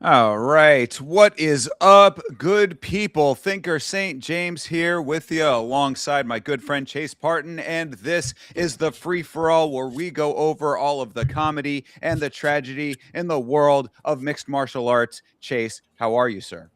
All right. What is up, good people? Thinker St. James here with you alongside my good friend Chase Parton. And this is the free for all where we go over all of the comedy and the tragedy in the world of mixed martial arts. Chase, how are you, sir?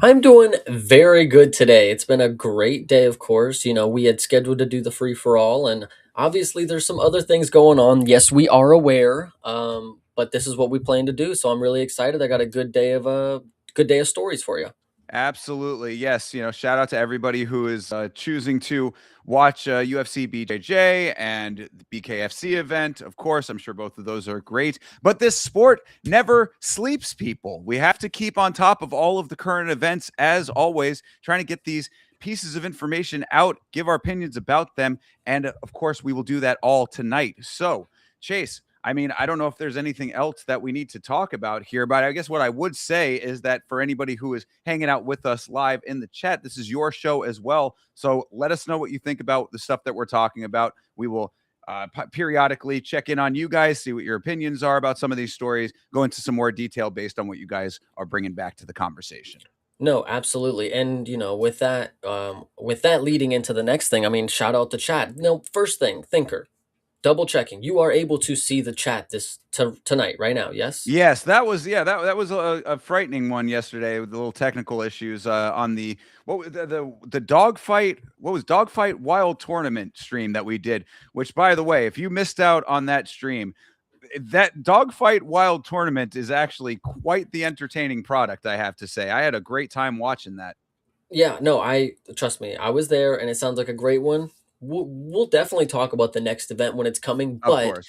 I'm doing very good today. It's been a great day, of course. We had scheduled to do the free for all, and obviously there's some other things going on. Yes, we are aware, but this is what we plan to do. So I'm really excited. I got a good day of stories for you. Absolutely. Yes. Shout out to everybody who is choosing to watch UFC BJJ and the BKFC event. Of course, I'm sure both of those are great. But this sport never sleeps, people. We have to keep on top of all of the current events, as always, trying to get these pieces of information out, give our opinions about them. And of course, we will do that all tonight. So, Chase, I mean, I don't know if there's anything else that we need to talk about here, but I guess what I would say is that for anybody who is hanging out with us live in the chat, this is your show as well. So let us know what you think about the stuff that we're talking about. We will periodically check in on you guys, see what your opinions are about some of these stories, go into some more detail based on what you guys are bringing back to the conversation. No, absolutely. And with that leading into the next thing, I mean, shout out the chat. No, first thing, Thinker, double checking. You are able to see the chat tonight, right now, yes? Yes, that was that was a frightening one yesterday with the little technical issues on the what was the dogfight dogfight wild tournament stream that we did. Which, by the way, if you missed out on that stream, that dogfight wild tournament is actually quite the entertaining product. I have to say, I had a great time watching that. Yeah, no, I trust me. I was there, and it sounds like a great one. We'll definitely talk about the next event when it's coming. Of But course.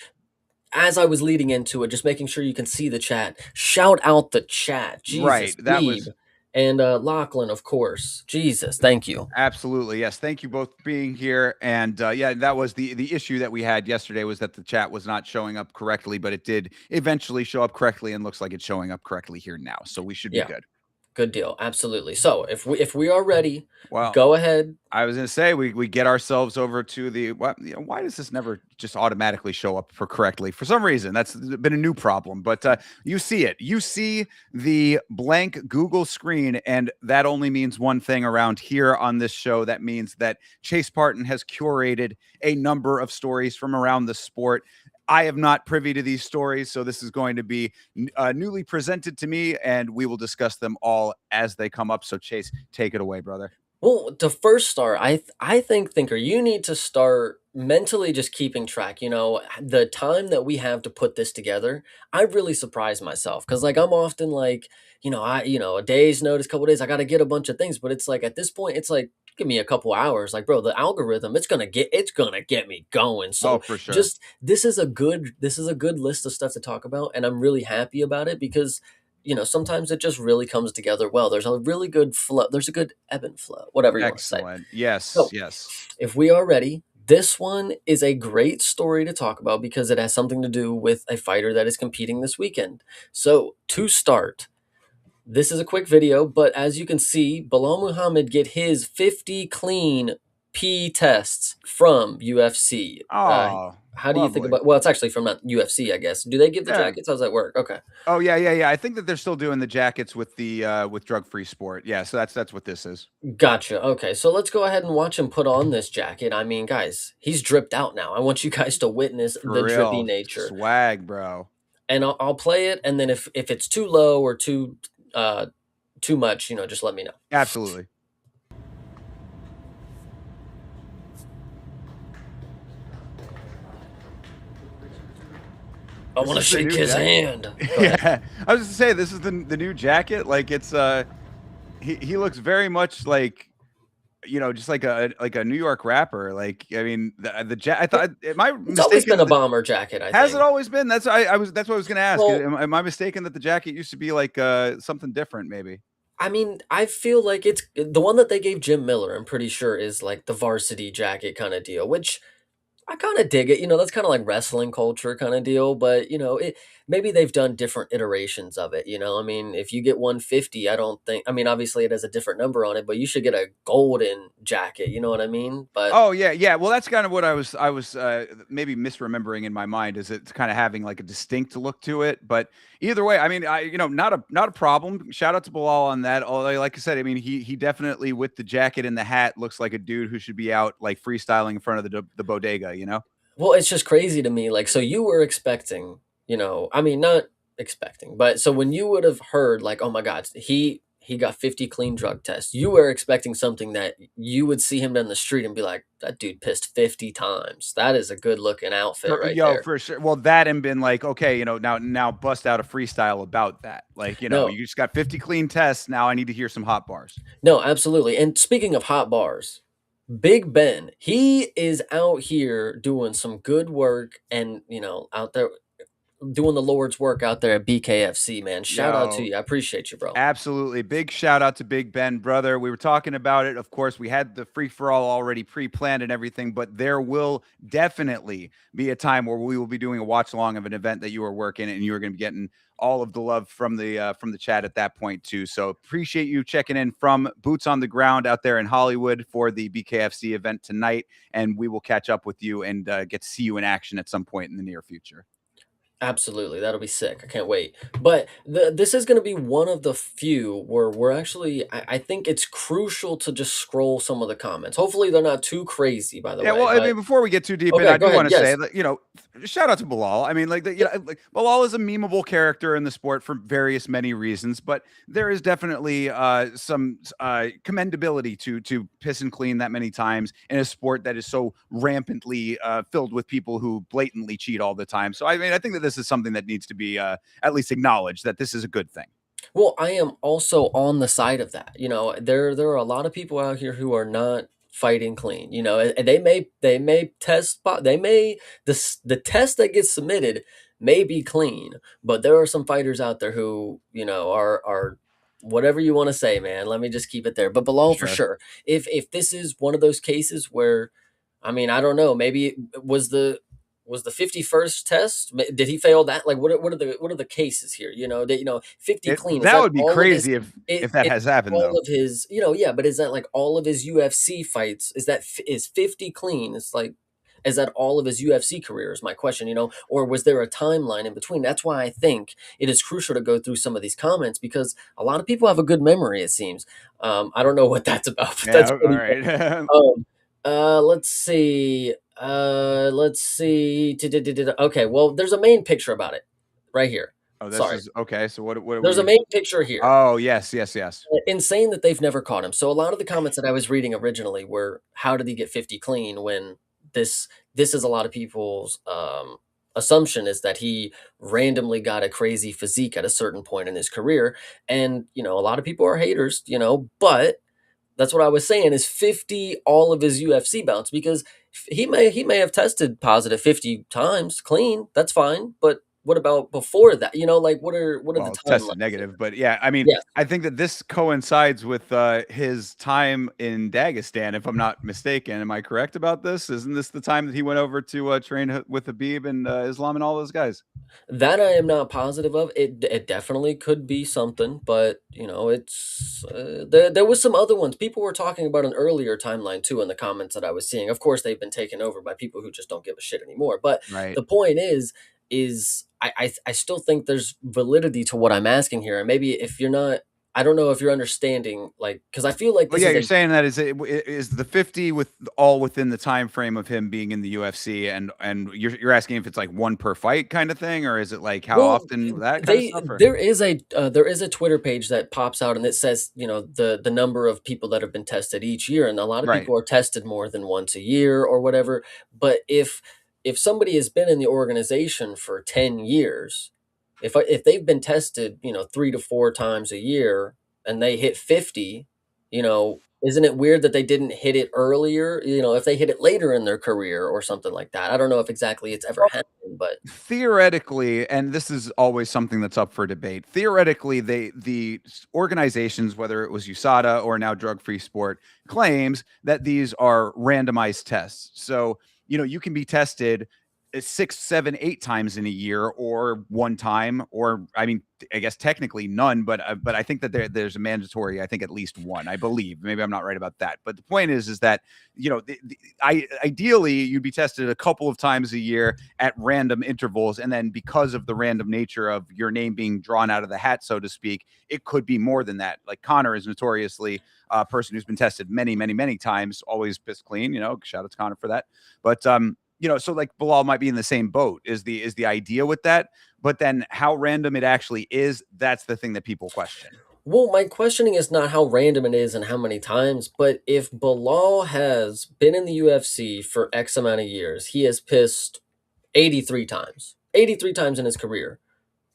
as I was leading into it, just making sure you can see the chat. Shout out the chat, Right. Jesus, That Weeb, was and Lachlan, of course. Jesus, thank you. absolutely, yes. Thank you both for being here. And yeah, that was the issue that we had yesterday was that the chat was not showing up correctly, but it did eventually show up correctly and looks like it's showing up correctly here now. So we should be Yeah, good. good deal. Absolutely. So if we are ready, Well, go ahead. I was going to say we get ourselves over to the why does this never just automatically show up for correctly for some reason? That's been a new problem, but you see it. You see the blank Google screen, and that only means one thing around here on this show. That means that Chase Parton has curated a number of stories from around the sport. I am not privy to these stories, so this is going to be newly presented to me, and we will discuss them all as they come up. So, Chase, take it away, brother. Well, to first start, I think, Thinker, you need to start mentally just keeping track. The time that we have to put this together, I really surprised myself because like I'm often like, a day's notice, couple days, I got to get a bunch of things, but it's like at this point, it's like give me a couple hours. Like, bro, the algorithm, it's gonna get me going. Oh, So for sure. just this is a good list of stuff to talk about, and I'm really happy about it because sometimes it just really comes together well. There's a really good flow. There's a good ebb and flow, whatever you want to say. Excellent. Yes, So, yes. if we are ready, this one is a great story to talk about because it has something to do with a fighter that is competing this weekend. So, to start, this is a quick video, but as you can see, Bilal Muhammad get his 50 clean P tests from UFC. Oh, How do you think lovely. about? Well, it's actually from not UFC, I guess. Do they give the Yeah. jackets? How does that work? Okay. Oh, yeah, yeah, yeah. I think that they're still doing the jackets with the with drug-free sport. Yeah, so that's what this is. Gotcha. Okay, so let's go ahead and watch him put on this jacket. I mean, guys, he's dripped out now. I want you guys to witness For the drippy real. nature, Swag, bro. and I'll play it. And then if it's too low or too much, just let me know. Absolutely. I This want to is the shake new his jacket. hand. Go ahead. Yeah, I was just say this is the new jacket. Like it's he looks very much like just like a New York rapper. Like I mean I It, thought am I it's always been mistaken a that bomber jacket, I has it think. always been? That's what I was gonna ask. Well, Am I mistaken that the jacket used to be like something different maybe? I mean, I feel like it's the one that they gave Jim Miller, I'm pretty sure is like the varsity jacket kind of deal, which I kinda dig it, that's kinda like wrestling culture kinda deal, but, maybe they've done different iterations of it, I mean, if you get 150, I don't think I mean, obviously, it has a different number on it, but you should get a golden jacket, you know what I mean? But Oh, yeah, yeah. Well, that's kind of what I was maybe misremembering in my mind is it's kinda having, like, a distinct look to it, but either way, I mean, not a problem. Shout out to Bilal on that, although, like I said, I mean, he definitely, with the jacket and the hat, looks like a dude who should be out, like, freestyling in front of the bodega, you know? well, it's just crazy to me, like, so you were expecting, I mean, not expecting, but so when you would have heard, like, "Oh my god, he got 50 clean drug tests," you were expecting something that you would see him down the street and be like, "That dude pissed 50 times. That is a good looking outfit right there." For sure. Well, that and been like, okay, now bust out a freestyle about that. Like, No, you just got 50 clean tests. Now I need to hear some hot bars. no, absolutely, and speaking of hot bars, Big Ben, he is out here doing some good work and, out there doing the Lord's work out there at BKFC, man. Shout out to Yo, you. I appreciate you, bro. absolutely. Big shout out to Big Ben, brother. We were talking about it. Of course, we had the free for all already pre planned and everything, but there will definitely be a time where we will be doing a watch along of an event that you are working and you are going to be getting all of the love from the chat at that point too. So appreciate you checking in from boots on the ground out there in Hollywood for the BKFC event tonight, and we will catch up with you and get to see you in action at some point in the near future. Absolutely, that'll be sick. I can't wait. But this is going to be one of the few where we're actually. I think it's crucial to just scroll some of the comments. Hopefully, they're not too crazy, by the Yeah, well, way. I But mean, before we get too deep in, okay, I go do ahead. want to say Yes. that, shout out to Bilal. I mean, like Bilal is a memeable character in the sport for various many reasons, but there is definitely some commendability to piss and clean that many times in a sport that is so rampantly filled with people who blatantly cheat all the time. So, I mean, I think that this is something that needs to be at least acknowledged that this is a good thing. Well, I am also on the side of that. There are a lot of people out here who are not fighting clean. And they may they may the test that gets submitted may be clean, but there are some fighters out there who are whatever you want to say, man. Let me just keep it there. But Bilal for Sure. sure. If this is one of those cases where, I mean, I don't know, maybe it was the 51st test? Did he fail that? Like, what are the cases here? 50 clean. Is That that would be all of his? crazy if that It has happened all though. of his? Yeah. But is that like all of his UFC fights? Is 50 clean? It's like. Is that all of his UFC career? Is my question, or was there a timeline in between? That's why I think it is crucial to go through some of these comments because a lot of people have a good memory. It seems. I don't know what that's about, but Yeah, that's all pretty right. um, let's see. Let's see. Okay, well, there's a main picture about it right here. Oh, this Sorry. is okay. So what are There's a we? main picture here. Oh, yes, yes, yes. Insane that they've never caught him. So a lot of the comments that I was reading originally were, "How did he get 50 clean?" When this is a lot of people's assumption is that he randomly got a crazy physique at a certain point in his career, and a lot of people are haters, but that's what I was saying is 50 all of his UFC bouts because he may have tested positive 50 times clean. That's fine, but what about before that? Like what are the Well, tested timelines here? negative, but yeah, I mean, Yes. I think that this coincides with his time in Dagestan, if I'm not mistaken. Am I correct about this? Isn't this the time that he went over to train with Habib and Islam and all those guys? That I am not positive of. It definitely could be something, but it's there was some other ones. People were talking about an earlier timeline too in the comments that I was seeing. Of course, they've been taken over by people who just don't give a shit anymore. But Right. the point is I still think there's validity to what I'm asking here. And maybe if you're not, I don't know if you're understanding, like, because I feel like Well, this yeah, is you're a saying that is the 50 with all within the time frame of him being in the UFC, and you're asking if it's like one per fight kind of thing, or is it like how well, often that kind of they stuff? Or there is a Twitter page that pops out and it says the number of people that have been tested each year, and a lot of right, people are tested more than once a year or whatever. But if if somebody has been in the organization for 10 years, if they've been tested, 3 to 4 times a year and they hit 50, isn't it weird that they didn't hit it earlier? If they hit it later in their career or something like that. I don't know if exactly it's ever happened, but Theoretically, and this is always something that's up for debate. Theoretically, organizations, whether it was USADA or now Drug Free Sport, claims that these are randomized tests. So you can be tested 6, 7, 8 times in a year, or one time, or I mean, I guess technically none, but I think that there's a mandatory. I think at least one. I believe. Maybe I'm not right about that, but the point is that ideally you'd be tested a couple of times a year at random intervals. And then because of the random nature of your name being drawn out of the hat, so to speak, it could be more than that. Like Connor is notoriously a person who's been tested many, many, many times, always piss clean, shout out to Connor for that. But, so like Bilal might be in the same boat is the idea with that. But then how random it actually is, that's the thing that people question. well, my questioning is not how random it is and how many times, but if Bilal has been in the UFC for X amount of years, he has pissed 83 times. 83 times in his career.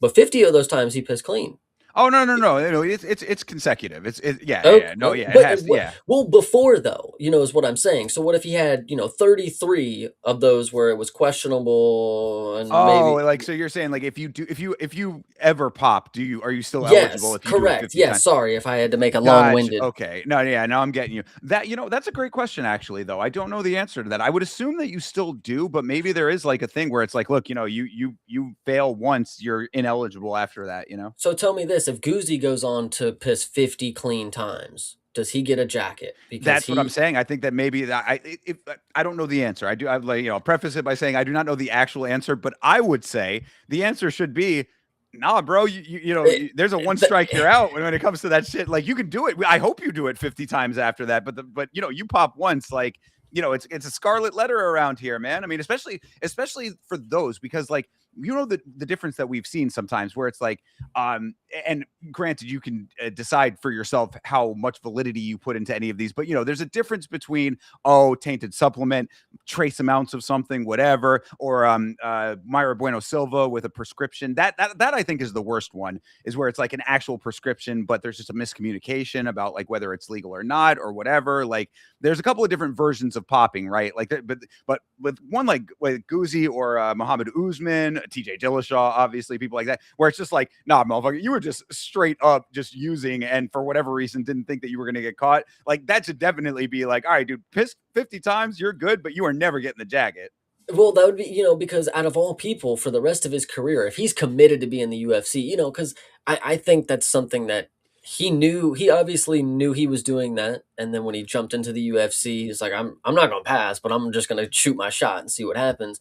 But 50 of those times he pissed clean. Oh, no. It's consecutive. Yeah. No, Oh, yeah, it but has. Yeah. well, before though, is what I'm saying. So what if he had 33 of those where it was questionable and Oh, maybe like so you're saying like if you ever pop, are you still eligible yes, if you do it correct. 50 Yes, times? sorry if I had to make a Gotcha. long-winded. Okay. No, yeah, now I'm getting you. That's a great question actually though. I don't know the answer to that. I would assume that you still do, but maybe there is like a thing where it's like, look, you fail once, you're ineligible after that. So tell me this, if Guzzi goes on to piss 50 clean times, does he get a jacket? Because That's what I'm he saying. I think that maybe that I don't know the answer. I like preface it by saying I do not know the actual answer, but I would say the answer should be, nah, bro. it, There's a one strike you're out when it comes to that shit. Like you can do it. I hope you do it 50 times after that. But you pop once, like it's a scarlet letter around here, man. I mean, especially for those because like the difference that we've seen sometimes where it's like and granted you can decide for yourself how much validity you put into any of these, but there's a difference between tainted supplement, trace amounts of something, whatever, or Myra Bueno Silva with a prescription. That I think is the worst one, is where it's like an actual prescription but there's just a miscommunication about like whether it's legal or not or whatever. Like there's a couple of different versions of popping, right? Like but with one like with Guzzi or Muhammad Usman, TJ Dillashaw, obviously people like that, where it's just like, nah, motherfucker, you were just straight up just using, and for whatever reason didn't think that you were going to get caught. Like that should definitely be like, all right, dude, piss 50 times, you're good, but you are never getting the jacket. well, that would be, because out of all people for the rest of his career, if he's committed to be in the UFC, because I think that's something that he knew. He obviously knew he was doing that, and then when he jumped into the UFC, he's like, I'm not gonna pass, but I'm just gonna shoot my shot and see what happens.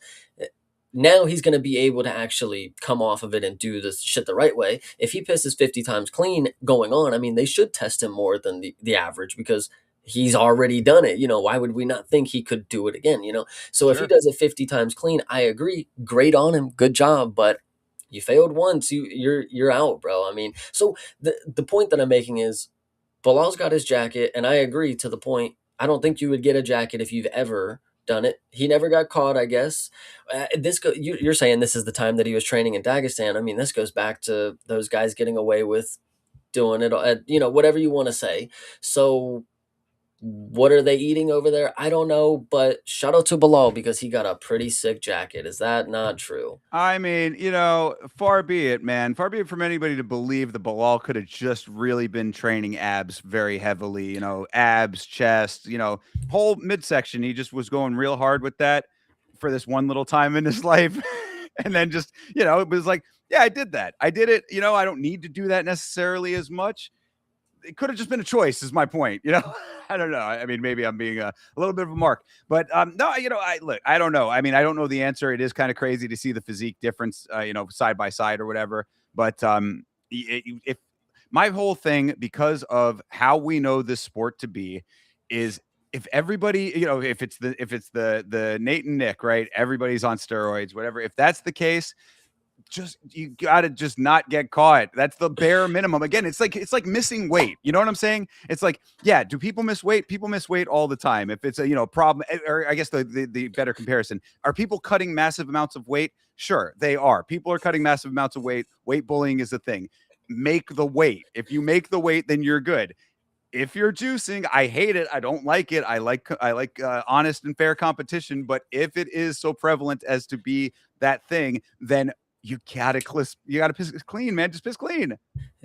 Now he's gonna be able to actually come off of it and do this shit the right way. If he pisses 50 times clean going on, I mean, they should test him more than the average because he's already done it. Why would we not think he could do it again? So if he Sure. does it 50 times clean, I agree. Great on him. Good job. But you failed once, you're out, bro. I mean, so the point that I'm making is Bilal's got his jacket, and I agree to the point. I don't think you would get a jacket if you've ever done it. He never got caught, I guess. You're saying this is the time that he was training in Dagestan. I mean, this goes back to those guys getting away with doing it, whatever you want to say. So what are they eating over there? I don't know, but shout out to Bilal because he got a pretty sick jacket. Is that not true? I mean, far be it, man. Far be it from anybody to believe that Bilal could have just really been training abs very heavily, abs, chest, whole midsection. He just was going real hard with that for this one little time in his life. And then just, it was like, yeah, I did that. I did it. I don't need to do that necessarily as much. It could have just been a choice, is my point. I don't know. I mean, maybe I'm being a little bit of a mark, but no, I don't know. I mean, I don't know the answer. It is kind of crazy to see the physique difference, side by side or whatever. But if my whole thing, because of how we know this sport to be, is if everybody, if it's the Nate and Nick, right? Everybody's on steroids, whatever. If that's the case, just you gotta just not get caught. That's the bare minimum. Again, it's like missing weight. You know what I'm saying? It's like, yeah, do people miss weight? People miss weight all the time. If it's a problem, or I guess the better comparison, are people cutting massive amounts of weight? Sure, they are. People are cutting massive amounts of weight. Weight bullying is a thing. Make the weight. If you make the weight, then you're good. If you're juicing, I hate it. I don't like it. I like honest and fair competition. But if it is so prevalent as to be that thing, then you gotta piss clean, man. Just piss clean.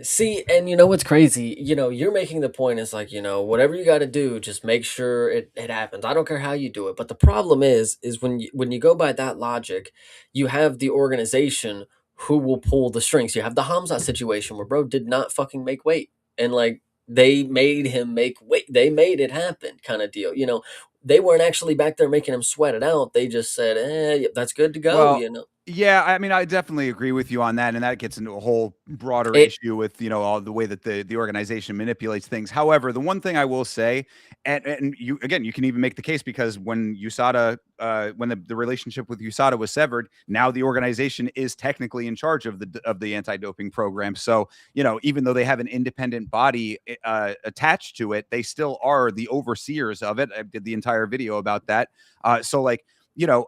See, and you know what's crazy? You're making the point is like, whatever you got to do, just make sure it happens. I don't care how you do it. But the problem is when you go by that logic, you have the organization who will pull the strings. You have the Hamza situation where bro did not fucking make weight. And like they made him make weight. They made it happen kind of deal. They weren't actually back there making him sweat it out. They just said, that's good to go. Well, yeah, I mean, I definitely agree with you on that, and that gets into a whole broader It issue with all the way that the organization manipulates things. However, the one thing I will say, and you again, you can even make the case because when USADA, when the relationship with USADA was severed, now the organization is technically in charge of the anti-doping program. So even though they have an independent body attached to it, they still are the overseers of it. I did the entire video about that. So like you know.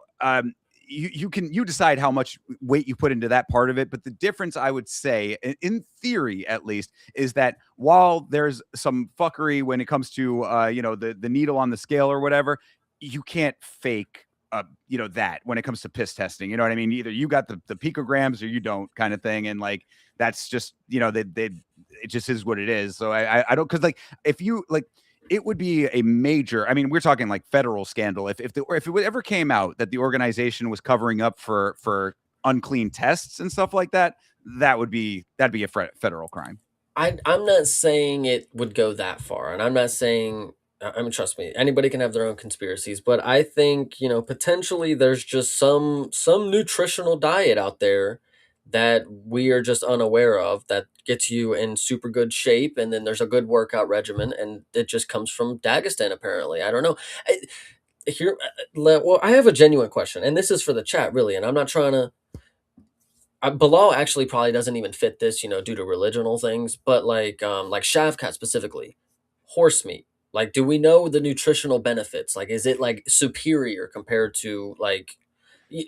You decide how much weight you put into that part of it, but the difference I would say in theory at least is that while there's some fuckery when it comes to the needle on the scale or whatever, you can't fake that when it comes to piss testing. You know what I mean? Either you got the picograms or you don't, kind of thing. And like that's just they it just is what it is. So I don't, because like if you like, it would be a major, I mean, we're talking like federal scandal if it ever came out that the organization was covering up for unclean tests and stuff like that. That'd be a federal crime. I'm not saying it would go that far, and I'm not saying. I mean, trust me, anybody can have their own conspiracies, but I think potentially there's just some nutritional diet out there that we are just unaware of that gets you in super good shape, and then there's a good workout regimen, and it just comes from Dagestan. Apparently, I don't know. Here, well, I have a genuine question, and this is for the chat, really, and I'm not trying to Bilal actually probably doesn't even fit this, due to religional things, but like Shavkat specifically, horse meat. Like, do we know the nutritional benefits? Like, is it like superior compared to like, y-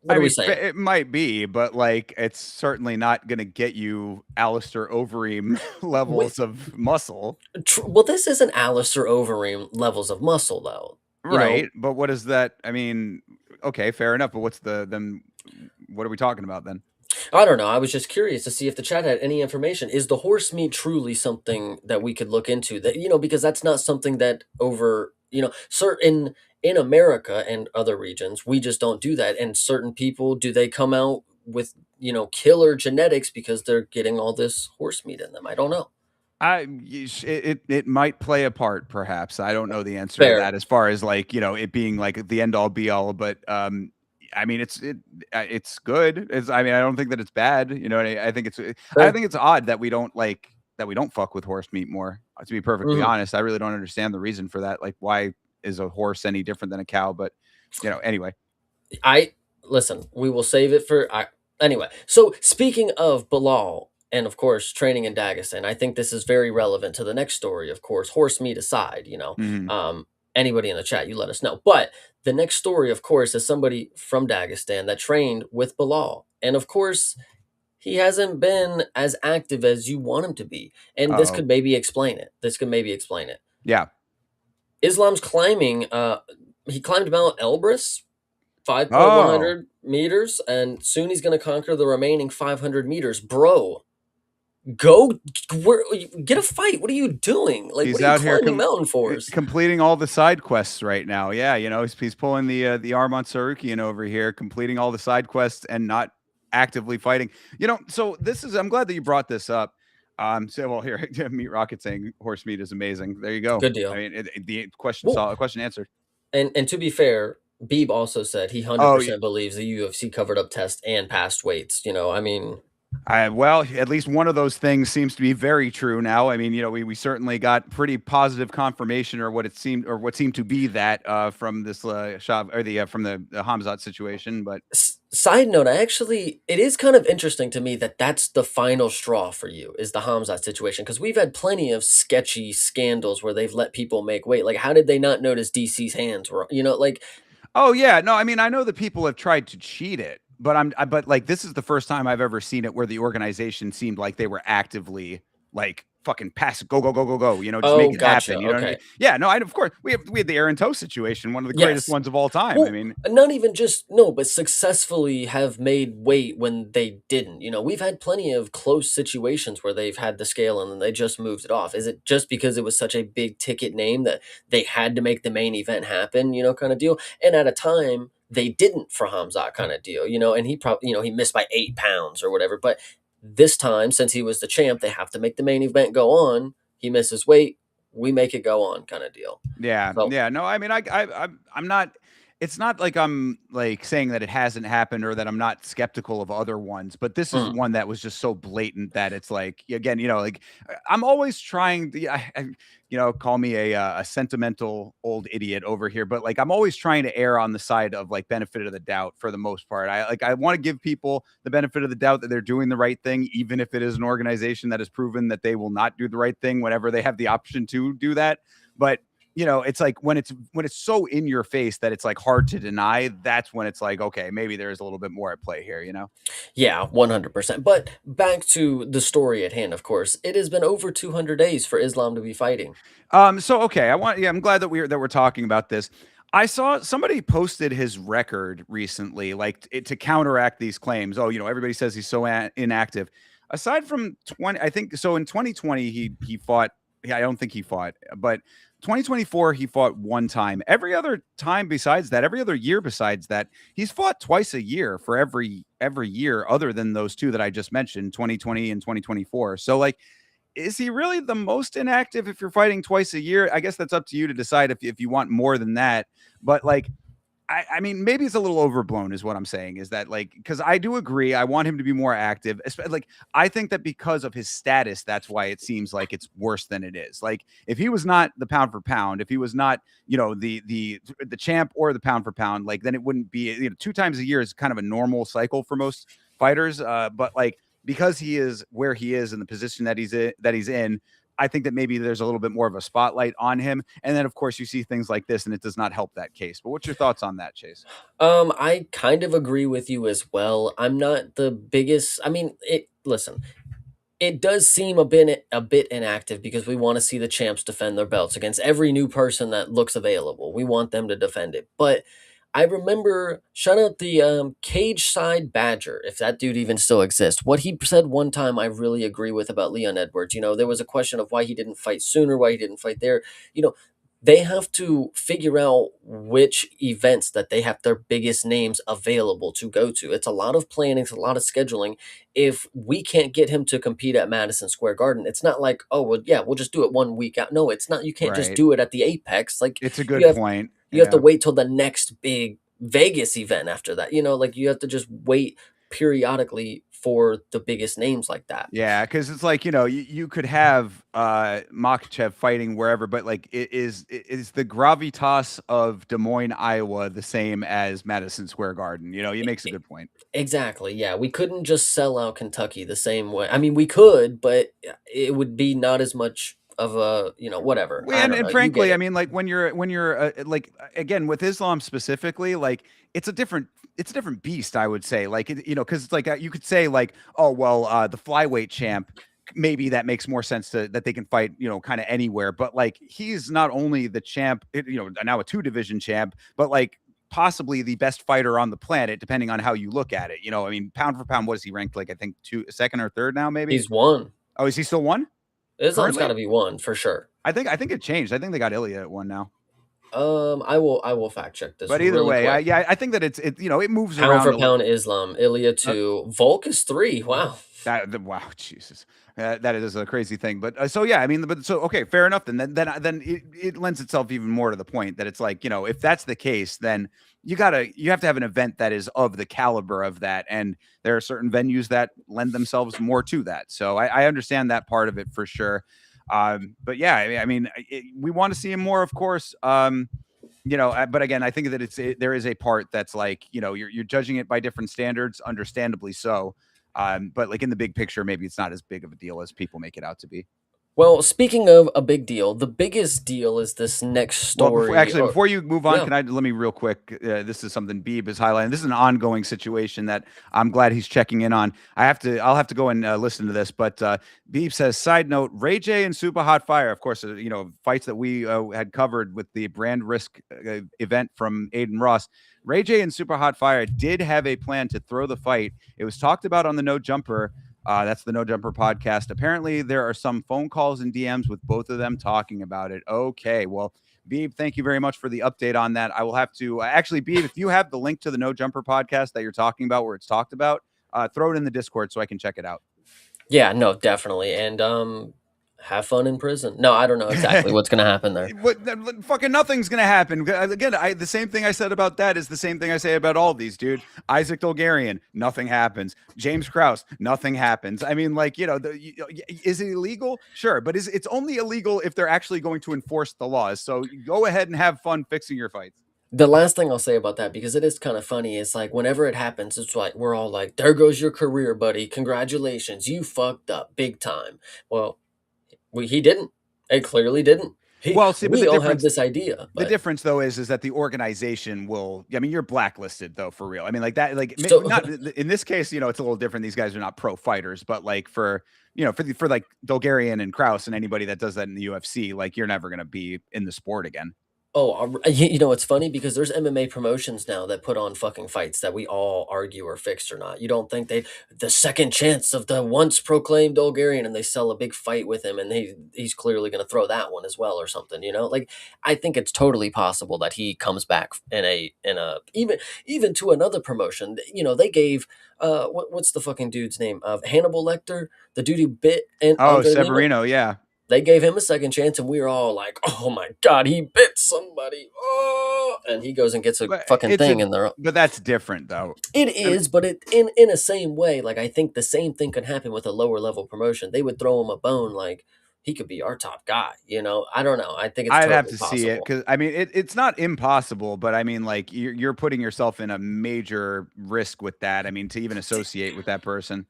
what I are we mean, saying? it might be, but like, it's certainly not going to get you Alistair Overeem Wait, levels of muscle, well, this isn't Alistair Overeem levels of muscle though. You right? know, But what is that? I mean, okay, fair enough. But what's then? What are we talking about then? I don't know. I was just curious to see if the chat had any information. Is the horse meat truly something that we could look into? That because that's not something that certain in America and other regions, we just don't do that. And certain people, do they come out with killer genetics because they're getting all this horse meat in them? I don't know. It might play a part, perhaps. I don't know the answer to Fair. that as far as like it being like the end all be all, but I mean it's good. I mean I don't think that it's bad. I think I Fair. think it's odd that we don't fuck with horse meat more. To be perfectly Mhm. honest, I really don't understand the reason for that. Like why is a horse any different than a cow? But anyway. I listen. We will save it for. Anyway. So speaking of Bilal and of course training in Dagestan, I think this is very relevant to the next story. Of course, horse meat aside, Mhm. anybody in the chat, you let us know. But the next story, of course, is somebody from Dagestan that trained with Bilal, and of course, he hasn't been as active as you want him to be. And this Uh-oh. could maybe explain it. This could maybe explain it. Yeah. Islam's climbing. He climbed Mount Elbrus 5.1 Oh, hundred meters, and soon he's going to conquer the remaining 500 meters. Bro, go where, get a fight. What are you doing? Like, what he's are you out here climbing mountain forest? completing all the side quests right now. Yeah, he's pulling the Armand Sarukian over here, completing all the side quests and not actively fighting. So I'm glad that you brought this up. So well here, Meat Rocket saying horse meat is amazing. There you go. Good I deal. mean, the question Well, solved, question answered. and to be fair, Beeb also said he Oh, 100% believes the UFC covered up test and passed weights. I mean, Well, at least one of those things seems to be very true now. I mean, we certainly got pretty positive confirmation, or what it seemed, or what seemed to be that from this Shav or the from the Hamzat situation. But Side note, it is kind of interesting to me that that's the final straw for you is the Hamzat situation because we've had plenty of sketchy scandals where they've let people make weight. Like, how did they not notice DC's hands were, like, oh yeah, no, I mean, I know that people have tried to cheat it, but but like this is the first time I've ever seen it where the organization seemed like they were actively like fucking pass go go go go go, just oh, make it happen. gotcha. You know what I mean? Okay. Yeah, no, of course we had the Aaron Toe situation, one of the greatest Yes. ones of all time. I Well, mean, not even just no, but successfully have made weight when they didn't. We've had plenty of close situations where they've had the scale and then they just moved it off. Is it just because it was such a big ticket name that they had to make the main event happen, kind of deal? And at a time they didn't for Hamzat kind of deal, and he probably, he missed by 8 pounds or whatever. But this time, since he was the champ, they have to make the main event go on. He misses weight, we make it go on kind of deal. yeah, So, yeah. No, I mean, I'm not. It's not like I'm like saying that it hasn't happened or that I'm not skeptical of other ones, but this is mm, one that was just so blatant that it's like, again, like I'm always trying to, call me a sentimental old idiot over here, but like I'm always trying to err on the side of like benefit of the doubt for the most part. I want to give people the benefit of the doubt that they're doing the right thing, even if it is an organization that has proven that they will not do the right thing whenever they have the option to do that. But it's like when it's so in your face that it's like hard to deny, that's when it's like, okay, maybe there's a little bit more at play here. Yeah, 100%. But back to the story at hand, of course. It has been over 200 days for Islam to be fighting. So okay, I'm glad that we're talking about this. I saw somebody posted his record recently, like to counteract these claims. Oh, everybody says he's so inactive. Aside from 20, I think so in 2020 he fought. Yeah, I don't think he fought, but 2024 he fought one time. Every other time besides that, every other year besides that, he's fought twice a year for every year other than those two that I just mentioned, 2020 and 2024. So like, is he really the most inactive if you're fighting twice a year? I guess that's up to you to decide if you want more than that. But like, I mean, maybe it's a little overblown, is what I'm saying. Is that like, because I do agree, I want him to be more active. Like, I think that because of his status, that's why it seems like it's worse than it is. Like, if he was not the pound for pound, if he was not, the champ or the pound for pound, like then it wouldn't be. 2 times a year is kind of a normal cycle for most fighters. But like because he is where he is in the position that he's in, I think that maybe there's a little bit more of a spotlight on him. And then, of course, you see things like this, and it does not help that case. But what's your thoughts on that, Chase? I kind of agree with you as well. I'm not the biggest, I mean, listen, it does seem a bit inactive because we want to see the champs defend their belts against every new person that looks available. We want them to defend it. But I remember shout out the Cage Side Badger, if that dude even still exists. What he said one time I really agree with about Leon Edwards. There was a question of why he didn't fight sooner, why he didn't fight there. You know, they have to figure out which events that they have their biggest names available to go to. It's a lot of planning, it's a lot of scheduling. If we can't get him to compete at Madison Square Garden, it's not like, oh, well, yeah, we'll just do it one week out. No, it's not. You can't just Right. do it at the Apex. Like It's a you good have point. you have to Yeah. wait till the next big Vegas event after that. Like you have to just wait periodically for the biggest names like that. Yeah, because it's like, you could have Makhachev fighting wherever, but like is the gravitas of Des Moines, Iowa the same as Madison Square Garden? He makes a good point. Exactly. Yeah, we couldn't just sell out Kentucky the same way. I mean, we could, but it would be not as much of a, whatever. Well, I and, don't and know. You get frankly, I it. mean, like when you're like again with Islam specifically, like it's a different beast. I would say, like because it's like you could say like, oh well, the flyweight champ, maybe that makes more sense that they can fight, kind of anywhere. But like he's not only the champ, now a 2 division champ, but like possibly the best fighter on the planet, depending on how you look at it. I mean, pound for pound, what is he ranked like? I think second or third now, maybe. He's won. Oh, is he still one Islam's got currently? to be one for sure. I think it changed. I think they got Ilya at one now. I will fact check this But either really way, quick. I think that it moves Pound around for a little. pound Islam, Ilya 2, Volk is 3. Wow. Wow, Jesus. That is a crazy thing, but so yeah, I mean, but so okay, fair enough. Then it lends itself even more to the point that it's like, if that's the case, then you have to have an event that is of the caliber of that, and there are certain venues that lend themselves more to that. So I understand that part of it for sure. But yeah, we want to see him more, of course. But again, I think that there is a part that's like, you're judging it by different standards, understandably so. But like in the big picture, maybe it's not as big of a deal as people make it out to be. Well, speaking of a big deal, the biggest deal is this next Well, story. Or before you move on, yeah, can I let me real quick? This is something Beeb is highlighting. This is an ongoing situation that I'm glad he's checking in on. I'll have to go and listen to this. But Beeb says, side note: Ray J and Super Hot Fire, of course, fights that we had covered with the brand risk event from Aiden Ross. Ray J and Super Hot Fire did have a plan to throw the fight. It was talked about on the No Jumper. That's the No Jumper podcast. Apparently, there are some phone calls and DMs with both of them talking about it. Okay, well, Beeb, thank you very much for the update on that. I will have to actually, Beeb, if you have the link to the No Jumper podcast that you're talking about, where it's talked about, throw it in the Discord so I can check it out. yeah, no, definitely, and have fun in prison. No, I don't know exactly what's gonna happen there. Fucking nothing's gonna happen. Again, the same thing I said about that is the same thing I say about all these, dude. Isaac Dolgarian, nothing happens. James Krause, nothing happens. I mean, like, is it illegal? Sure, but it's only illegal if they're actually going to enforce the laws. So go ahead and have fun fixing your fights. The last thing I'll say about that, because it is kind of funny, is like whenever it happens, it's like we're all like, "There goes your career, buddy. Congratulations, you fucked up big time." Well, he didn't. It clearly didn't. Well, see, but We all have this idea, the but difference though is that the organization will. I mean, you're blacklisted though for real. I mean, like that. Like so not in this case. It's a little different. These guys are not pro fighters, but like for like Dolgarian and Kraus and anybody that does that in the UFC, like you're never gonna be in the sport again. Oh, it's funny because there's MMA promotions now that put on fucking fights that we all argue are fixed or not. You don't think the second chance of the once proclaimed Bulgarian, and they sell a big fight with him, and he's clearly going to throw that one as well or something. Like I think it's totally possible that he comes back in a even to another promotion. They gave what's the fucking dude's name of Hannibal Lecter, the dude who bit and Oh, Andre Lima. Severino, yeah. They gave him a second chance, and we were all like, "Oh my god, he bit somebody!" Oh, and he goes and gets a But fucking thing in there. but that's different though. It I mean, is, but in a same way, like I think the same thing could happen with a lower level promotion. They would throw him a bone, like he could be our top guy. I don't know. I think it's I'd have totally to see it possible. because I mean it's not impossible, but I mean like you're putting yourself in a major risk with that. I mean to even associate with that person.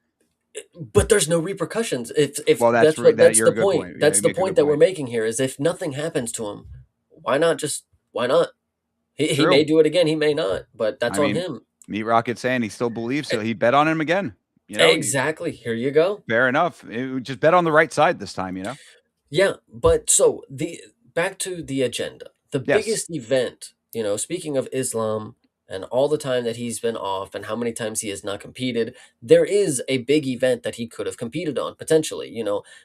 But there's no repercussions. If Well, that that's you're the a good point. point. Yeah, That's you the make a point good that we're point. making here. Is if nothing happens to him, why not? He may True. do it again. He may not, but that's I on mean, him. Meat Rocket saying he still believes so. He bet on him again. Exactly. Here you go. Fair enough. Just bet on the right side this time. Yeah, but so the back to the agenda. The Yes. biggest event, speaking of Islam and all the time that he's been off and how many times he has not competed, there is a big event that he could have competed on potentially.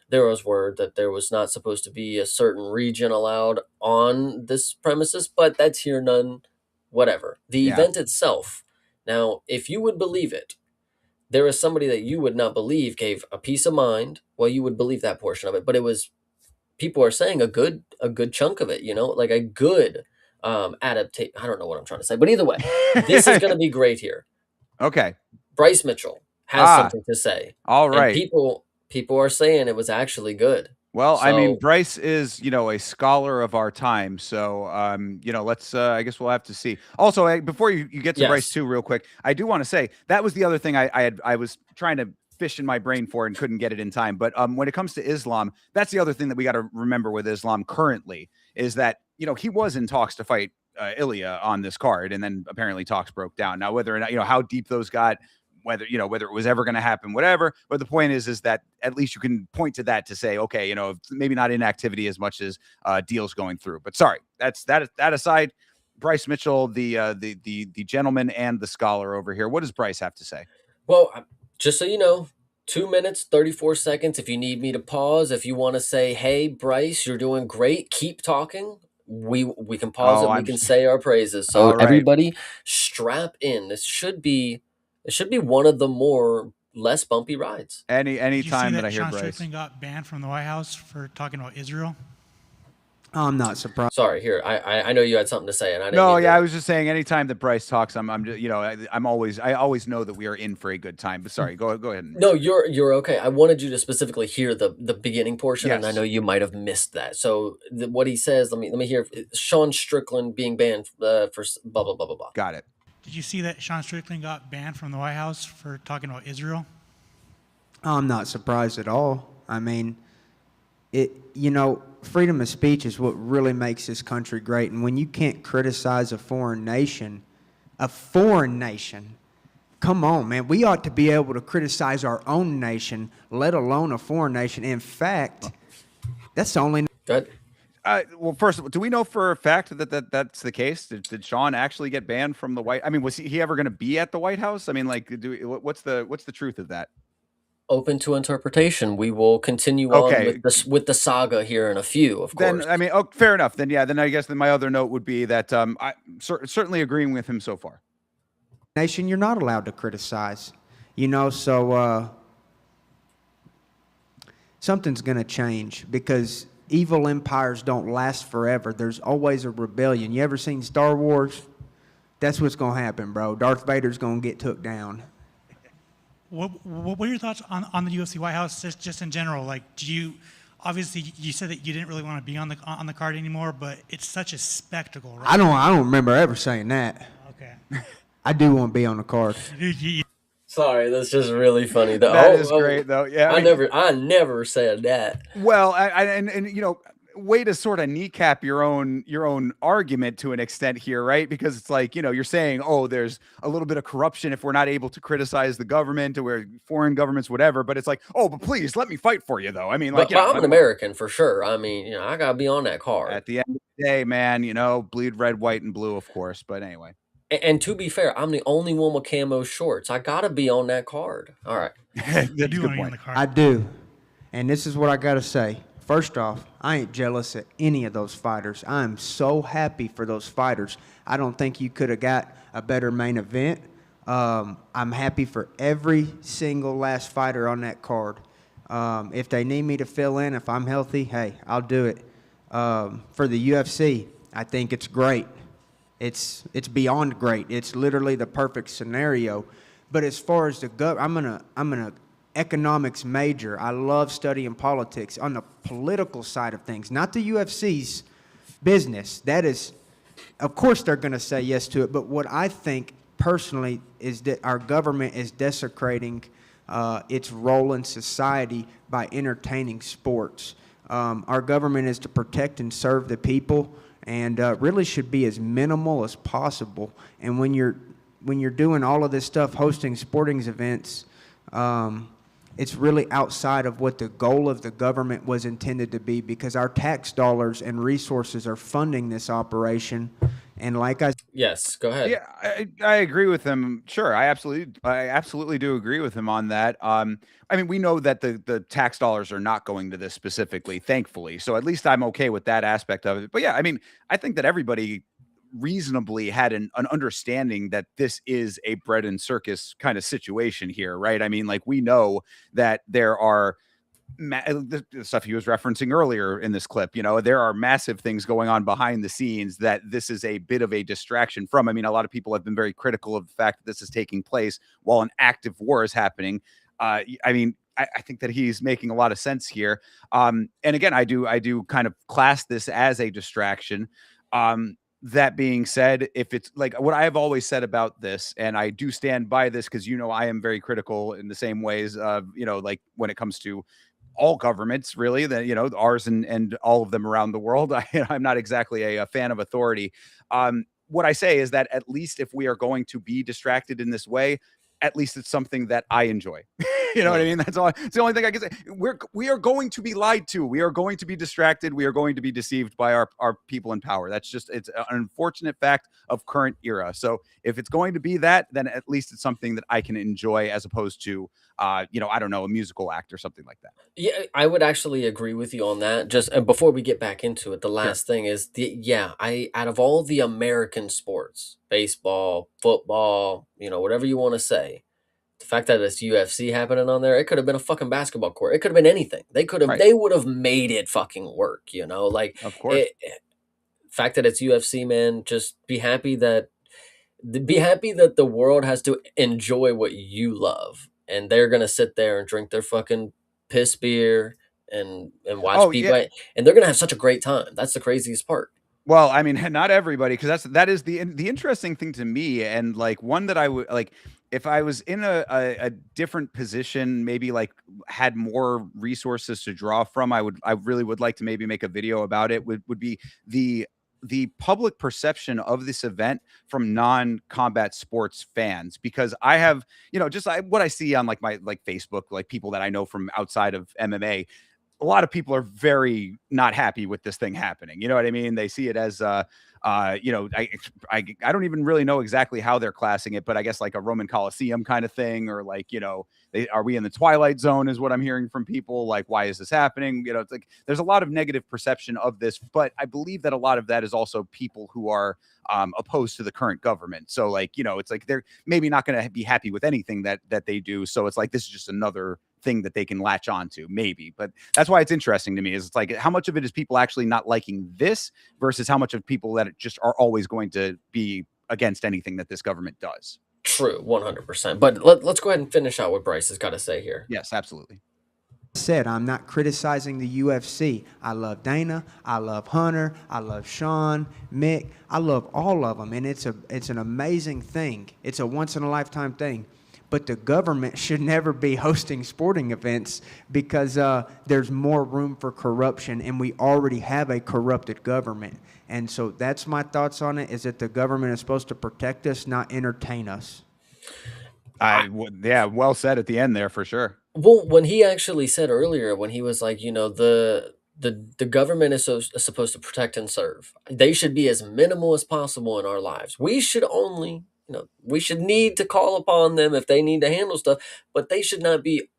There was word that there was not supposed to be a certain region allowed on this premises, but that's here none whatever. The Yeah. event itself. Now, if you would believe it, there is somebody that you would not believe gave a peace of mind. Well, you would believe that portion of it, but it was people are saying a good chunk of it, like a good adaptation. I don't know what I'm trying to say, but either way, this is going to be great here. Okay. Bryce Mitchell has Ah, something to say, all and right. people are saying it was actually good. Well, I mean, So Bryce is, a scholar of our time. So, let's, I guess we'll have to see. Also, before you get to Bryce yes, too, real quick, I do want to say that was the other thing I was trying to fish in my brain for and couldn't get it in time. But when it comes to Islam, that's the other thing that we got to remember with Islam currently is that, he was in talks to fight Ilya on this card. And then apparently talks broke down. Now, whether or not, how deep those got, whether it was ever going to happen, whatever. But the point is that at least you can point to that to say, okay, maybe not inactivity as much as deals going through. But sorry, that aside. Bryce Mitchell, the gentleman and the scholar over here. What does Bryce have to say? well, just so you know, 2 minutes 34 seconds. If you need me to pause, if you want to say, "Hey, Bryce, you're doing great. Keep talking." We can pause Oh, it. We I'm can say our praises. So all right. everybody, strap in. This should be one of the more less bumpy rides. Any Did you see time that I that hear Sean Bryce. Strickland got banned from the White House for talking about Israel? I'm not surprised. Sorry, here. I know you had something to say, and I didn't No, mean yeah, I to. was just saying. Anytime that Bryce talks, I'm just, I always know that we are in for a good time. But sorry, go ahead and No, you're okay. I wanted you to specifically hear the beginning portion, and I know yes, you might have missed that. So what he says, let me hear Sean Strickland being banned for blah blah blah blah blah. got it. Did you see that Sean Strickland got banned from the White House for talking about Israel? I'm not surprised at all. I mean, freedom of speech is what really makes this country great. And when you can't criticize a foreign nation, come on, man. We ought to be able to criticize our own nation, let alone a foreign nation. In fact, that's the only. Go ahead. Well, first, do we know for a fact that's the case? Did Sean actually get banned from the White? I mean, was he ever going to be at the White House? I mean, like, what's the truth of that? Open to interpretation. We will continue on Okay, with the saga here in a few, of then course. I mean, oh, fair enough. Then yeah, then I guess my other note would be that I certainly agreeing with him so far. Nation, you're not allowed to criticize. So something's going to change because evil empires don't last forever. There's always a rebellion. You ever seen Star Wars? That's what's going to happen, bro. Darth Vader's going to get took down. What are your thoughts on the UFC White House just in general? Like, obviously you said that you didn't really want to be on the card anymore, but it's such a spectacle, right? I don't remember ever saying that. Okay. I do want to be on the card. Sorry, that's just really funny. That is great, though. Yeah, I never said that. Well, and way to sort of kneecap your own argument to an extent here, right? Because it's like, you're saying, oh, there's a little bit of corruption if we're not able to criticize the government or foreign governments, whatever. But it's like, oh, but please let me fight for you, though. I mean, like, But I'm an American for sure. I mean, I gotta be on that card. at the end of the day, man, bleed red, white, and blue, of course. But anyway, And to be fair, I'm the only one with camo shorts. I gotta be on that card. All right. that's You a do good want to be on point. the card. I do. And this is what I got to say. First off, I ain't jealous of any of those fighters. I'm so happy for those fighters. I don't think you could have got a better main event. I'm happy for every single last fighter on that card. If they need me to fill in, if I'm healthy, hey, I'll do it. For the UFC, I think it's great. It's beyond great. It's literally the perfect scenario. But as far as I'm an economics major. I love studying politics on the political side of things, not the UFC's business. That is, of course, they're going to say yes to it. But what I think personally is that our government is desecrating its role in society by entertaining sports. Our government is to protect and serve the people, and really should be as minimal as possible. And when you're doing all of this stuff, hosting sporting events, it's really outside of what the goal of the government was intended to be, because our tax dollars and resources are funding this operation. And like I Yes, go ahead. Yeah, I agree with him. Sure, I absolutely do agree with him on that. I mean, we know that the tax dollars are not going to this specifically, thankfully. So at least I'm okay with that aspect of it. But yeah, I mean, I think that everybody reasonably had an understanding that this is a bread and circus kind of situation here, right? I mean, like, we know that there are the stuff he was referencing earlier in this clip, there are massive things going on behind the scenes that this is a bit of a distraction from. I mean, a lot of people have been very critical of the fact that this is taking place while an active war is happening. I mean, I think that he's making a lot of sense here. And again, I do kind of class this as a distraction. That being said, if it's like what I've always said about this, and I do stand by this because, I am very critical in the same ways of, like when it comes to all governments, really, that, ours and all of them around the world. I'm not exactly a fan of authority. What I say is that at least if we are going to be distracted in this way, at least it's something that I enjoy. You know what I mean? That's all. It's the only thing I can say. We are going to be lied to. We are going to be distracted. We are going to be deceived by our people in power. It's an unfortunate fact of current era. So if it's going to be that, then at least it's something that I can enjoy, as opposed to, I don't know, a musical act or something like that. Yeah, I would actually agree with you on that. Just and before we get back into it, the Sure. last thing is I out of all the American sports, baseball, football, whatever you want to say, The fact that it's UFC happening on there, it could have been a fucking basketball court. It could have been anything. Right. They would have made it fucking work, you know? Like, Of course. fact that it's UFC, man, just be happy that the world has to enjoy what you love, and they're gonna sit there and drink their fucking piss beer and watch Oh, yeah. people, and they're gonna have such a great time. That's the craziest part. Well, I mean, not everybody, because that is the interesting thing to me, and like one that I would like if I was in a different position, maybe like had more resources to draw from. I really would like to maybe make a video about it. Would be the the public perception of this event from non-combat sports fans, because I have, just what I see on like my like Facebook, like people that I know from outside of MMA, a lot of people are very not happy with this thing happening. You know what I mean? They see it as, I don't even really know exactly how they're classing it, but I guess like a Roman Coliseum kind of thing, or like, are we in the Twilight Zone is what I'm hearing from people. Like, why is this happening? It's like, there's a lot of negative perception of this, but I believe that a lot of that is also people who are opposed to the current government. So like, it's like, they're maybe not going to be happy with anything that they do. So it's like, this is just another thing that they can latch on to, maybe. But that's why it's interesting to me, is it's like, how much of it is people actually not liking this versus how much of people that just are always going to be against anything that this government does. True, 100%. But let's go ahead and finish out what Bryce has got to say here. Yes, absolutely. Said, I'm not criticizing the UFC. I love Dana, I love Hunter, I love Sean, Mick, I love all of them, and it's an amazing thing. It's a once in a lifetime thing. But the government should never be hosting sporting events, because there's more room for corruption, and we already have a corrupted government. And so that's my thoughts on it, is that the government is supposed to protect us, not entertain us. Yeah, well said at the end there, for sure. Well, when he actually said earlier, when he was like, the government is supposed to protect and serve. They should be as minimal as possible in our lives. We should only, we should need to call upon them if they need to handle stuff, but they should not be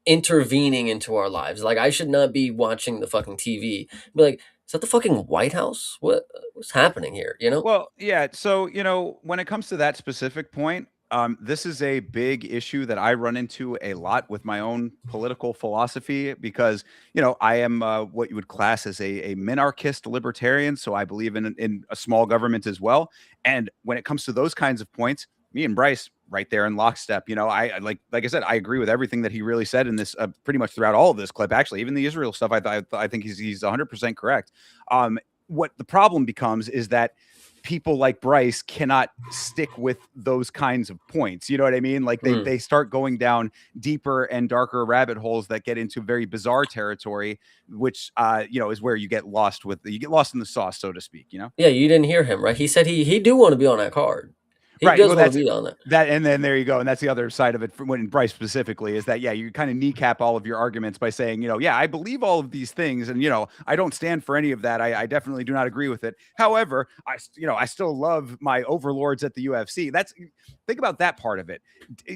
intervening into our lives. Like, I should not be watching the fucking TV. Be like, is that the fucking White House? What's happening here? Well, yeah. So, when it comes to that specific point, this is a big issue that I run into a lot with my own political philosophy, because, I am what you would class as a minarchist libertarian. So I believe in a small government as well. And when it comes to those kinds of points, me and Bryce right there in lockstep. I like I said, I agree with everything that he really said in this, pretty much throughout all of this clip. Actually, even the Israel stuff, I think he's 100% correct. What the problem becomes is that people like Bryce cannot stick with those kinds of points. You know what I mean? Like they start going down deeper and darker rabbit holes that get into very bizarre territory, which is where you get lost in the sauce, so to speak. Yeah, you didn't hear him, right? He said he do want to be on that card. He Right. does Well, want to be on that. and then there you go. And that's the other side of it, when Bryce specifically, is that, yeah, you kind of kneecap all of your arguments by saying, yeah, I believe all of these things, and, I don't stand for any of that. I definitely do not agree with it. However, I still love my overlords at the UFC. Think about that part of it.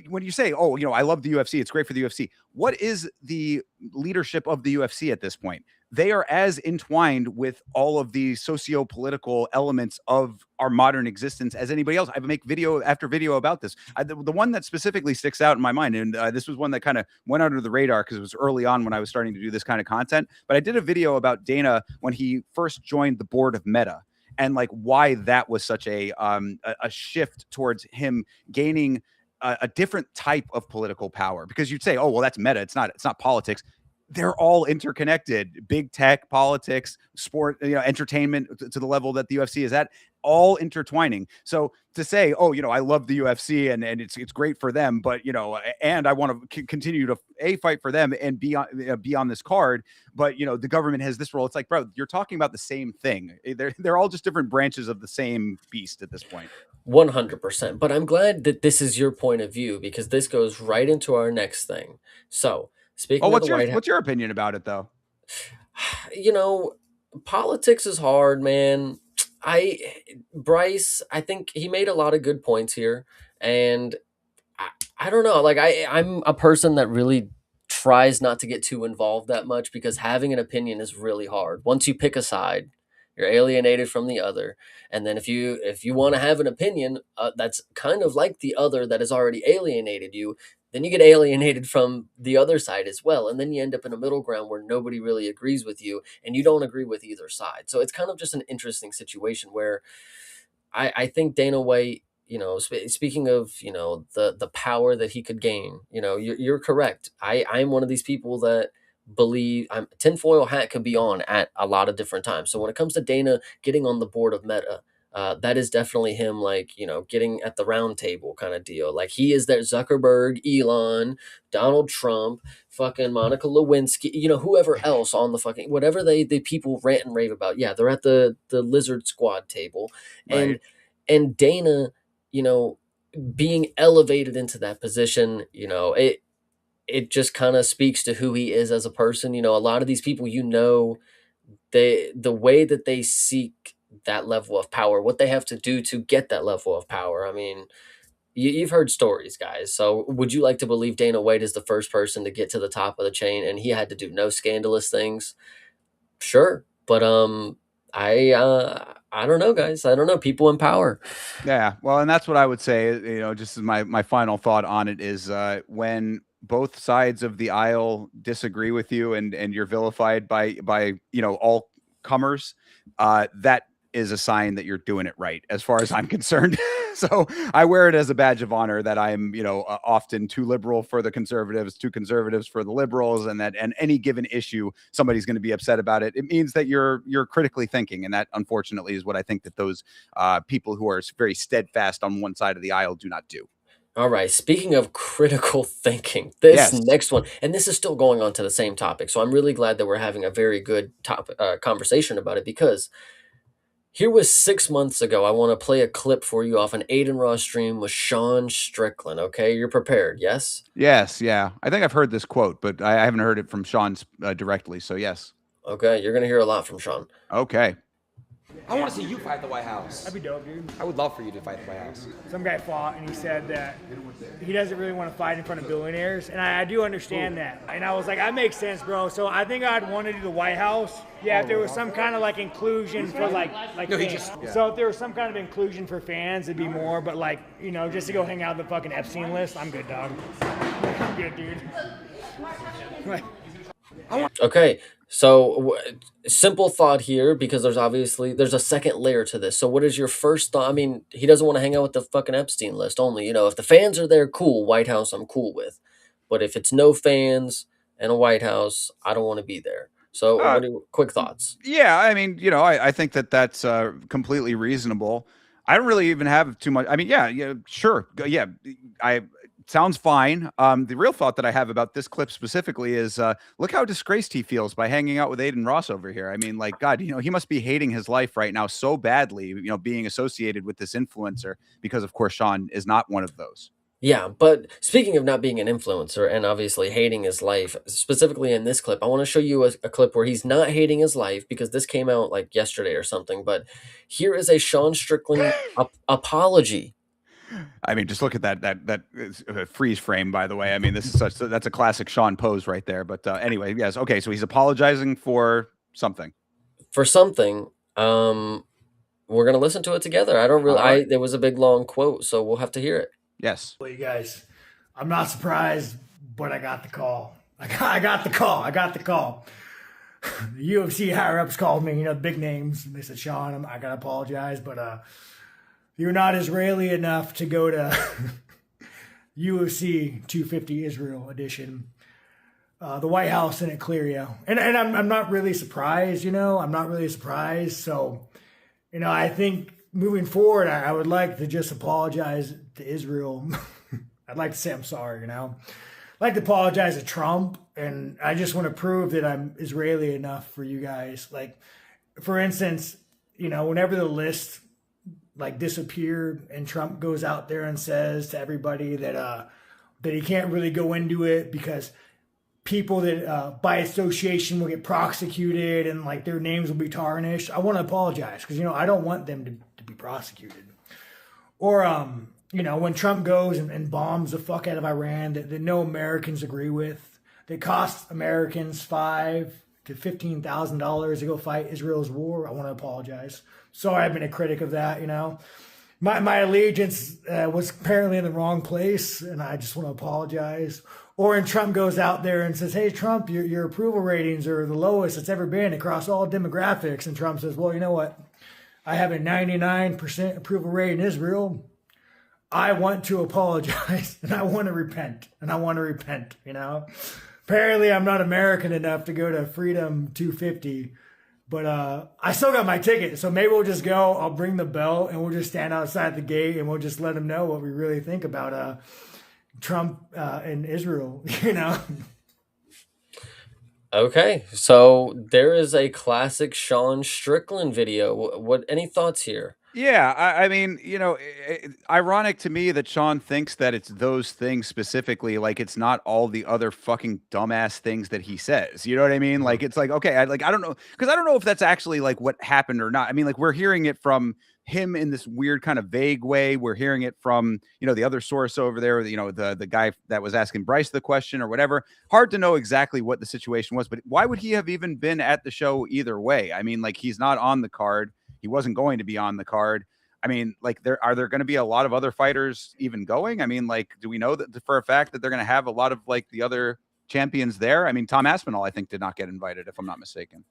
When you say, oh, I love the UFC, it's great for the UFC. What is the leadership of the UFC at this point? They are as entwined with all of the socio-political elements of our modern existence as anybody else. I make video after video about this. The one that specifically sticks out in my mind, and this was one that kind of went under the radar because it was early on when I was starting to do this kind of content, but I did a video about Dana when he first joined the board of Meta, and like why that was such a shift towards him gaining a different type of political power. Because you'd say, oh, well, that's Meta. It's not politics. They're all interconnected. Big tech, politics, sport, entertainment, to the level that the UFC is at, all intertwining. So to say, oh, I love the UFC and it's great for them, but and I want to continue to fight for them and be on this card, but the government has this role. It's like, bro, you're talking about the same thing. They're all just different branches of the same beast at this point. 100%. But I'm glad that this is your point of view, because this goes right into our next thing. So, speaking of the White House, what's your opinion about it, though? Politics is hard, man. Bryce, I think he made a lot of good points here, and I don't know. Like, I'm a person that really tries not to get too involved that much, because having an opinion is really hard. Once you pick a side, you're alienated from the other. And then if you want to have an opinion that's kind of like the other that has already alienated you, then you get alienated from the other side as well. And then you end up in a middle ground where nobody really agrees with you and you don't agree with either side. So it's kind of just an interesting situation where I think Dana White, speaking of, the power that he could gain, you're correct. I'm one of these people that believe tinfoil hat could be on at a lot of different times. So when it comes to Dana getting on the board of Meta, that is definitely him, like, getting at the round table kind of deal. Like he is that Zuckerberg, Elon, Donald Trump, fucking Monica Lewinsky, whoever else on the fucking, whatever the people rant and rave about. Yeah, they're at the Lizard Squad table. Right. And Dana, you know, being elevated into that position, it just kind of speaks to who he is as a person. A lot of these people, the way that they seek that level of power, what they have to do to get that level of power. I mean, you've heard stories, guys. So would you like to believe Dana White is the first person to get to the top of the chain and he had to do no scandalous things? Sure. But I don't know, guys. I don't know. People in power. Yeah, well, and that's what I would say. Just as my final thought on it is when both sides of the aisle disagree with you and you're vilified by all comers, that is a sign that you're doing it right, as far as I'm concerned. So I wear it as a badge of honor that I'm often too liberal for the conservatives, too conservatives for the liberals, and that and any given issue somebody's going to be upset about it. It means that you're critically thinking, and that unfortunately is what I think that those people who are very steadfast on one side of the aisle do not do. All right. Speaking of critical thinking, this Yes. next one, and this is still going on to the same topic. So I'm really glad that we're having a very good conversation about it, because here was 6 months ago. I want to play a clip for you off an Aiden Ross stream with Sean Strickland. Okay. You're prepared. Yes. Yes, yeah. I think I've heard this quote, but I haven't heard it from Sean directly. So yes. Okay. You're going to hear a lot from Sean. Okay. I want to see you fight the White House. That'd be dope, dude. I would love for you to fight the White House. Some guy fought and he said that he doesn't really want to fight in front of billionaires, and I do understand that. And I was like, that makes sense, bro. So I think I'd want to do the White House. Yeah, if there was some kind of like inclusion for like No, he fans. just- yeah. So if there was some kind of inclusion for fans, it'd be more. But like, just to go hang out on the fucking Epstein list, I'm good, dog. I'm good, dude. Okay, so simple thought here, because there's a second layer to this. So what is your first thought? I mean, he doesn't want to hang out with the fucking Epstein list only. If the fans are there, cool. White House, I'm cool with. But if it's no fans and a White House, I don't want to be there. So quick thoughts? Yeah, I mean, I think that that's completely reasonable. I don't really even have too much. I mean, yeah, sure. Yeah, sounds fine. The real thought that I have about this clip specifically is look how disgraced he feels by hanging out with Aiden Ross over here. I mean, like, God, he must be hating his life right now so badly, being associated with this influencer, because of course Sean is not one of those. Yeah, but speaking of not being an influencer and obviously hating his life, specifically in this clip, I want to show you a clip where he's not hating his life, because this came out like yesterday or something. But here is a Sean Strickland apology. I mean, just look at that freeze frame, by the way. I mean, that's a classic Sean pose right there. But anyway, yes. Okay. So he's apologizing for something. For something. We're going to listen to it together. I don't really, All right. there was a big long quote, so we'll have to hear it. Yes. Well, you guys, I'm not surprised, but I got the call. I got the call. The UFC higher ups called me, big names. And they said, Sean, I gotta apologize, but you're not Israeli enough to go to UFC 250 Israel edition. The White House didn't clear you, and I'm not really surprised. I'm not really surprised. So, I think moving forward, I would like to just apologize to Israel. I'd like to say I'm sorry, I'd like to apologize to Trump, and I just want to prove that I'm Israeli enough for you guys. Like, for instance, whenever the list disappeared and Trump goes out there and says to everybody that he can't really go into it because people that by association will get prosecuted and their names will be tarnished. I want to apologize because, I don't want them to be prosecuted. Or, when Trump goes and bombs the fuck out of Iran that no Americans agree with, that cost Americans $5 to $15,000 to go fight Israel's war. I want to apologize. Sorry, I've been a critic of that. My allegiance was apparently in the wrong place, and I just want to apologize. Or when Trump goes out there and says, "Hey, Trump, your approval ratings are the lowest it's ever been across all demographics," and Trump says, "Well, you know what? I have a 99% approval rate in Israel. I want to apologize, and I want to repent, and I want to repent." Apparently, I'm not American enough to go to Freedom 250. But I still got my ticket, so maybe we'll just go. I'll bring the belt, and we'll just stand outside the gate, and we'll just let them know what we really think about Trump and Israel. Okay, so there is a classic Sean Strickland video. What any thoughts here? Yeah, I mean, ironic to me that Sean thinks that it's those things specifically, like it's not all the other fucking dumbass things that he says. You know what I mean? Like it's like, okay, I don't know, because I don't know if that's actually like what happened or not. I mean, like we're hearing it from him in this weird kind of vague way. We're hearing it from, the other source over there, the guy that was asking Bryce the question or whatever. Hard to know exactly what the situation was, but why would he have even been at the show either way? I mean, like he's not on the card. He wasn't going to be on the card. I mean, like, are there going to be a lot of other fighters even going? I mean, like, do we know that for a fact that they're going to have a lot of like the other champions there? I mean, Tom Aspinall, I think, did not get invited, if I'm not mistaken.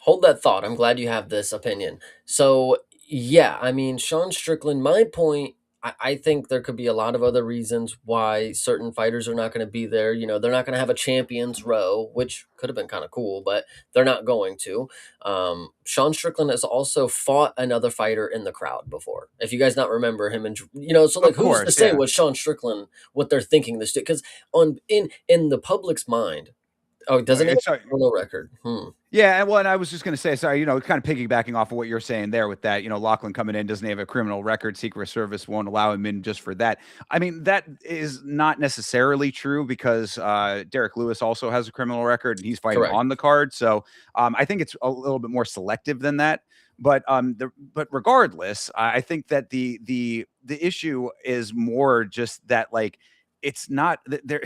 Hold that thought. I'm glad you have this opinion. So, yeah, I mean, Sean Strickland, my point, I think there could be a lot of other reasons why certain fighters are not going to be there. They're not going to have a champions row, which could have been kind of cool, but they're not going to. Sean Strickland has also fought another fighter in the crowd before. If you guys not remember him, and so like, Of who's to course, say yeah. what Sean Strickland, what they're thinking this, because in the public's mind, oh, doesn't he have Sorry. a criminal record? Yeah, well, and I was just going to say, sorry, kind of piggybacking off of what you're saying there with that, Lachlan coming in, doesn't have a criminal record, Secret Service won't allow him in just for that. I mean, that is not necessarily true because Derek Lewis also has a criminal record and he's fighting Correct. on the card. So I think it's a little bit more selective than that. But but regardless, I think that the issue is more just that like it's not that there.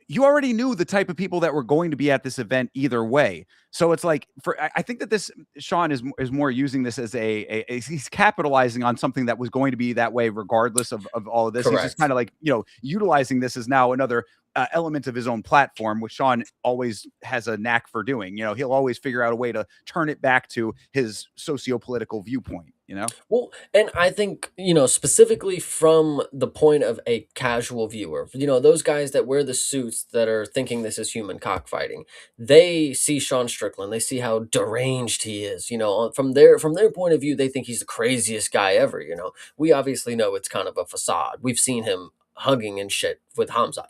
You already knew the type of people that were going to be at this event either way. So it's like I think that this Sean is more using this as he's capitalizing on something that was going to be that way regardless of all of this. He's just Correct. kind of like, utilizing this as now another element of his own platform, which Sean always has a knack for doing. He'll always figure out a way to turn it back to his socio-political viewpoint. Well, and I think, specifically from the point of a casual viewer, those guys that wear the suits that are thinking this is human cockfighting, they see Sean Strickland, they see how deranged he is, from their point of view, they think he's the craziest guy ever. We obviously know it's kind of a facade. We've seen him hugging and shit with Hamza,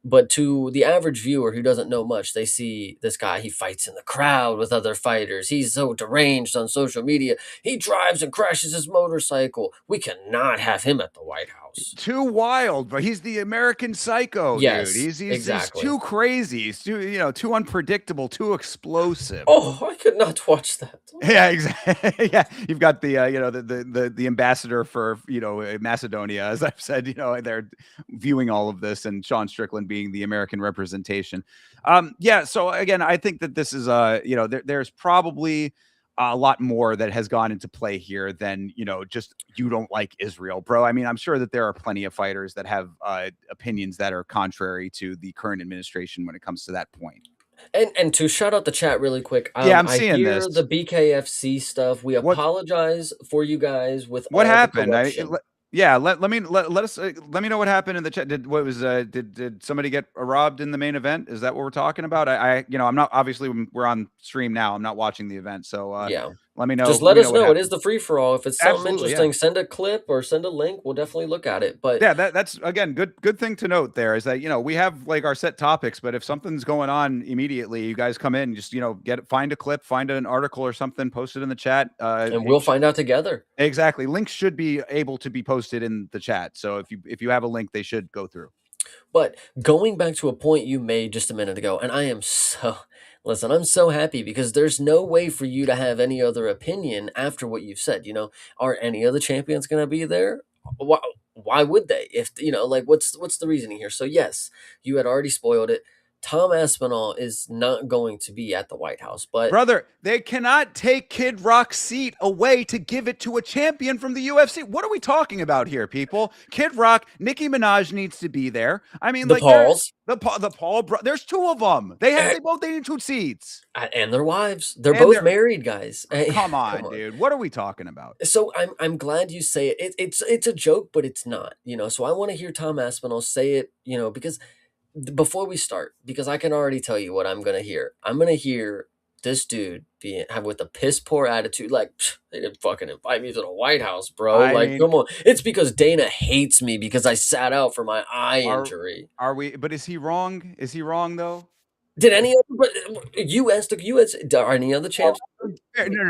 but to the average viewer who doesn't know much, they see this guy, he fights in the crowd with other fighters. He's so deranged on social media. He drives and crashes his motorcycle. We cannot have him at the White House. Too wild, but he's the American psycho, Yes, dude. He's exactly. too crazy. He's too unpredictable, too explosive. Oh, I could not watch that. Yeah, exactly. Yeah, you've got the the ambassador for Macedonia, as I've said. They're viewing all of this, and Sean Strickland being the American representation. Yeah. So again, I think that this is there's probably a lot more that has gone into play here than just you don't like Israel, bro. I mean, I'm sure that there are plenty of fighters that have opinions that are contrary to the current administration when it comes to that point. And to shout out the chat really quick, Yeah, I'm I seeing hear this. the BKFC stuff. We What apologize for you guys with what all the happened? corruption. Let me know what happened in the chat. Did somebody get robbed in the main event? Is that what we're talking about? I'm not, obviously we're on stream now. I'm not watching the event, so Yeah. let me know. Just let us know. It What is the free for all. If it's something Absolutely, yeah. interesting, send a clip or send a link. We'll definitely look at it. But Yeah, that's again good thing to note there is that we have like our set topics, but if something's going on immediately, you guys come in, just find a clip, find an article or something, post it in the chat, and we'll find out together. Exactly. Links should be able to be posted in the chat. So if you have a link, they should go through. But going back to a point you made just a minute ago, and I am so listen, I'm so happy because there's no way for you to have any other opinion after what you've said. Are any of the champions going to be there? Why would they? If like what's the reasoning here? So yes, you had already spoiled it. Tom Aspinall is not going to be at the White House, but Brother, they cannot take Kid Rock's seat away to give it to a champion from the UFC. What are we talking about here, people? Kid Rock, Nicki Minaj needs to be there. I mean, the like, Pauls the Paul, there's two of them. They both need 2 seats. and their wives, they're And both married, guys. Come on, dude. What are we talking about? So I'm glad you say it. It's a joke, but it's not. So I want to hear Tom Aspinall say it. Because before we start, because I can already tell you what I'm gonna hear. I'm gonna hear this dude have with a piss poor attitude, like they didn't fucking invite me to the White House, bro. I Like, mean, come on, it's because Dana hates me because I sat out for my eye injury. Are we? But is he wrong? Is he wrong though? Did any other U.S. are any other champs? No,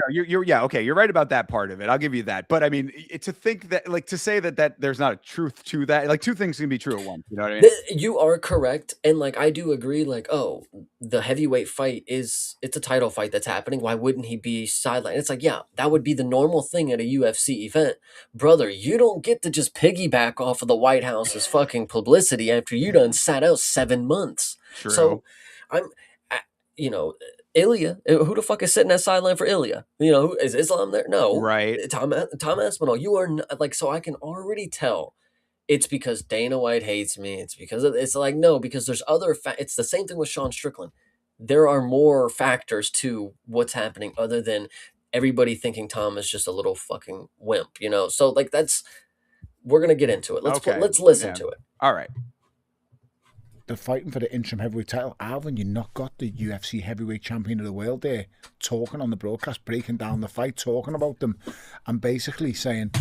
you're yeah, okay, you're right about that part of it. I'll give you that. But I mean, to think that, like, to say that there's not a truth to that, like, 2 things can be true at once. You know what I mean? You are correct, and like I do agree. Like, oh, the heavyweight fight it's a title fight that's happening. Why wouldn't he be sidelined? It's like, yeah, that would be the normal thing at a UFC event, brother. You don't get to just piggyback off of the White House's fucking publicity after you done sat out 7 months. True. So, I'm, Ilya, who the fuck is sitting at sideline for Ilya? Who is Islam there? No, Right. Tom Aspinall. You are not, like, so I can already tell. It's because Dana White hates me. It's because it's like, no, because there's other it's the same thing with Sean Strickland. There are more factors to what's happening other than everybody thinking Tom is just a little fucking wimp, So like we're gonna get into it. Let's listen to it. All right. They're fighting for the interim heavyweight title. Alvin, you not got the UFC heavyweight champion of the world there talking on the broadcast, breaking down the fight, talking about them, and basically saying,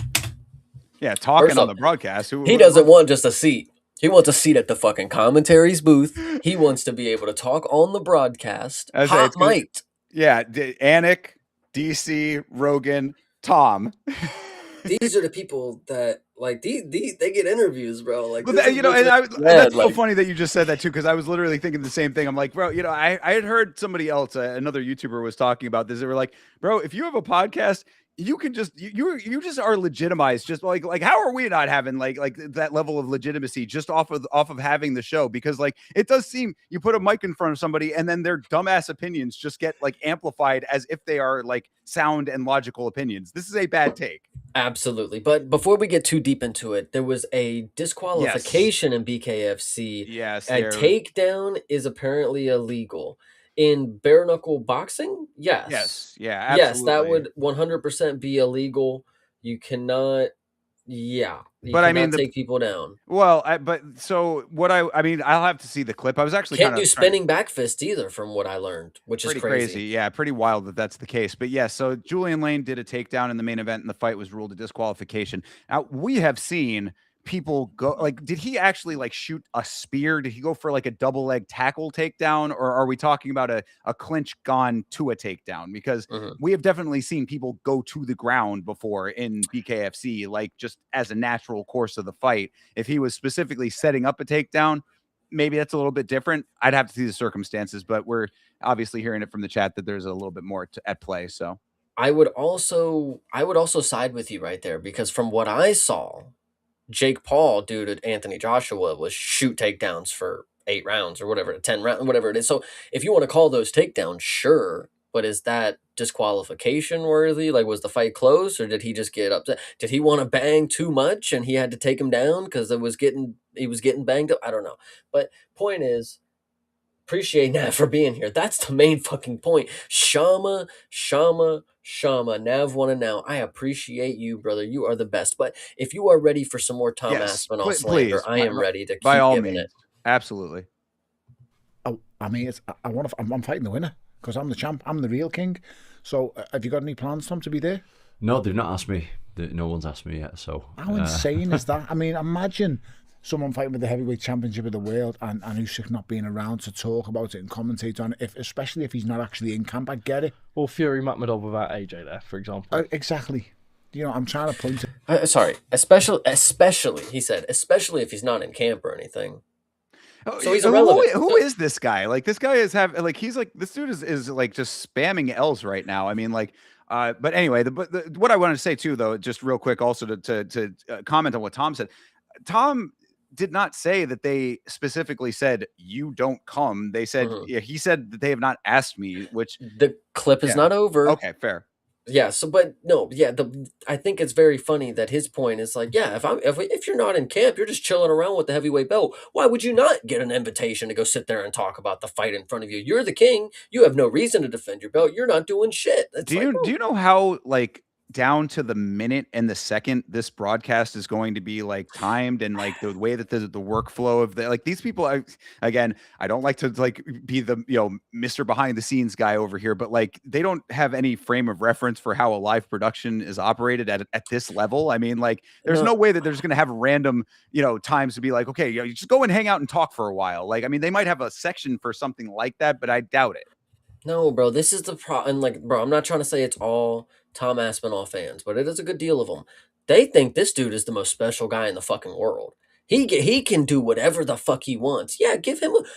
yeah, talking on the broadcast. He doesn't want just a seat. He wants a seat at the fucking commentaries booth. He wants to be able to talk on the broadcast. Hot mic'd. Yeah, Anik, DC, Rogan, Tom. These are the people that like they get interviews, bro. Like, that's so funny that you just said that too, because I was literally thinking the same thing. I'm like, bro, I had heard somebody else, another YouTuber, was talking about this. They were like, bro, if you have a podcast, you can just you just are legitimized. Just like how are we not having like that level of legitimacy just off of having the show? Because like it does seem you put a mic in front of somebody and then their dumbass opinions just get like amplified as if they are like sound and logical opinions. This is a bad take. Absolutely. But before we get too deep into it, there was a disqualification in BKFC. Yes. A takedown is apparently illegal. In bare knuckle boxing, yes. Yes. Yeah. Absolutely. Yes, that would 100% be illegal. You cannot. Yeah. But I mean, take people down. Well, I mean, I'll have to see the clip. I was actually can't do spinning back fist either, from what I learned, which is crazy. Yeah, pretty wild that that's the case. But yeah, so Julian Lane did a takedown in the main event, and the fight was ruled a disqualification. Now we have seen people go like, did he actually like shoot a spear? Did he go for like a double leg tackle takedown, or are we talking about a clinch gone to a takedown? Because we have definitely seen people go to the ground before in BKFC, like just as a natural course of the fight. If he was specifically setting up a takedown, maybe that's a little bit different. I'd have to see the circumstances, but we're obviously hearing it from the chat that there's a little bit more at play. So I would also side with you right there, because from what I saw, Jake Paul, dude, at Anthony Joshua was shoot takedowns for 8 rounds or whatever, 10 rounds, whatever it is. So if you want to call those takedowns, sure. But is that disqualification worthy? Like, was the fight close, or did he just get upset? Did he want to bang too much and he had to take him down because he was getting banged up? I don't know. But point is, appreciate Nav for being here. That's the main fucking point. Shama, Nav one and now. I appreciate you, brother. You are the best. But if you are ready for some more Tom Aspinall slander, I am ready to keep by all giving means. it. Absolutely. I mean, I'm fighting the winner because I'm the champ. I'm the real king. So, have you got any plans, Tom, to be there? No, they've not asked me. No one's asked me yet. So how insane is that? I mean, imagine someone fighting with the heavyweight championship of the world and Usyk not being around to talk about it and commentate on it, especially if he's not actually in camp. I get it. Or Fury Magmadov without AJ there, for example. Exactly. I'm trying to point it. Sorry, especially, he said, especially if he's not in camp or anything. So he's irrelevant. Who is this guy? Like, this guy is he's like, this dude is like just spamming L's right now. I mean, like, but anyway, what I wanted to say too, though, just real quick, also to comment on what Tom said. Tom did not say that they specifically said you don't come. They said he said that they have not asked me, which the clip is not over. Okay, fair. Yeah, so but no, yeah, I think it's very funny that his point is like, yeah, if you're not in camp, you're just chilling around with the heavyweight belt. Why would you not get an invitation to go sit there and talk about the fight in front of you? You're the king. You have no reason to defend your belt. You're not doing shit. It's do you know how like down to the minute and the second this broadcast is going to be like timed, and like the way that the workflow of the like these people again, I don't like to like be the Mr. behind the scenes guy over here, but like they don't have any frame of reference for how a live production is operated at this level. I mean, like there's no way that they're just going to have random times to be like, okay, you just go and hang out and talk for a while. Like, I mean, they might have a section for something like that, but I doubt it. No, bro, this is the problem. And like, bro, I'm not trying to say it's all Tom Aspinall fans, but it is a good deal of them. They think this dude is the most special guy in the fucking world. He can do whatever the fuck he wants. Yeah,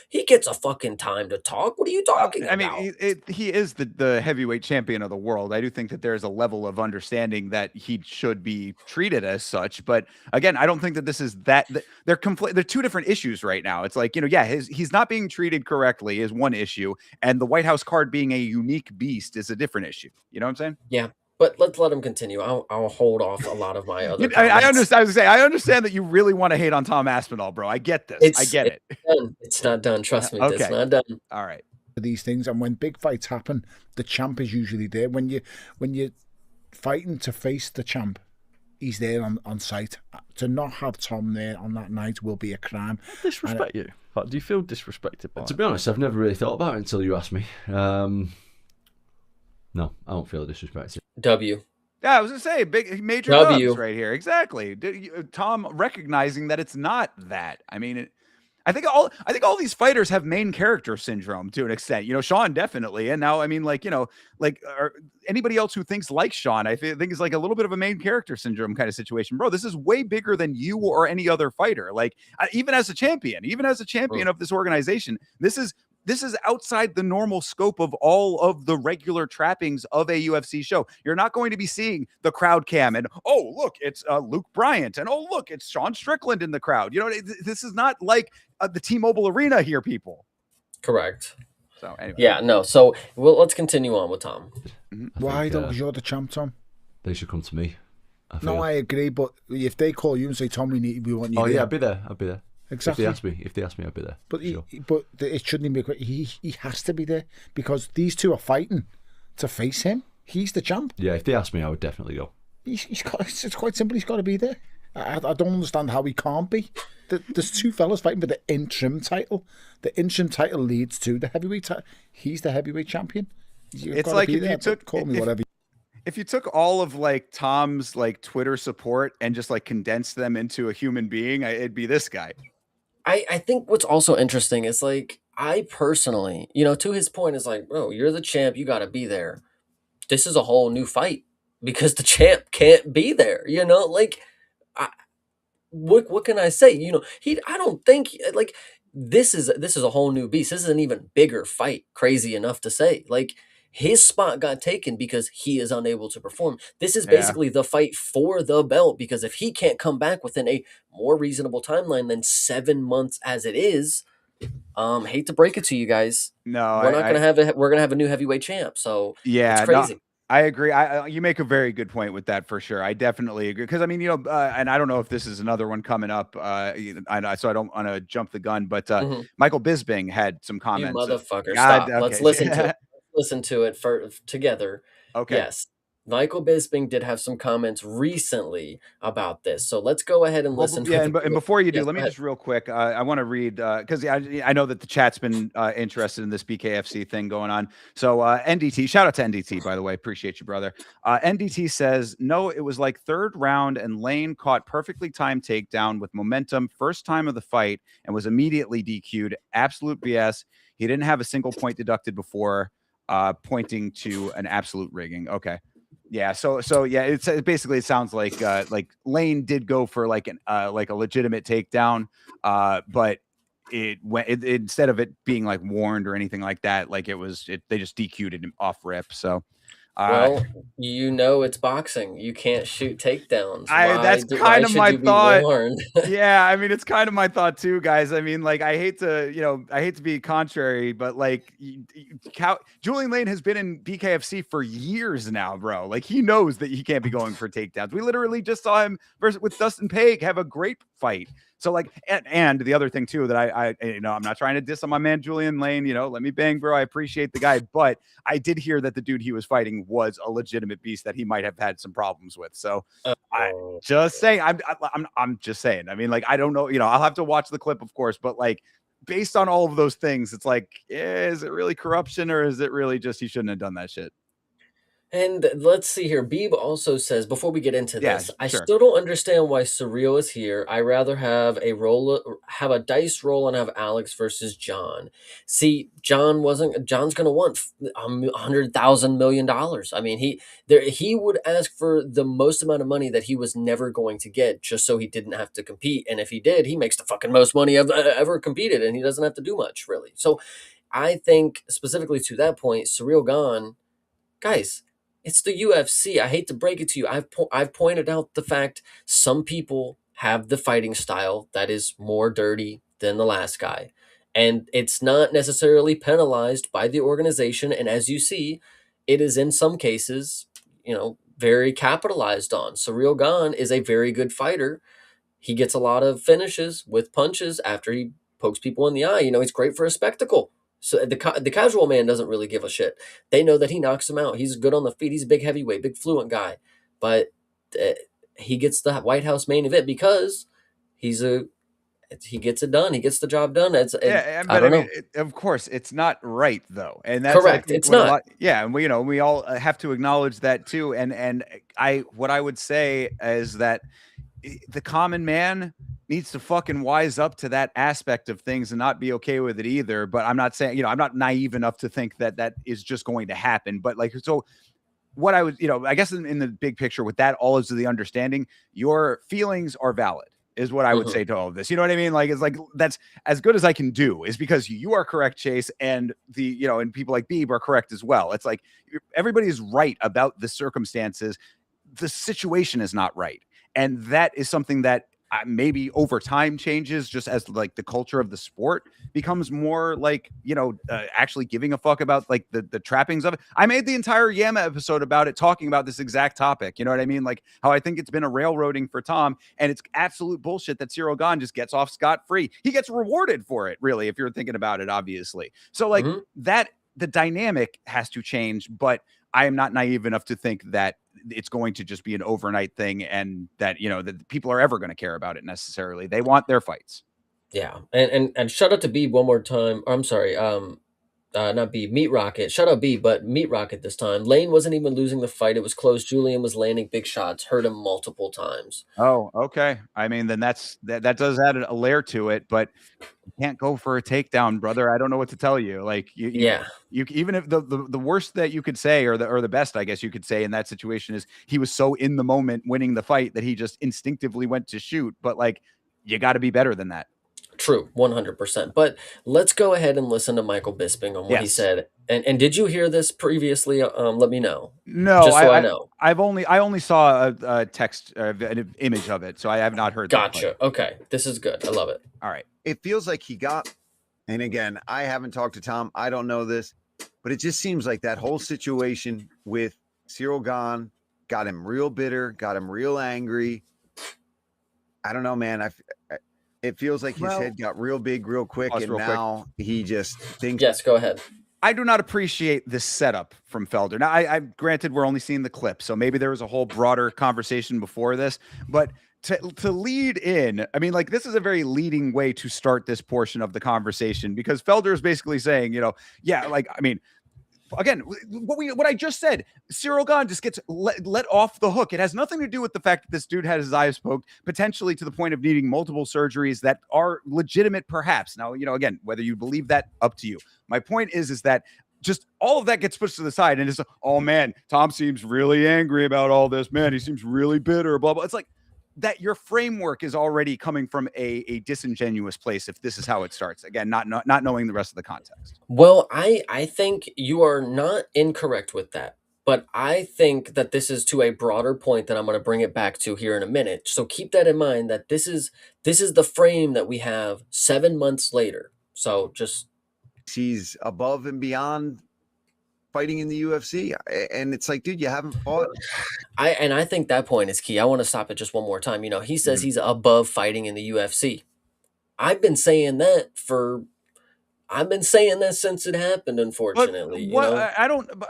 he gets a fucking time to talk. What are you talking about? I mean, he is the heavyweight champion of the world. I do think that there's a level of understanding that he should be treated as such. But again, I don't think that this is that they're two different issues right now. It's like, he's not being treated correctly is one issue, and the White House card being a unique beast is a different issue. You know what I'm saying? Yeah. But let's let him continue. I'll hold off a lot of my other. I understand. I was saying, I understand that you really want to hate on Tom Aspinall, bro. I get this. I get it. Done. It's not done. Trust me. Okay. It's not done. All right. These things, and when big fights happen, the champ is usually there. When you're fighting to face the champ, he's there on site. To not have Tom there on that night will be a crime. Disrespect you? Like, do you feel disrespected by it? To be honest, I've never really thought about it until you asked me. No, I don't feel disrespected. W. Yeah, I was gonna say big major W's right here. Exactly. Tom recognizing that it's not that. I mean, I think all these fighters have main character syndrome to an extent. Sean definitely, and now I mean, anybody else who thinks like Sean, I think is like a little bit of a main character syndrome kind of situation, bro. This is way bigger than you or any other fighter. Like even as a champion of this organization, this is outside the normal scope of all of the regular trappings of a UFC show. You're not going to be seeing the crowd cam and, oh, look, it's Luke Bryant. And, oh, look, it's Sean Strickland in the crowd. This is not like the T-Mobile Arena here, people. Correct. So, anyway. Yeah, no. So, let's continue on with Tom. Why don't you're the champ, Tom? They should come to me. I agree. But if they call you and say, Tom, we want you there. Yeah, I'll be there. Exactly. If they ask me, I'll be there. But it shouldn't be. He has to be there because these two are fighting to face him. He's the champ. Yeah, if they ask me, I would definitely go. It's quite simple. He's got to be there. I don't understand how he can't be. There's two fellas fighting for the interim title. The interim title leads to the heavyweight title. He's the heavyweight champion. It's like if you call me whatever. If you took all of like Tom's like Twitter support and just like condensed them into a human being, it'd be this guy. I think what's also interesting is like, I personally, to his point is like, bro, you're the champ. You got to be there. This is a whole new fight because the champ can't be there, like, what can I say? I don't think like this is a whole new beast. This is an even bigger fight. Crazy enough to say, like, his spot got taken because he is unable to perform. This is basically the fight for the belt, because if he can't come back within a more reasonable timeline than 7 months as it is, hate to break it to you guys, no, we're gonna have a new heavyweight champ. So yeah, it's crazy. No, I agree. You make a very good point with that for sure. I definitely agree because I mean, and I don't know if this is another one coming up. So I don't want to jump the gun, but Michael Bisping had some comments. You motherfucker! Stop. Okay. Let's listen to it. Listen to it together. Okay. Yes. Michael Bisping did have some comments recently about this. So let's go ahead and listen to it. And before you do, let me just real quick, I want to read, because I know that the chat's been interested in this BKFC thing going on. So NDT, shout out to NDT, by the way. Appreciate you, brother. NDT says, no, it was like third round and Lane caught perfectly timed takedown with momentum, first time of the fight, and was immediately DQ'd. Absolute BS. He didn't have a single point deducted before, pointing to an absolute rigging. Okay. Yeah, so yeah, it's basically it sounds like Lane did go for like a legitimate takedown, but it went instead of it being like warned or anything like that, like they just DQ'd it off rip. So Well, you know it's boxing. You can't shoot takedowns. That's Why kind of should my you be thought. warned? Yeah, I mean, it's kind of my thought too, guys. I mean, like, I hate to, I hate to be contrary, but like, Julian Lane has been in BKFC for years now, bro. Like, he knows that he can't be going for takedowns. We literally just saw him with Dustin Paige have a great fight. So like, and the other thing too that I'm not trying to diss on my man Julian Lane. Let me bang, bro. I appreciate the guy, but I did hear that the dude he was fighting was a legitimate beast that he might have had some problems with. So I Oh, just saying, I'm just saying. I mean, like, I don't know. I'll have to watch the clip, of course, but like, based on all of those things, it's like, is it really corruption or is it really just he shouldn't have done that shit? and let's see here. Beeb also says, before we get into Yeah, this, I sure. still don't understand why Surreal is here. I rather have have a dice roll and have Alex versus John. See, John's gonna want $100,000 million. I mean, he would ask for the most amount of money that he was never going to get, just so he didn't have to compete. And if he did, he makes the fucking most money ever competed, and he doesn't have to do much really. So, I think specifically to that point, Surreal Gone, guys, it's the UFC. I hate to break it to you. I've pointed out the fact some people have the fighting style that is more dirty than the last guy. And it's not necessarily penalized by the organization. And as you see, it is in some cases, very capitalized on. Surreal Gone is a very good fighter. He gets a lot of finishes with punches after he pokes people in the eye. He's great for a spectacle. So the casual man doesn't really give a shit. They know that he knocks him out. He's good on the feet. He's a big heavyweight, big fluent guy. But uh, he gets the White House main event because he gets it done. He gets the job done. Yeah, I but I don't mean, know. of course, it's not right though, and that's I Correct. think It's what a not. lot. Yeah, and we all have to acknowledge that too. And what I would say is that the common man needs to fucking wise up to that aspect of things and not be okay with it either. But I'm not saying, I'm not naive enough to think that that is just going to happen. But like, so what I would, I guess in the big picture with that, all is the understanding your feelings are valid is what I would Mhm. say to all of this. You know what I mean? Like, it's like, that's as good as I can do is because you are correct, Chase. And and people like Beeb are correct as well. It's like everybody is right about the circumstances. The situation is not right. And that is something that maybe over time changes just as like the culture of the sport becomes more like actually giving a fuck about like the trappings of it. I made the entire Yama episode about it, talking about this exact topic. You know what I mean? Like how I think it's been a railroading for Tom, and it's absolute bullshit that Cyril Gahn just gets off scot-free. He gets rewarded for it, really, if you're thinking about it, obviously. So like Mhm. that the dynamic has to change, but I am not naive enough to think that it's going to just be an overnight thing and that that people are ever going to care about it necessarily. They want their fights. Yeah. And shout out to B one more time. Or I'm sorry. Not B, Meat Rocket. Shout out B, but Meat Rocket this time. Lane wasn't even losing the fight. It was close. Julian was landing big shots, hurt him multiple times. Oh, okay. I mean, then that does add a layer to it, but you can't go for a takedown, brother. I don't know what to tell you. Like Yeah, you even if the worst that you could say or the best I guess you could say in that situation is he was so in the moment winning the fight that he just instinctively went to shoot, but like you got to be better than that. true, 100%. But let's go ahead and listen to Michael Bisping on what he Yes. said. And did you hear this previously? Let me know, No, just so I know. I only saw a text, an image of it, so I have not heard that part. Gotcha. Okay, this is good. I love it. All right. It feels like he got, and again, I haven't talked to Tom. I don't know this, but it just seems like that whole situation with Cyril Gahn got him real bitter, got him real angry. I don't know, man. It feels like his head got real big real quick, and now he just thinks. Yes, go ahead. I do not appreciate this setup from Felder. Now, I granted we're only seeing the clip, so maybe there was a whole broader conversation before this, but to lead in, I mean, like this is a very leading way to start this portion of the conversation because Felder is basically saying, yeah, like I mean, again, what I just said, Cyril Gahn just gets let off the hook. It has nothing to do with the fact that this dude had his eyes poked, potentially to the point of needing multiple surgeries that are legitimate, perhaps. Now, again, whether you believe that, up to you. My point is that just all of that gets pushed to the side, and it's oh man, Tom seems really angry about all this. Man, he seems really bitter. Blah blah. It's like that your framework is already coming from a disingenuous place if this is how it starts. Again, not knowing the rest of the context. Well, I think you are not incorrect with that. But I think that this is to a broader point that I'm going to bring it back to here in a minute. So keep that in mind, that this is the frame that we have 7 months later. So just He's above and beyond fighting in the UFC. And it's like, dude, you haven't fought. I think that point is key. I want to stop it just one more time. You know, he says Mhm. he's above fighting in the UFC. I've been saying that since it happened, But unfortunately, you what know.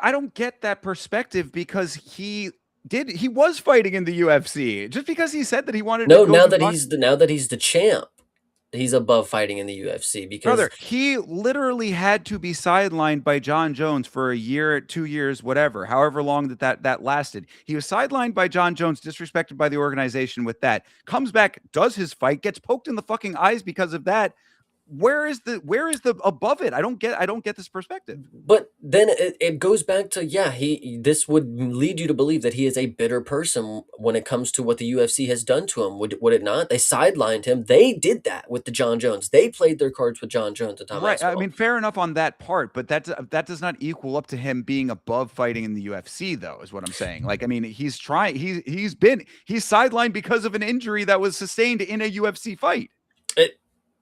I don't get that perspective, because he was fighting in the UFC. Just because he said that he wanted to No, go now do that boxing. he's the champ, he's above fighting in the UFC because Brother, he literally had to be sidelined by John Jones for a year, 2 years, whatever, however long that lasted. He was sidelined by John Jones, disrespected by the organization with that. Comes back, does his fight, gets poked in the fucking eyes because of that. Where is the above it? I don't get this perspective. But then it goes back to, yeah, this would lead you to believe that he is a bitter person when it comes to what the UFC has done to him. Would it not? They sidelined him. They did that with the John Jones. They played their cards with John Jones and Tom Right. I Aspinall. mean, fair enough on that part, but that does not equal up to him being above fighting in the UFC, though, is what I'm saying. Like, I mean, he's sidelined because of an injury that was sustained in a UFC fight.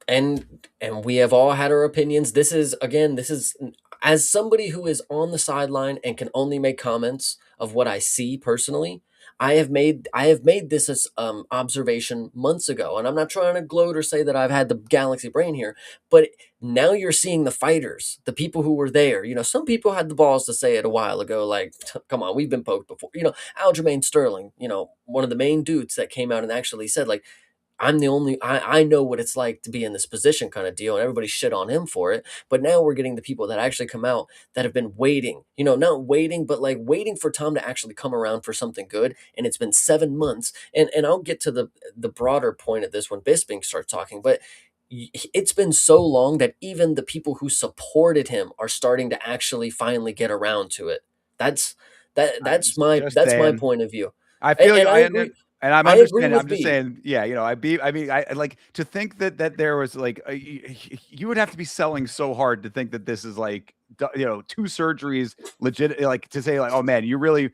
And we have all had our opinions. This is as somebody who is on the sideline and can only make comments of what I see personally. I have made this as observation months ago, and I'm not trying to gloat or say that I've had the galaxy brain here, but now you're seeing the fighters, the people who were there. You know, some people had the balls to say it a while ago, like, come on, we've been poked before. You know, Aljamain Sterling, you know, one of the main dudes that came out and actually said, like, I know what it's like to be in this position, kind of deal, and everybody shit on him for it. But now we're getting the people that actually come out that have been waiting, you know, not waiting, but like waiting for Tom to actually come around for something good. And it's been 7 months. And I'll get to the broader point of this when Bisping starts talking, but it's been so long that even the people who supported him are starting to actually finally get around to it. That's that's my point of view. I feel And you. I agree. And I'm I agree understanding. with I'm just B. saying, yeah, you know, I mean, I like to think that there was like, you would have to be selling so hard to think that this is like, you know, 2 surgeries, legit, like to say like, oh man, you really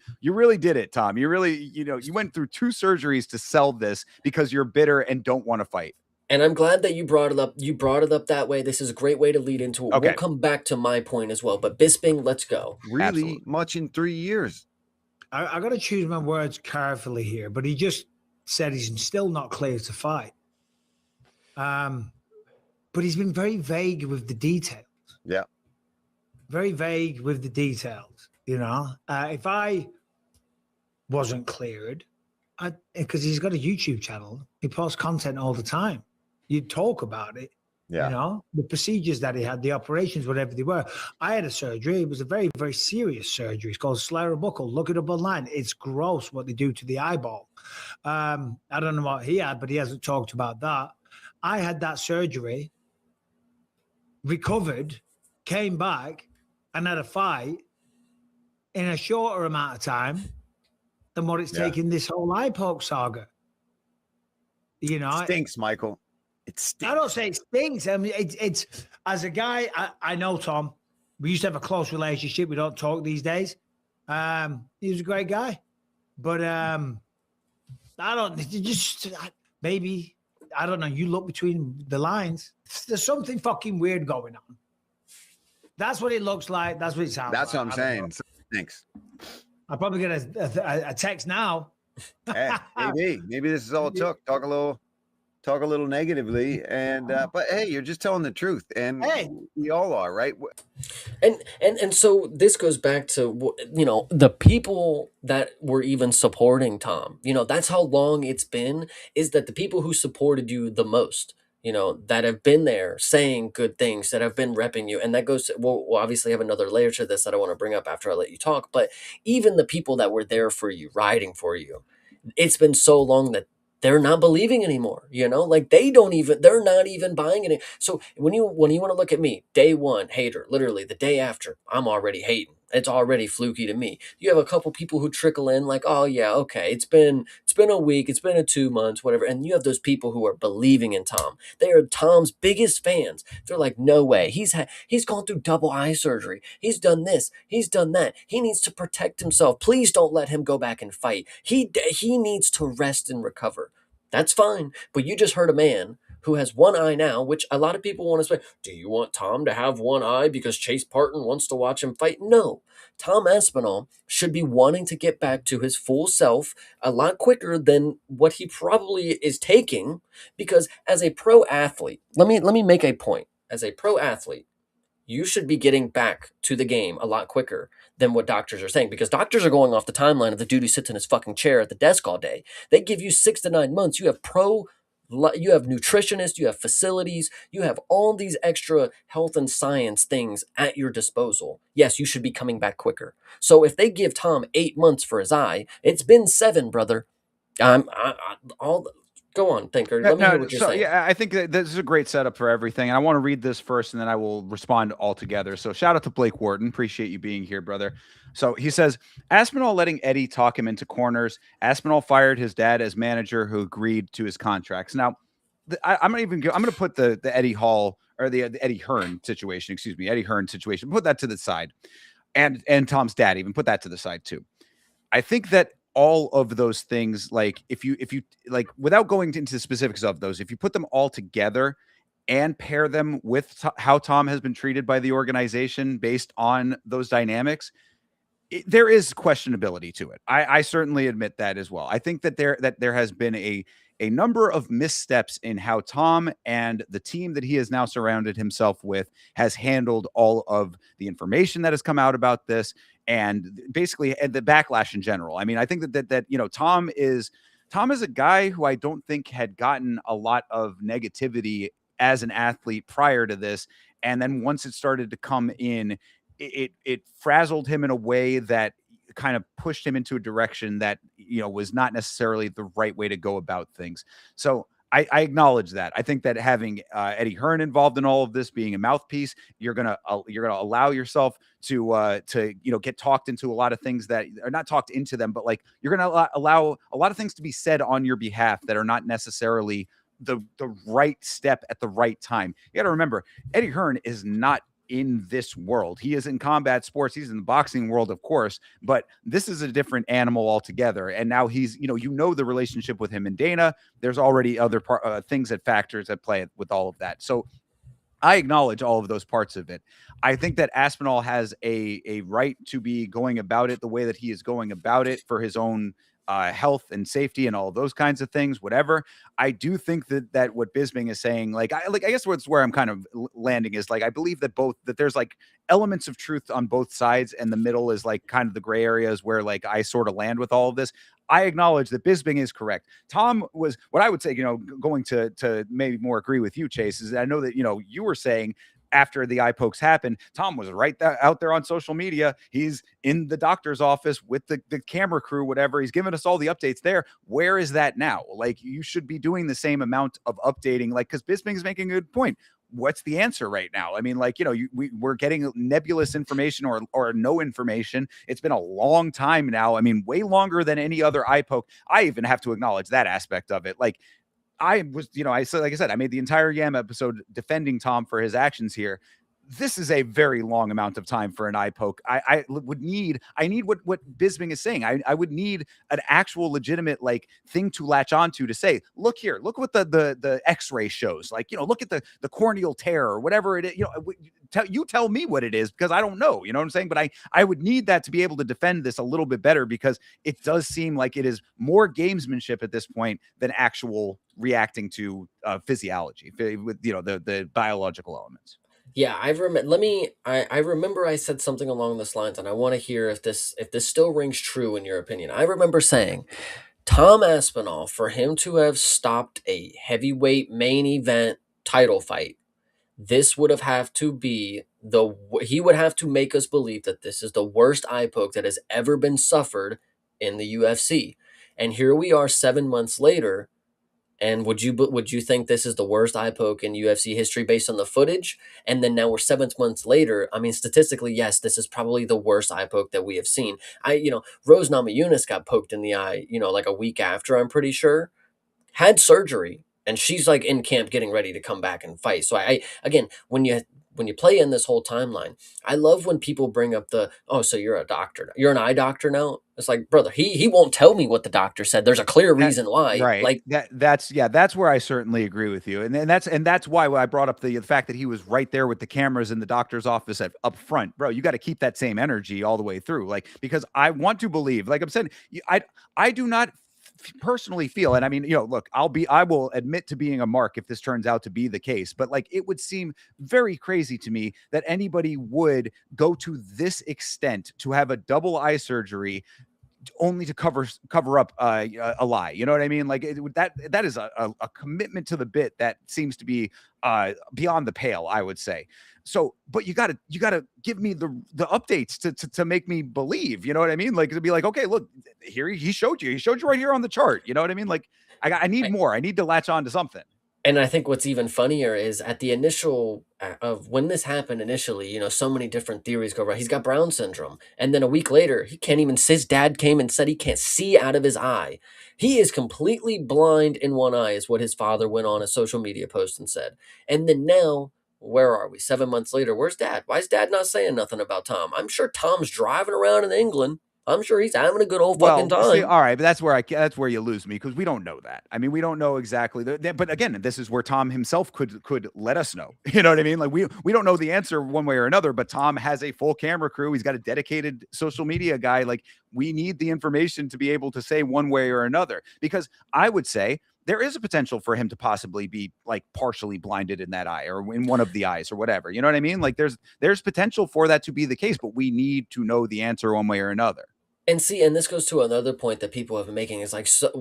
did it, Tom. You really, you know, you went through 2 surgeries to sell this because you're bitter and don't want to fight. And I'm glad that you brought it up. You brought it up that way. This is a great way to lead into it. Okay. We'll come back to my point as well. But Bisping, let's go. Really Absolutely. much in 3 years. I got to choose my words carefully here, but he just said he's still not clear to fight. But he's been very vague with the details. Yeah. Very vague with the details. You know, if I wasn't cleared, because he's got a YouTube channel, he posts content all the time. You'd talk about it. Yeah. You know, the procedures that he had, the operations, whatever they were. I had a surgery. It was a very, very serious surgery. It's called sclera buccal. Look it up online. It's gross what they do to the eyeball. I don't know what he had, but he hasn't talked about that. I had that surgery, recovered, came back, and had a fight in a shorter amount of time than what it's taken this whole eye poke saga. You know, it stinks, Michael. It stinks. I don't say it stinks. I mean, it's as a guy, I know Tom. We used to have a close relationship. We don't talk these days. He was a great guy, but I don't just maybe I don't know. You look between the lines. There's something fucking weird going on. That's what it looks like. That's what it sounds. That's like. what I'm saying. Thanks. I'll probably get a text now. Hey, maybe this is all it took. Talk a little negatively, and but hey, you're just telling the truth, and hey, we all are, right? And so this goes back to, you know, the people that were even supporting Tom. You know, that's how long it's been. Is that the people who supported you the most? You know, that have been there saying good things, that have been repping you, and that goes. We'll obviously have another layer to this that I want to bring up after I let you talk. But even the people that were there for you, riding for you, it's been so long that they're not believing anymore, you know, like they're not even buying it. So when you want to look at me, day one, hater, literally the day after, I'm already hating. it's already fluky to me. You have a couple people who trickle in like, oh yeah, okay, it's been a week, it's been a 2 months, whatever. And you have those people who are believing in Tom. They are Tom's biggest fans. They're like, no way. He's gone through double eye surgery. He's done this. He's done that. He needs to protect himself. Please don't let him go back and fight. He needs to rest and recover. That's fine. But you just heard a man who has one eye now, which a lot of people want to say, do you want Tom to have one eye because Chase Parton wants to watch him fight? No. Tom Aspinall should be wanting to get back to his full self a lot quicker than what he probably is taking, because as a pro athlete, let me make a point. As a pro athlete, you should be getting back to the game a lot quicker than what doctors are saying, because doctors are going off the timeline of the dude who sits in his fucking chair at the desk all day. They give you 6 to 9 months. You have nutritionists, you have facilities, you have all these extra health and science things at your disposal. Yes, you should be coming back quicker. So if they give Tom 8 months for his eye, it's been 7, brother. Go on, Thinker. Let me hear what you're saying. Yeah, I think that this is a great setup for everything. And I want to read this first, and then I will respond all together. So shout out to Blake Wharton. Appreciate you being here, brother. So he says, Aspinall letting Eddie talk him into corners. Aspinall fired his dad as manager, who agreed to his contracts. Now, I'm going to put the Eddie Hall or the Eddie Hearn situation, Eddie Hearn situation. Put that to the side, and Tom's dad, even put that to the side too. I think that all of those things, like if you like, without going into the specifics of those, if you put them all together and pair them with how Tom has been treated by the organization based on those dynamics, there is questionability to it. I certainly admit that as well. I think that there has been a number of missteps in how Tom and the team that he has now surrounded himself with has handled all of the information that has come out about this, and basically and the backlash in general. I mean, I think that Tom is a guy who I don't think had gotten a lot of negativity as an athlete prior to this, and then once it started to come in, it frazzled him in a way that kind of pushed him into a direction that was not necessarily the right way to go about things. So I acknowledge that. I think that having Eddie Hearn involved in all of this, being a mouthpiece, you're gonna allow yourself to get talked into a lot of things that are not talked into them, but like you're gonna allow a lot of things to be said on your behalf that are not necessarily the right step at the right time. You got to remember, Eddie Hearn is not in this world. He is in combat sports. He's in the boxing world, of course, but this is a different animal altogether. And now he's, the relationship with him and Dana. There's already other things that factors at play with all of that. So I acknowledge all of those parts of it. I think that Aspinall has a right to be going about it the way that he is going about it for his own health and safety and all of those kinds of things, whatever. I do think that what Bisping is saying, I guess where I'm kind of landing is I believe that there's elements of truth on both sides, and the middle is kind of the gray areas where I sort of land with all of this. I acknowledge that Bisping is correct. Tom was what I would say, going to maybe more agree with you, Chase, is I know that, you were saying after the eye pokes happened, Tom was right out there on social media. He's in the doctor's office with the camera crew, whatever. He's giving us all the updates there. Where is that now? You should be doing the same amount of updating, because Bisping is making a good point. What's the answer right now? I mean, we're getting nebulous information or no information. It's been a long time now. I mean, way longer than any other eye poke. I even have to acknowledge that aspect of it. I was, I made the entire Yam episode defending Tom for his actions here. This is a very long amount of time for an eye poke. I need what Bisping is saying. I would need an actual legitimate thing to latch onto to say, look here, look what the X-ray shows. Look at the corneal tear or whatever it is. Tell me what it is, because I don't know. You know what I'm saying? But I would need that to be able to defend this a little bit better, because it does seem like it is more gamesmanship at this point than actual reacting to physiology with the biological elements. Yeah, I remember I said something along this lines, and I want to hear if this still rings true in your opinion. I remember saying Tom Aspinall, for him to have stopped a heavyweight main event title fight, this would have to be he would have to make us believe that this is the worst eye poke that has ever been suffered in the UFC. And here we are 7 months later, And would you think this is the worst eye poke in UFC history based on the footage? And then now we're 7 months later. I mean, statistically, yes, this is probably the worst eye poke that we have seen. Rose Namajunas got poked in the eye, like a week after, I'm pretty sure, had surgery, and she's like in camp getting ready to come back and fight. So I again, when you play in this whole timeline, I love when people bring up so you're a doctor, you're an eye doctor now. It's like, brother, he won't tell me what the doctor said. There's a clear That reason why. right. Like, That's where I certainly agree with you. And that's why I brought up the fact that he was right there with the cameras in the doctor's office up front. Bro, you got to keep that same energy all the way through. Like, because I want to believe, like I'm saying, I do not personally feel, and I mean, look, I will admit to being a mark if this turns out to be the case, but like it would seem very crazy to me that anybody would go to this extent to have a double eye surgery only to cover up a lie. You know what I mean? Like that is a commitment to the bit that seems to be beyond the pale, I would say. So, but you gotta give me the updates to make me believe. You know what I mean? Like to be like, okay, look, here he showed you right here on the chart. You know what I mean? Like I need more. I need to latch on to something. And I think what's even funnier is at the initial of when this happened initially, so many different theories go around. He's got Brown syndrome. And then a week later, he can't even, his dad came and said he can't see out of his eye. He is completely blind in one eye, is what his father went on a social media post and said. And then now, where are we? 7 months later, where's dad? Why is dad not saying nothing about Tom? I'm sure Tom's driving around in England. I'm sure he's having a good old fucking time. See, all right, but that's where you lose me, because we don't know that. I mean, we don't know exactly. But again, this is where Tom himself could let us know. You know what I mean? Like we don't know the answer one way or another. But Tom has a full camera crew. He's got a dedicated social media guy. Like we need the information to be able to say one way or another. Because I would say there is a potential for him to possibly be like partially blinded in that eye or in one of the eyes or whatever. You know what I mean? Like there's potential for that to be the case, but we need to know the answer one way or another. And see, and this goes to another point that people have been making is so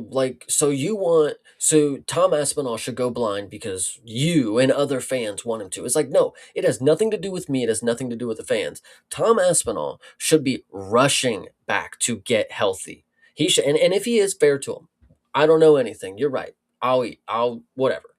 Tom Aspinall should go blind because you and other fans want him to. It's like, no, it has nothing to do with me. It has nothing to do with the fans. Tom Aspinall should be rushing back to get healthy. He should, and if he is, fair to him. I don't know anything. You're right. I'll whatever.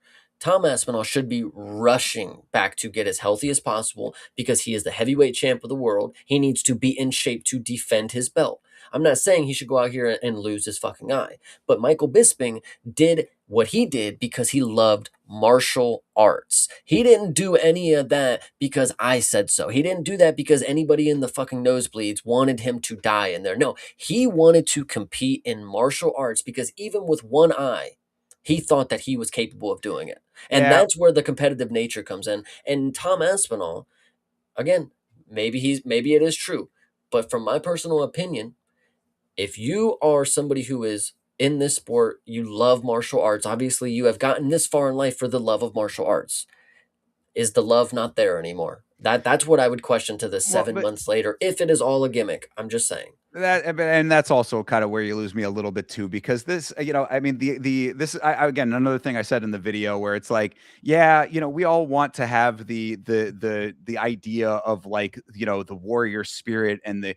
Tom Aspinall should be rushing back to get as healthy as possible because he is the heavyweight champ of the world. He needs to be in shape to defend his belt. I'm not saying he should go out here and lose his fucking eye, but Michael Bisping did what he did because he loved martial arts. He didn't do any of that because I said so. He didn't do that because anybody in the fucking nosebleeds wanted him to die in there. No, he wanted to compete in martial arts because even with one eye, he thought that he was capable of doing it. And that's where the competitive nature comes in. And Tom Aspinall, again, maybe it is true, but from my personal opinion, if you are somebody who is in this sport, you love martial arts, obviously you have gotten this far in life for the love of martial arts. Is the love not there anymore? That's what I would question to this 7 months later, if it is all a gimmick. I'm just saying. And that's also kind of where you lose me a little bit too, because this, I mean, again, another thing I said in the video where it's like, yeah, we all want to have the idea of like, the warrior spirit and the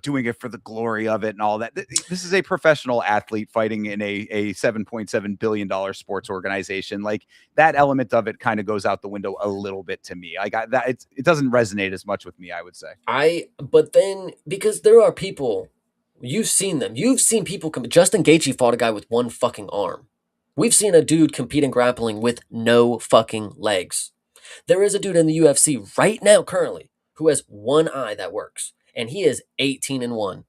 doing it for the glory of it and all that. This is a professional athlete fighting in a $7.7 billion sports organization. Like that element of it kind of goes out the window a little bit to me. Like it doesn't resonate as much with me, I would say. But then, because there are people, you've seen them. You've seen people come. Justin Gaethje fought a guy with one fucking arm. We've seen a dude compete in grappling with no fucking legs. There is a dude in the UFC right now, currently, who has one eye that works, and he is 18-1.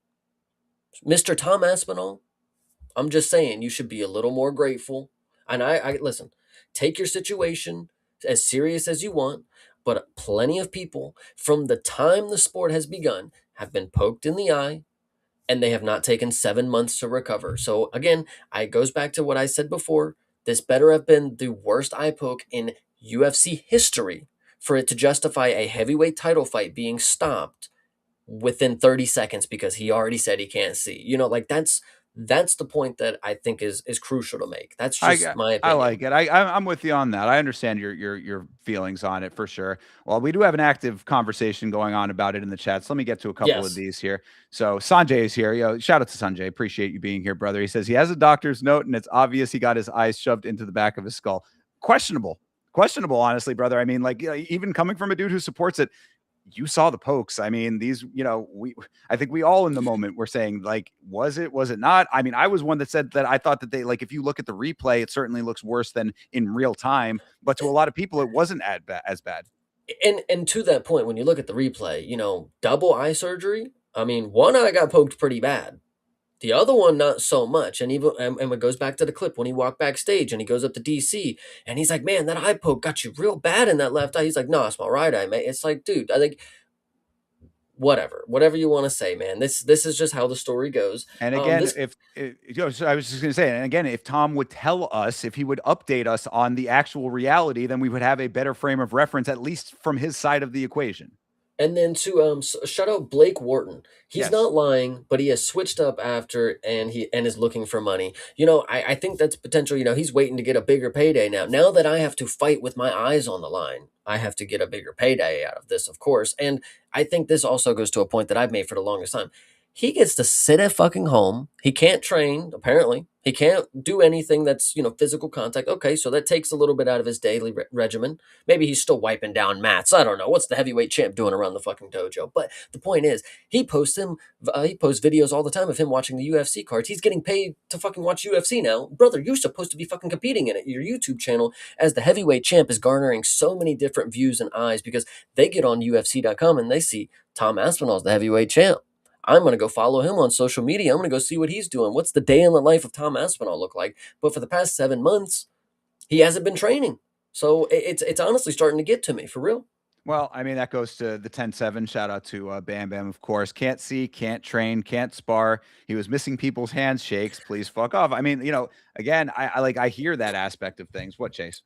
Mr. Tom Aspinall, I'm just saying, you should be a little more grateful. And I listen, take your situation as serious as you want, but plenty of people from the time the sport has begun have been poked in the eye and they have not taken 7 months to recover. So again, it goes back to what I said before. This better have been the worst eye poke in UFC history for it to justify a heavyweight title fight being stopped within 30 seconds because he already said he can't see. Like That's the point that I think is crucial to make. That's I just got my I opinion. like it. I'm with you on that. I understand your feelings on it for sure. Well, we do have an active conversation going on about it in the chat. So let me get to a couple of Yes. these here. So Sanjay is here. Yo, shout out to Sanjay. Appreciate you being here, brother. He says he has a doctor's note and it's obvious he got his eyes shoved into the back of his skull. Questionable. Questionable, honestly, brother. I mean, like, even coming from a dude who supports it, you saw the pokes. I mean, these, I think we all in the moment were saying, like, was it not? I mean, I was one that said that I thought that they, like, if you look at the replay, it certainly looks worse than in real time. But to a lot of people, it wasn't as bad. And to that point, when you look at the replay, double eye surgery. I mean, one eye got poked pretty bad. The other one, not so much. And even and it goes back to the clip when he walked backstage and he goes up to DC and he's like, "Man, that eye poke got you real bad in that left eye." He's like, "No, it's my right eye, mate." It's like, dude, I think whatever you want to say, man. This is just how the story goes. And again, This so I was just going to say, and again, if Tom would tell us, if he would update us on the actual reality, then we would have a better frame of reference, at least from his side of the equation. And then to shout out Blake Wharton. He's Yes. not lying, but he has switched up after and is looking for money. I think that's potential. He's waiting to get a bigger payday now. Now that I have to fight with my eyes on the line, I have to get a bigger payday out of this, of course. And I think this also goes to a point that I've made for the longest time. He gets to sit at fucking home. He can't train, apparently. He can't do anything that's, physical contact. Okay, so that takes a little bit out of his daily regimen. Maybe he's still wiping down mats. I don't know. What's the heavyweight champ doing around the fucking dojo? But the point is, he posts videos all the time of him watching the UFC cards. He's getting paid to fucking watch UFC now. Brother, you're supposed to be fucking competing in it. Your YouTube channel as the heavyweight champ is garnering so many different views and eyes because they get on UFC.com and they see Tom Aspinall's the heavyweight champ. I'm going to go follow him on social media. I'm going to go see what he's doing. What's the day in the life of Tom Aspinall look like? But for the past 7 months, he hasn't been training. So it's honestly starting to get to me, for real. Well, I mean, that goes to the 10-7. Shout out to Bam Bam, of course. Can't see, can't train, can't spar. He was missing people's handshakes. Please fuck off. I mean, again, I hear that aspect of things. What, Chase?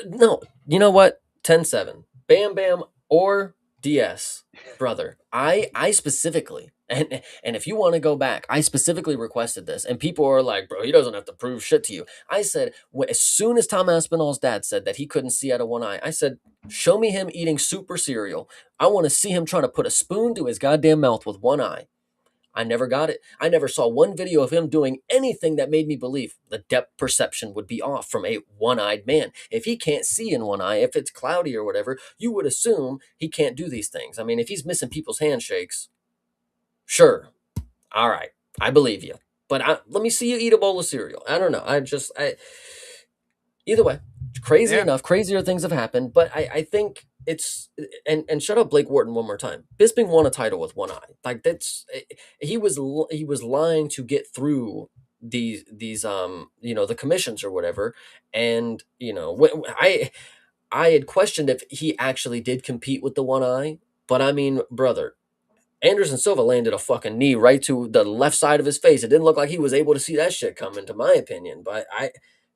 No, you know what? 10-7. Bam Bam or DS, brother. I specifically, and if you want to go back, I specifically requested this, and people are like, "Bro, he doesn't have to prove shit to you." I said, as soon as Tom Aspinall's dad said that he couldn't see out of one eye, I said, "Show me him eating super cereal. I want to see him trying to put a spoon to his goddamn mouth with one eye." I never got it. I never saw one video of him doing anything that made me believe the depth perception would be off from a one-eyed man. If he can't see in one eye, if it's cloudy or whatever, you would assume he can't do these things. I mean, if he's missing people's handshakes, sure. All right. I believe you. But let me see you eat a bowl of cereal. I don't know. Either way, crazy enough, crazier things have happened, but I think it's and shut up Blake Wharton one more time. Bisping won a title with one eye. Like he was lying to get through these the commissions or whatever. And I had questioned if he actually did compete with the one eye, but I mean, brother, Anderson Silva landed a fucking knee right to the left side of his face. It didn't look like he was able to see that shit coming, to my opinion. But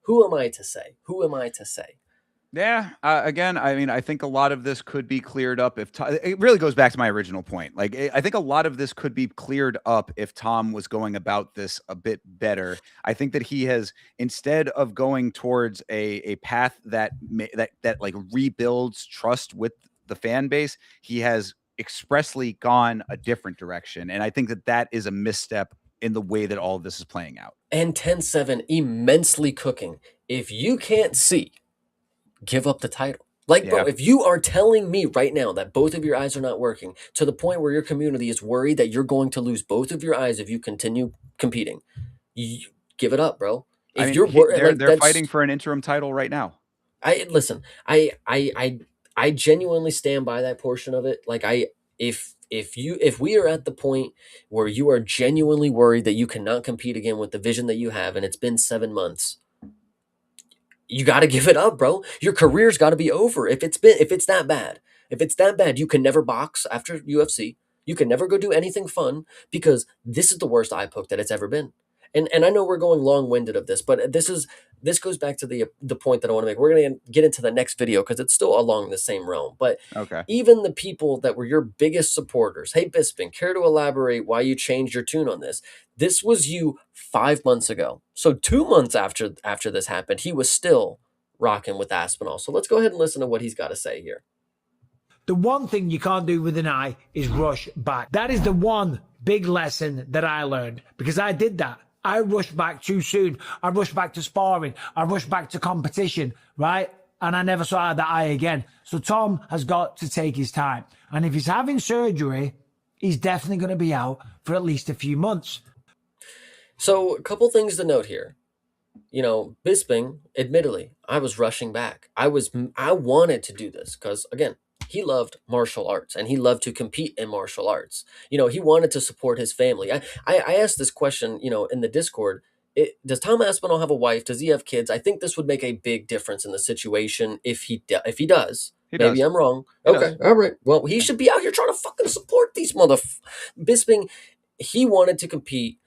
who am I to say? Who am I to say? Yeah. Again, I mean, I think a lot of this could be cleared up if it really goes back to my original point. Like, I think a lot of this could be cleared up if Tom was going about this a bit better. I think that he has, instead of going towards a path that like rebuilds trust with the fan base, he has expressly gone a different direction. And I think that is a misstep in the way that all of this is playing out. And 10-7 immensely cooking. If you can't see, give up the title. Like, bro, if you are telling me right now that both of your eyes are not working to the point where your community is worried that you're going to lose both of your eyes if you continue competing, you give it up, bro. If I mean, you're they're fighting for an interim title right now. I genuinely stand by that portion of it. Like if we are at the point where you are genuinely worried that you cannot compete again with the vision that you have, and it's been 7 months, you got to give it up, bro. Your career's got to be over. If it's that bad, you can never box after UFC. You can never go do anything fun because this is the worst eye poke that it's ever been. And I know we're going long-winded of this, but this goes back to the point that I want to make. We're going to get into the next video because it's still along the same realm. But Okay. even the people that were your biggest supporters, hey Bisping, care to elaborate why you changed your tune on this? This was you 5 months ago. So 2 months after this happened, he was still rocking with Aspinall. So let's go ahead and listen to what he's got to say here. The one thing you can't do with an eye is rush back. That is the one big lesson that I learned, because I did that. I rushed back too soon. I rushed back to sparring. I rushed back to competition, right? And I never saw that eye again. So Tom has got to take his time. And if he's having surgery, he's definitely going to be out for at least a few months. So a couple things to note here. You know, Bisping, admittedly, I was rushing back. I wanted to do this because, again, he loved martial arts and he loved to compete in martial arts. You know, he wanted to support his family. I asked this question, you know, in the Discord. Does Tom Aspinall have a wife? Does he have kids? I think this would make a big difference in the situation if he does. He Maybe does. I'm wrong. He Okay, does. all right. Well, he should be out here trying to fucking support these Bisping, he wanted to compete.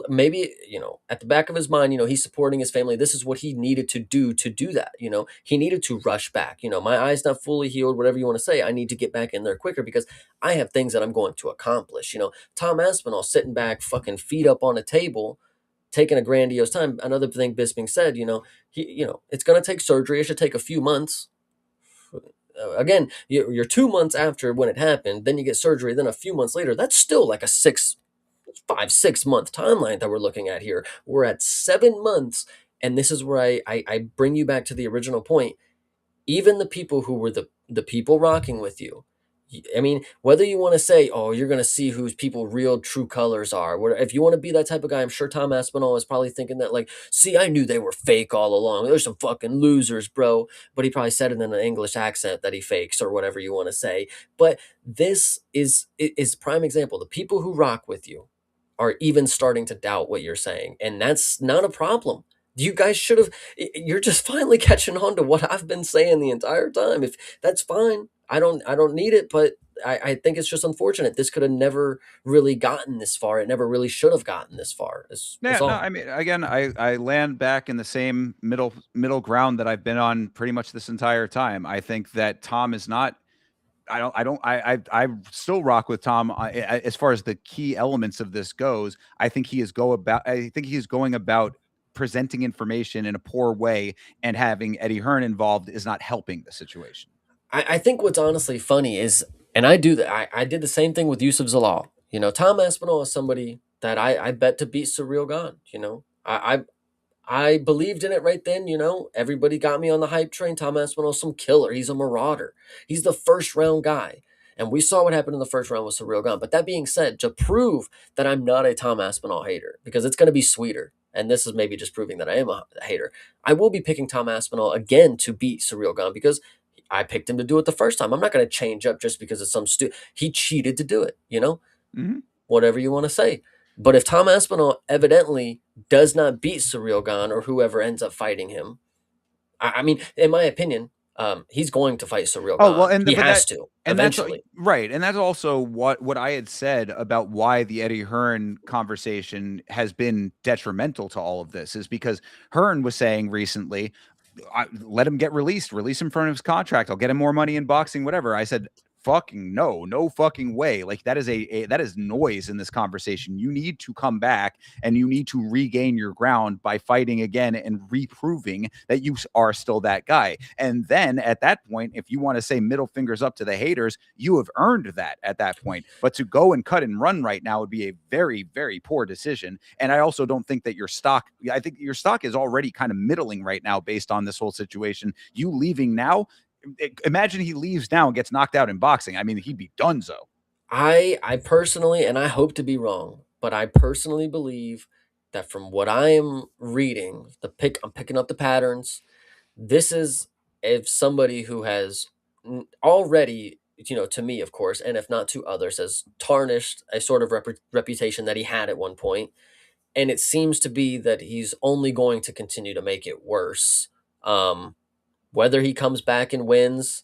Maybe, you know, at the back of his mind, you know, he's supporting his family. This is what he needed to do that. You know, he needed to rush back. You know, my eye's not fully healed, whatever you want to say. I need to get back in there quicker because I have things that I'm going to accomplish. You know, Tom Aspinall sitting back, fucking feet up on a table, taking a grandiose time. Another thing Bisping said, you know, it's going to take surgery. It should take a few months. Again, you're 2 months after when it happened, then you get surgery, then a few months later. That's still like a 5-6 month timeline that we're looking at here. We're at 7 months, and this is where I bring you back to the original point. Even the people who were the people rocking with you, I mean, whether you want to say, oh, you're going to see whose people real true colors are, if you want to be that type of guy, I'm sure Tom Aspinall is probably thinking that, like, see, I knew they were fake all along. They're some fucking losers, bro. But he probably said it in an English accent that he fakes or whatever you want to say. But this is prime example. The people who rock with you are even starting to doubt what you're saying. And that's not a problem. You guys should have, you're just finally catching on to what I've been saying the entire time. If that's fine, I don't need it, but I think it's just unfortunate. This could have never really gotten this far. It never really should have gotten this far. Is Yeah, no, all. I mean, again, I land back in the same middle ground that I've been on pretty much this entire time. I think that Tom is not. I still rock with Tom as far as the key elements of this goes. I think he is going about presenting information in a poor way, and having Eddie Hearn involved is not helping the situation. I think what's honestly funny is, and I do that. I did the same thing with Yusuf Zalal. You know, Tom Aspinall is somebody that I bet to beat Surreal Gone. You know, I believed in it right then. You know, everybody got me on the hype train. Tom Aspinall's some killer. He's a marauder. He's the first round guy. And we saw what happened in the first round with Surreal Gone. But that being said, to prove that I'm not a Tom Aspinall hater, because it's going to be sweeter, and this is maybe just proving that I am a hater, I will be picking Tom Aspinall again to beat Surreal Gone because I picked him to do it the first time. I'm not going to change up just because of he cheated to do it, you know? Mm-hmm. Whatever you want to say. But if Tom Aspinall evidently does not beat Surreal Gone or whoever ends up fighting him, I mean, in my opinion, he's going to fight Surreal Gone. Oh, well, and he but has that, to and that's eventually. right, and that's also what I had said about why the Eddie Hearn conversation has been detrimental to all of this, is because Hearn was saying recently, let him get release him from his contract. I'll get him more money in boxing, whatever. I said, fucking no fucking way. Like, that is that is noise in this conversation. You need to come back and you need to regain your ground by fighting again and reproving that you are still that guy. And then at that point, if you want to say middle fingers up to the haters, you have earned that at that point. But to go and cut and run right now would be a very, very poor decision. And I also don't think that I think your stock is already kind of middling right now based on this whole situation. You leaving now, imagine he leaves now and gets knocked out in boxing. I mean, he'd be donezo. I personally, and I hope to be wrong, but I personally believe that from what I am reading, I'm picking up the patterns. This is if somebody who has already, you know, to me, of course, and if not to others, has tarnished a sort of reputation that he had at one point. And it seems to be that he's only going to continue to make it worse. Whether he comes back and wins,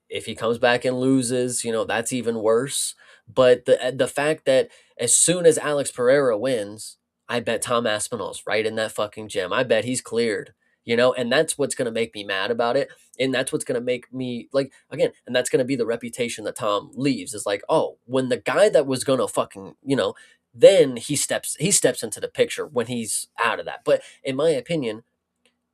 if he comes back and loses, you know, that's even worse. But the fact that as soon as Alex Pereira wins, I bet Tom Aspinall's right in that fucking gym. I bet he's cleared, you know, and that's what's going to make me mad about it. And that's what's going to make me like, again, and that's going to be the reputation that Tom leaves is like, oh, when the guy that was going to fucking, you know, then he steps into the picture when he's out of that. But in my opinion,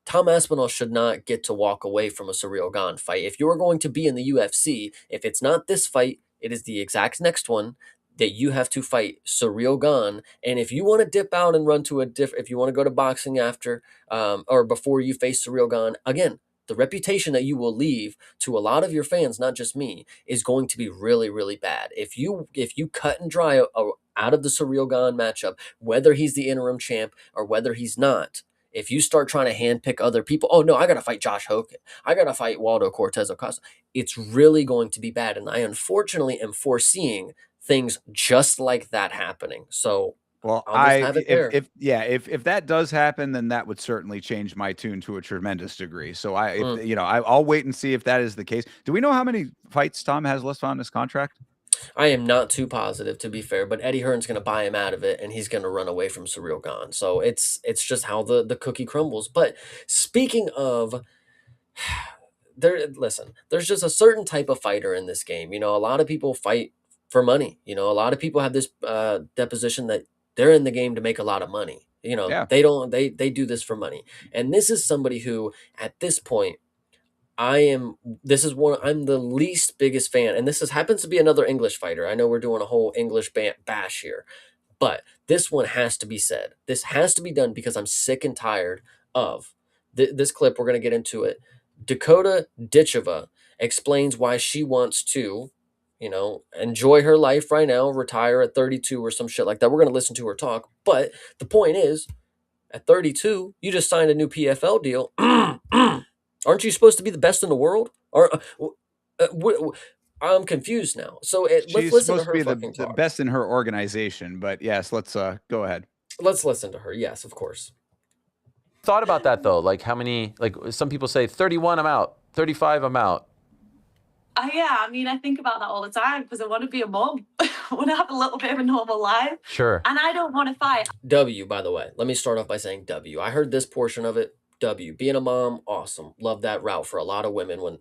Tom Aspinall should not get to walk away from a Surreal Gone fight. If you're going to be in the UFC, if it's not this fight, it is the exact next one that you have to fight Surreal Gone. And if you want to dip out and run to if you want to go to boxing after or before you face Surreal Gone, again, the reputation that you will leave to a lot of your fans, not just me, is going to be really, really bad. If you cut and dry out of the Surreal Gone matchup, whether he's the interim champ or whether he's not, if you start trying to handpick other people, oh no, I got to fight Josh Hogan, I got to fight Waldo Cortez Acosta, it's really going to be bad. And I unfortunately am foreseeing things just like that happening. So well, I'll just have it there. If that does happen, then that would certainly change my tune to a tremendous degree. So I'll wait and see if that is the case. Do we know how many fights Tom has left on his contract? I am not too positive, to be fair, but Eddie Hearn's going to buy him out of it, and he's going to run away from Surreal Gone. So it's just how the cookie crumbles. But speaking of, there's just a certain type of fighter in this game. You know, a lot of people fight for money. You know, a lot of people have this deposition that they're in the game to make a lot of money. You know, Yeah. they do this for money. And this is somebody who, at this point, I'm the least biggest fan, and happens to be another English fighter. I know we're doing a whole English bash here, but this one has to be said. This has to be done because I'm sick and tired of this clip. We're going to get into it. Dakota Ditcheva explains why she wants to, you know, enjoy her life right now, retire at 32 or some shit like that. We're going to listen to her talk, but the point is, at 32, you just signed a new PFL deal. Aren't you supposed to be the best in the world? Or I'm confused now. So let's listen to her be fucking the talk. best in her organization. But yes, let's go ahead. Let's listen to her. Yes, of course. Thought about that though. Like how many? Like some people say 31, I'm out. 35, I'm out. Yeah, I mean, I think about that all the time because I want to be a mom. I want to have a little bit of a normal life. Sure. And I don't want to fight. W, by the way. Let me start off by saying W. I heard this portion of it. W. Being a mom, awesome. Love that route for a lot of women.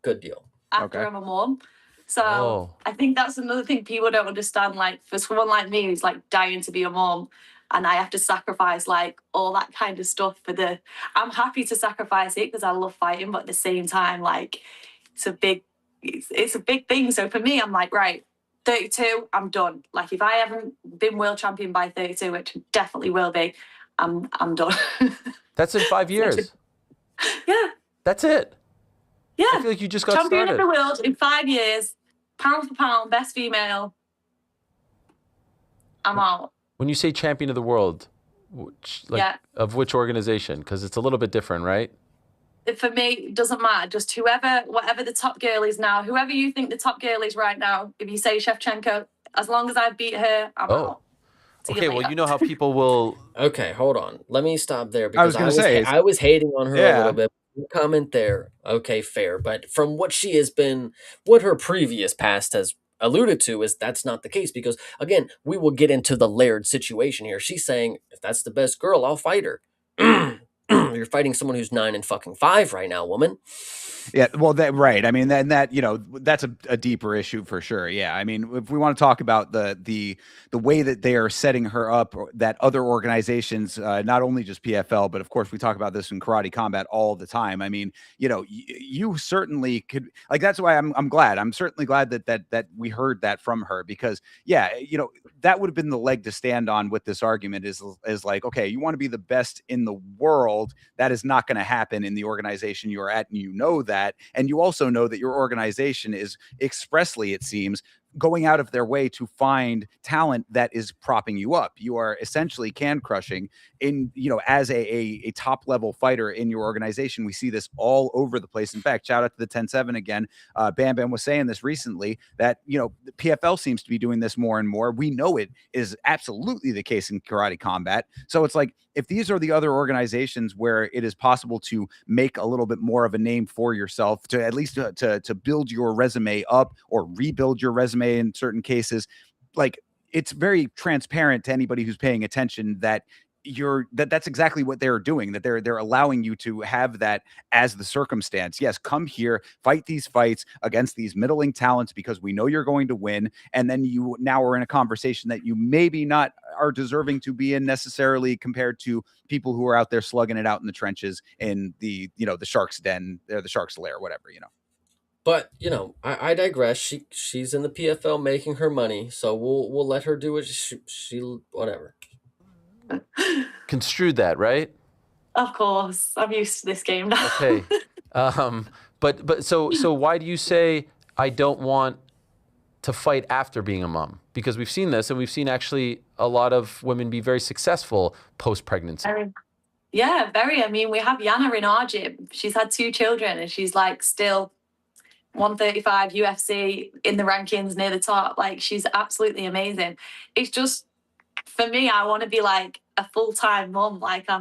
Good deal. After I'm a mom. So I think that's another thing people don't understand. Like for someone like me who's like dying to be a mom, and I have to sacrifice like all that kind of stuff I'm happy to sacrifice it because I love fighting, but at the same time, like it's a big thing. So for me, I'm like, right, 32, I'm done. Like if I haven't been world champion by 32, which definitely will be, I'm done. That's in 5 years. Yeah. That's it. Yeah. I feel like you just got champion started. of the world in 5 years, pound for pound, best female. I'm out. When you say champion of the world, of which organization? Because it's a little bit different, right? For me, it doesn't matter. Just whatever the top girl is now, whoever you think the top girl is right now, if you say Shevchenko, as long as I beat her, I'm out. Okay, well, you know how people will... Okay, hold on. Let me stop there because I was hating on her a little bit. Comment there. Okay, fair. But from what what her previous past has alluded to is that's not the case because, again, we will get into the layered situation here. She's saying, if that's the best girl, I'll fight her. You're fighting someone who's 9-5 right now, woman. Yeah, well, right. I mean, that that's a deeper issue for sure. Yeah, I mean, if we want to talk about the way that they are setting her up, that other organizations, not only just PFL, but of course we talk about this in Karate Combat all the time. I mean, you certainly could That's why I'm glad. I'm certainly glad that we heard that from her because that would have been the leg to stand on with this argument. Is like, okay, you want to be the best in the world. That is not going to happen in the organization you're at, and you know that. And you also know that your organization is expressly, it seems, going out of their way to find talent that is propping you up. You are essentially can crushing as a top level fighter in your organization. We see this all over the place. In fact, shout out to the 10-7 again. Bam Bam was saying this recently that, the PFL seems to be doing this more and more. We know it is absolutely the case in Karate Combat. So it's like, if these are the other organizations where it is possible to make a little bit more of a name for yourself, to at least to build your resume up or rebuild your resume in certain cases, like it's very transparent to anybody who's paying attention that that's exactly what they're doing, that they're allowing you to have that as the circumstance. Yes, come here, fight these fights against these middling talents because we know you're going to win, and then you now are in a conversation that you maybe not are deserving to be in necessarily compared to people who are out there slugging it out in the trenches in the the Shark's Den or the Shark's Lair, whatever. But I digress. She's in the PFL making her money, so we'll let her do what she whatever. Construed that, right? Of course, I'm used to this game now. Okay. But so why do you say I don't want to fight after being a mom? Because we've seen this, and we've seen actually a lot of women be very successful post-pregnancy. Yeah, very. I mean, we have Yana in our gym. She's had 2 children, and she's like still 135 UFC in the rankings near the top. Like, she's absolutely amazing. It's just, for me, I want to be like a full-time mum. Like, I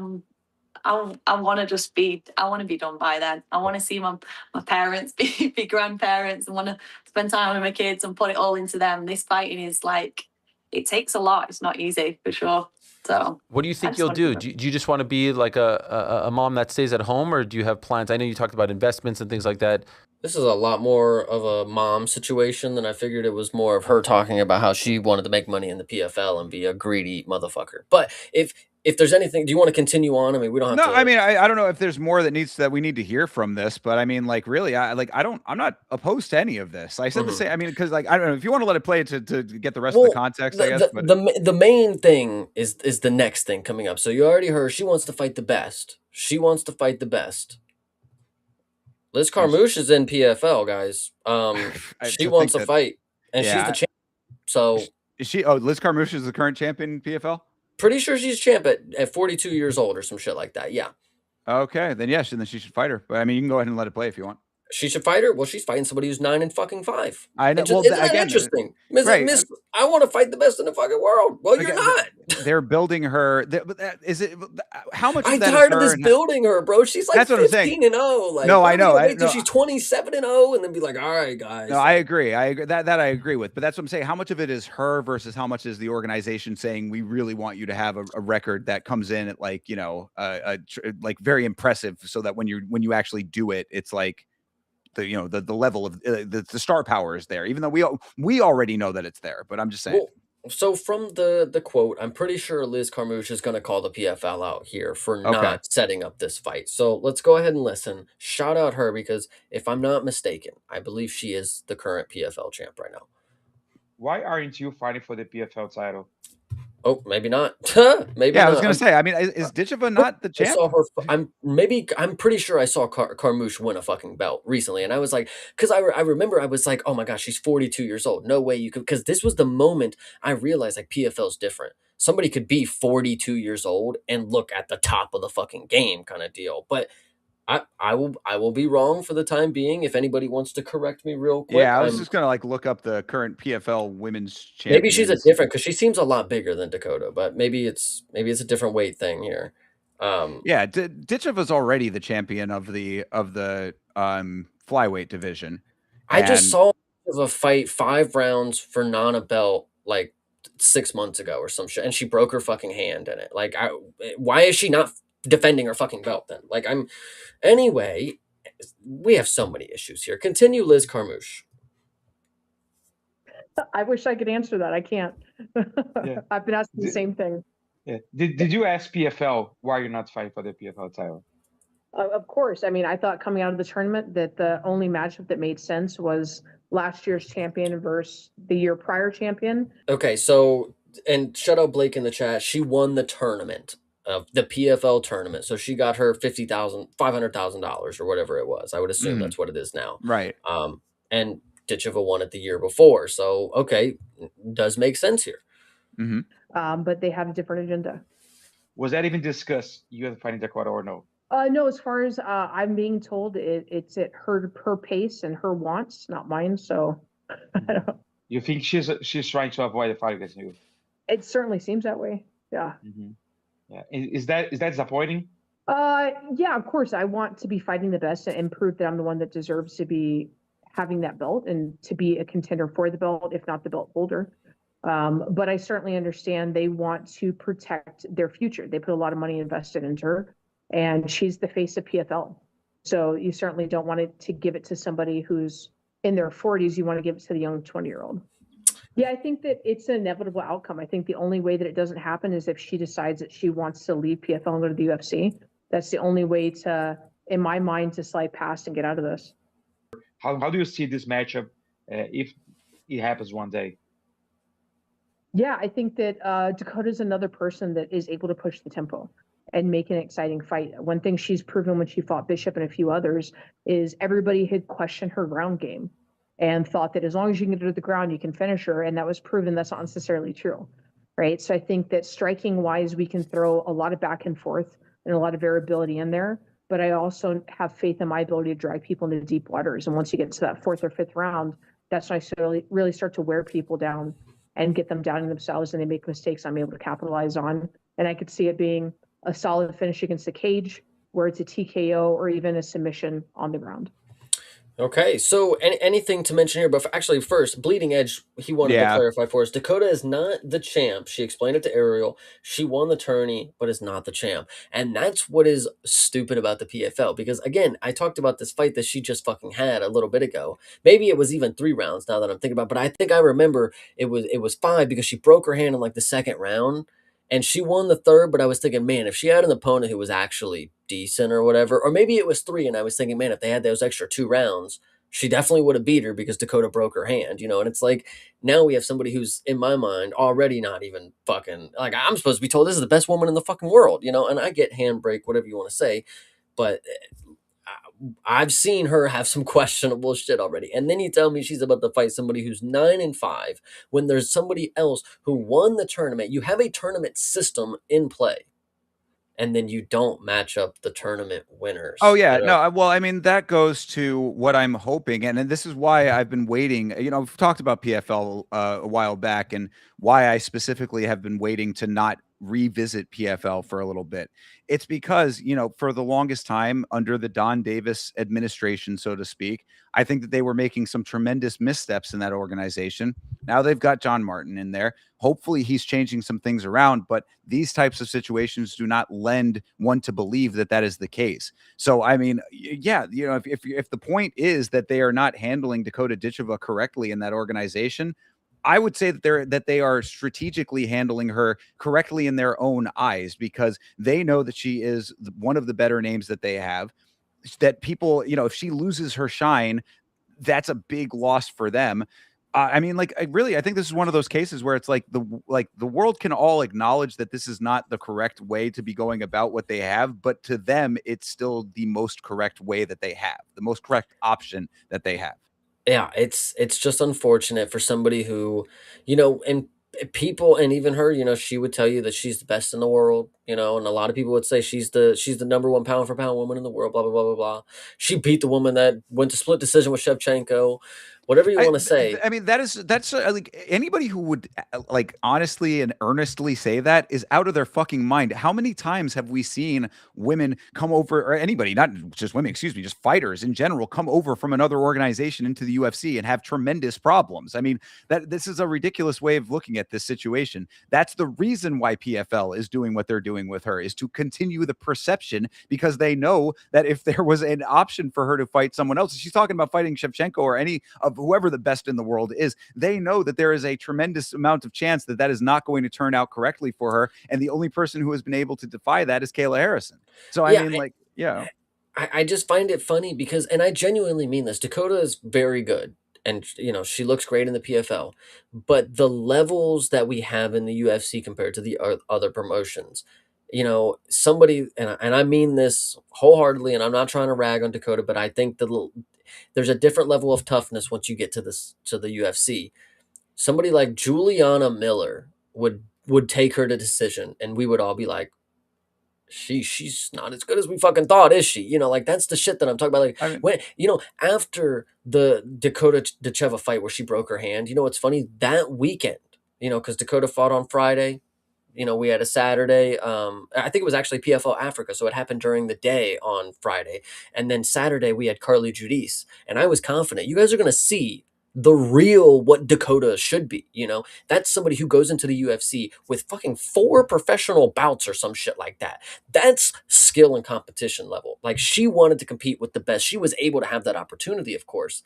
want to just be, I want to be done by then. I want to see my parents be grandparents, and want to spend time with my kids and put it all into them. This fighting is like, it takes a lot. It's not easy, for sure. So what do you think you'll do? Do you just want to be like a mom that stays at home, or do you have plans? I know you talked about investments and things like that. This is a lot more of a mom situation than I figured. It was more of her talking about how she wanted to make money in the PFL and be a greedy motherfucker. But if there's anything, do you want to continue on? I mean, we don't have to. No, I mean, I don't know if there's more that we need to hear from this, but I mean, like, really, I'm not opposed to any of this. I said to say, I mean, because like, I don't know if you want to let it play to get the rest of the context, I guess. But the main thing is the next thing coming up. So you already heard she wants to fight the best. She wants to fight the best. Liz Carmouche is in PFL, guys. She wants to fight, and she's the champ. So is she? Oh, Liz Carmouche is the current champion in PFL. Pretty sure she's champ at 42 years old or some shit like that. Yeah. Okay, then yes, and then she should fight her. But I mean, you can go ahead and let it play if you want. She should fight her. Well, she's fighting somebody who's 9-5. I know. Isn't that interesting? Miss, I want to fight the best in the fucking world. Well, you're not. They're building her. Is it? How much? I'm tired of this building her, bro. She's like 15-0. Like, no, I know. Wait till she's 27-0, and then be like, all right, guys. No, I agree. That I agree with. But that's what I'm saying. How much of it is her versus how much is the organization saying we really want you to have a record that comes in at like like very impressive, so that when you actually do it, it's like. The level of the star power is there, even though we already know that it's there. But I'm just saying. Well, so from the quote, I'm pretty sure Liz Carmouche is going to call the PFL out here for not setting up this fight. So let's go ahead and listen. Shout out her, because if I'm not mistaken, I believe she is the current PFL champ right now. Why aren't you fighting for the PFL title? Oh, maybe not. Maybe. Yeah, not. I was gonna say. I mean, is Ditcheva not the champ? I saw her. I'm pretty sure I saw Carmouche win a fucking belt recently, and I was like, because I remember I was like, oh my gosh, she's 42 years old. No way you could, because this was the moment I realized like PFL's different. Somebody could be 42 years old and look at the top of the fucking game, kind of deal. But I will be wrong for the time being. If anybody wants to correct me real quick. Yeah, I was just gonna like look up the current PFL women's champion. Maybe she's a different, because she seems a lot bigger than Dakota, but maybe it's a different weight thing here. Yeah, Ditcheva's already the champion of the flyweight division. I just saw a fight 5 rounds for Nana belt like 6 months ago or some shit, and she broke her fucking hand in it. Like, why is she not defending her fucking belt then? Like, anyway, we have so many issues here. Continue, Liz Carmouche. I wish I could answer that. I can't. Yeah. I've been asking the same thing. Yeah. Did you ask PFL why you're not fighting for the PFL title? Of course. I mean, I thought coming out of the tournament that the only matchup that made sense was last year's champion versus the year prior champion. Okay, so, and shout out Blake in the chat. She won the tournament. Of the PFL tournament, so she got her $500,000 or whatever it was. I would assume that's what it is now, right? And Ditcheva won it the year before, so okay, does make sense here. But they have a different agenda. Was that even discussed? You have fighting Dakota or no? No, as far as I'm being told, it's at her pace and her wants, not mine. So, I don't know. You think she's trying to avoid the fight against you? It certainly seems that way. Yeah. Yeah. Is that disappointing? Yeah, of course. I want to be fighting the best and prove that I'm the one that deserves to be having that belt and to be a contender for the belt, if not the belt holder. But I certainly understand they want to protect their future. They put a lot of money invested into her, and she's the face of PFL. So you certainly don't want to give it to somebody who's in their 40s. You want to give it to the young 20-year-old. Yeah, I think that it's an inevitable outcome. I think the only way that it doesn't happen is if she decides that she wants to leave PFL and go to the UFC. That's the only way to, in my mind, to slide past and get out of this. How do you see this matchup if it happens one day? Yeah, I think that Dakota's another person that is able to push the tempo and make an exciting fight. One thing she's proven when she fought Bishop and a few others is everybody had questioned her ground game and thought that as long as you can get her to the ground, you can finish her. And that was proven that's not necessarily true, right? So I think that striking wise, we can throw a lot of back and forth and a lot of variability in there. But I also have faith in my ability to drag people into deep waters. And once you get to that fourth or fifth round, that's when I really start to wear people down and get them doubting themselves, and they make mistakes I'm able to capitalize on. And I could see it being a solid finish against the cage, where it's a TKO or even a submission on the ground. Okay, so anything to mention here? But actually, first, Bleeding Edge, he wanted to clarify for us. Dakota is not the champ. She explained it to Ariel. She won the tourney, but is not the champ. And that's what is stupid about the PFL. Because, again, I talked about this fight that she just fucking had a little bit ago. Maybe it was even 3 rounds now that I'm thinking about it. But I think I remember it was 5 because she broke her hand in, like, the second round. And she won the third, but I was thinking, man, if she had an opponent who was actually decent or whatever, or maybe it was 3, and I was thinking, man, if they had those extra 2 rounds, she definitely would have beat her because Dakota broke her hand, you know? And it's like, now we have somebody who's, in my mind, already not even fucking, like, I'm supposed to be told this is the best woman in the fucking world, you know? And I get handbrake, whatever you want to say, but I've seen her have some questionable shit already. And then you tell me she's about to fight somebody who's 9-5 when there's somebody else who won the tournament. You have a tournament system in play, and then you don't match up the tournament winners. Oh yeah, no. Well, I mean that goes to what I'm hoping, and this is why I've been waiting. You know, we've talked about PFL a while back, and why I specifically have been waiting to not revisit PFL for a little bit. It's because, you know, for the longest time under the Don Davis administration, so to speak, I think that they were making some tremendous missteps in that organization. Now they've got John Martin in there. Hopefully he's changing some things around, but these types of situations do not lend one to believe that that is the case. So, I mean, yeah, you know, if the point is that they are not handling Dakota Ditcheva correctly in that organization, I would say that they are strategically handling her correctly in their own eyes, because they know that she is one of the better names that they have. That people, you know, if she loses her shine, that's a big loss for them. I mean, like, I think this is one of those cases where it's like the world can all acknowledge that this is not the correct way to be going about what they have, but to them, it's still the most correct way that they have, the most correct option that they have. Yeah, it's just unfortunate for somebody who, you know, and people, and even her, you know, she would tell you that she's the best in the world, you know, and a lot of people would say she's the number 1 pound for pound woman in the world, blah blah blah blah blah. She beat the woman that went to split decision with Shevchenko, whatever you want to say. I mean, that's like anybody who would like honestly and earnestly say that is out of their fucking mind. How many times have we seen women come over, or anybody, not just women, excuse me, just fighters in general, come over from another organization into the UFC and have tremendous problems? I mean, that this is a ridiculous way of looking at this situation. That's the reason why PFL is doing what they're doing with her, is to continue the perception, because they know that if there was an option for her to fight someone else, she's talking about fighting Shevchenko or any of whoever the best in the world is, they know that there is a tremendous amount of chance that that is not going to turn out correctly for her. And the only person who has been able to defy that is Kayla Harrison. So, I mean, like, yeah. I just find it funny because, and I genuinely mean this, Dakota is very good. And, you know, she looks great in the PFL. But the levels that we have in the UFC compared to the other promotions, you know, somebody, and I mean this wholeheartedly, and I'm not trying to rag on Dakota, but I think there's a different level of toughness once you get to the UFC. Somebody like Juliana Miller would take her to decision, and we would all be like, she's not as good as we fucking thought, is she? You know, like, that's the shit that I'm talking about. Like, I mean, when, you know, after the Dakota Ditcheva fight where she broke her hand, you know what's funny? That weekend, you know, because Dakota fought on Friday, you know, we had a Saturday. I think it was actually PFL Africa, so it happened during the day on Friday, and then Saturday we had Carly Judice, and I was confident you guys are going to see the real what Dakota should be. You know, that's somebody who goes into the UFC with fucking 4 professional bouts or some shit like that. That's skill and competition level. Like, she wanted to compete with the best. She was able to have that opportunity, of course,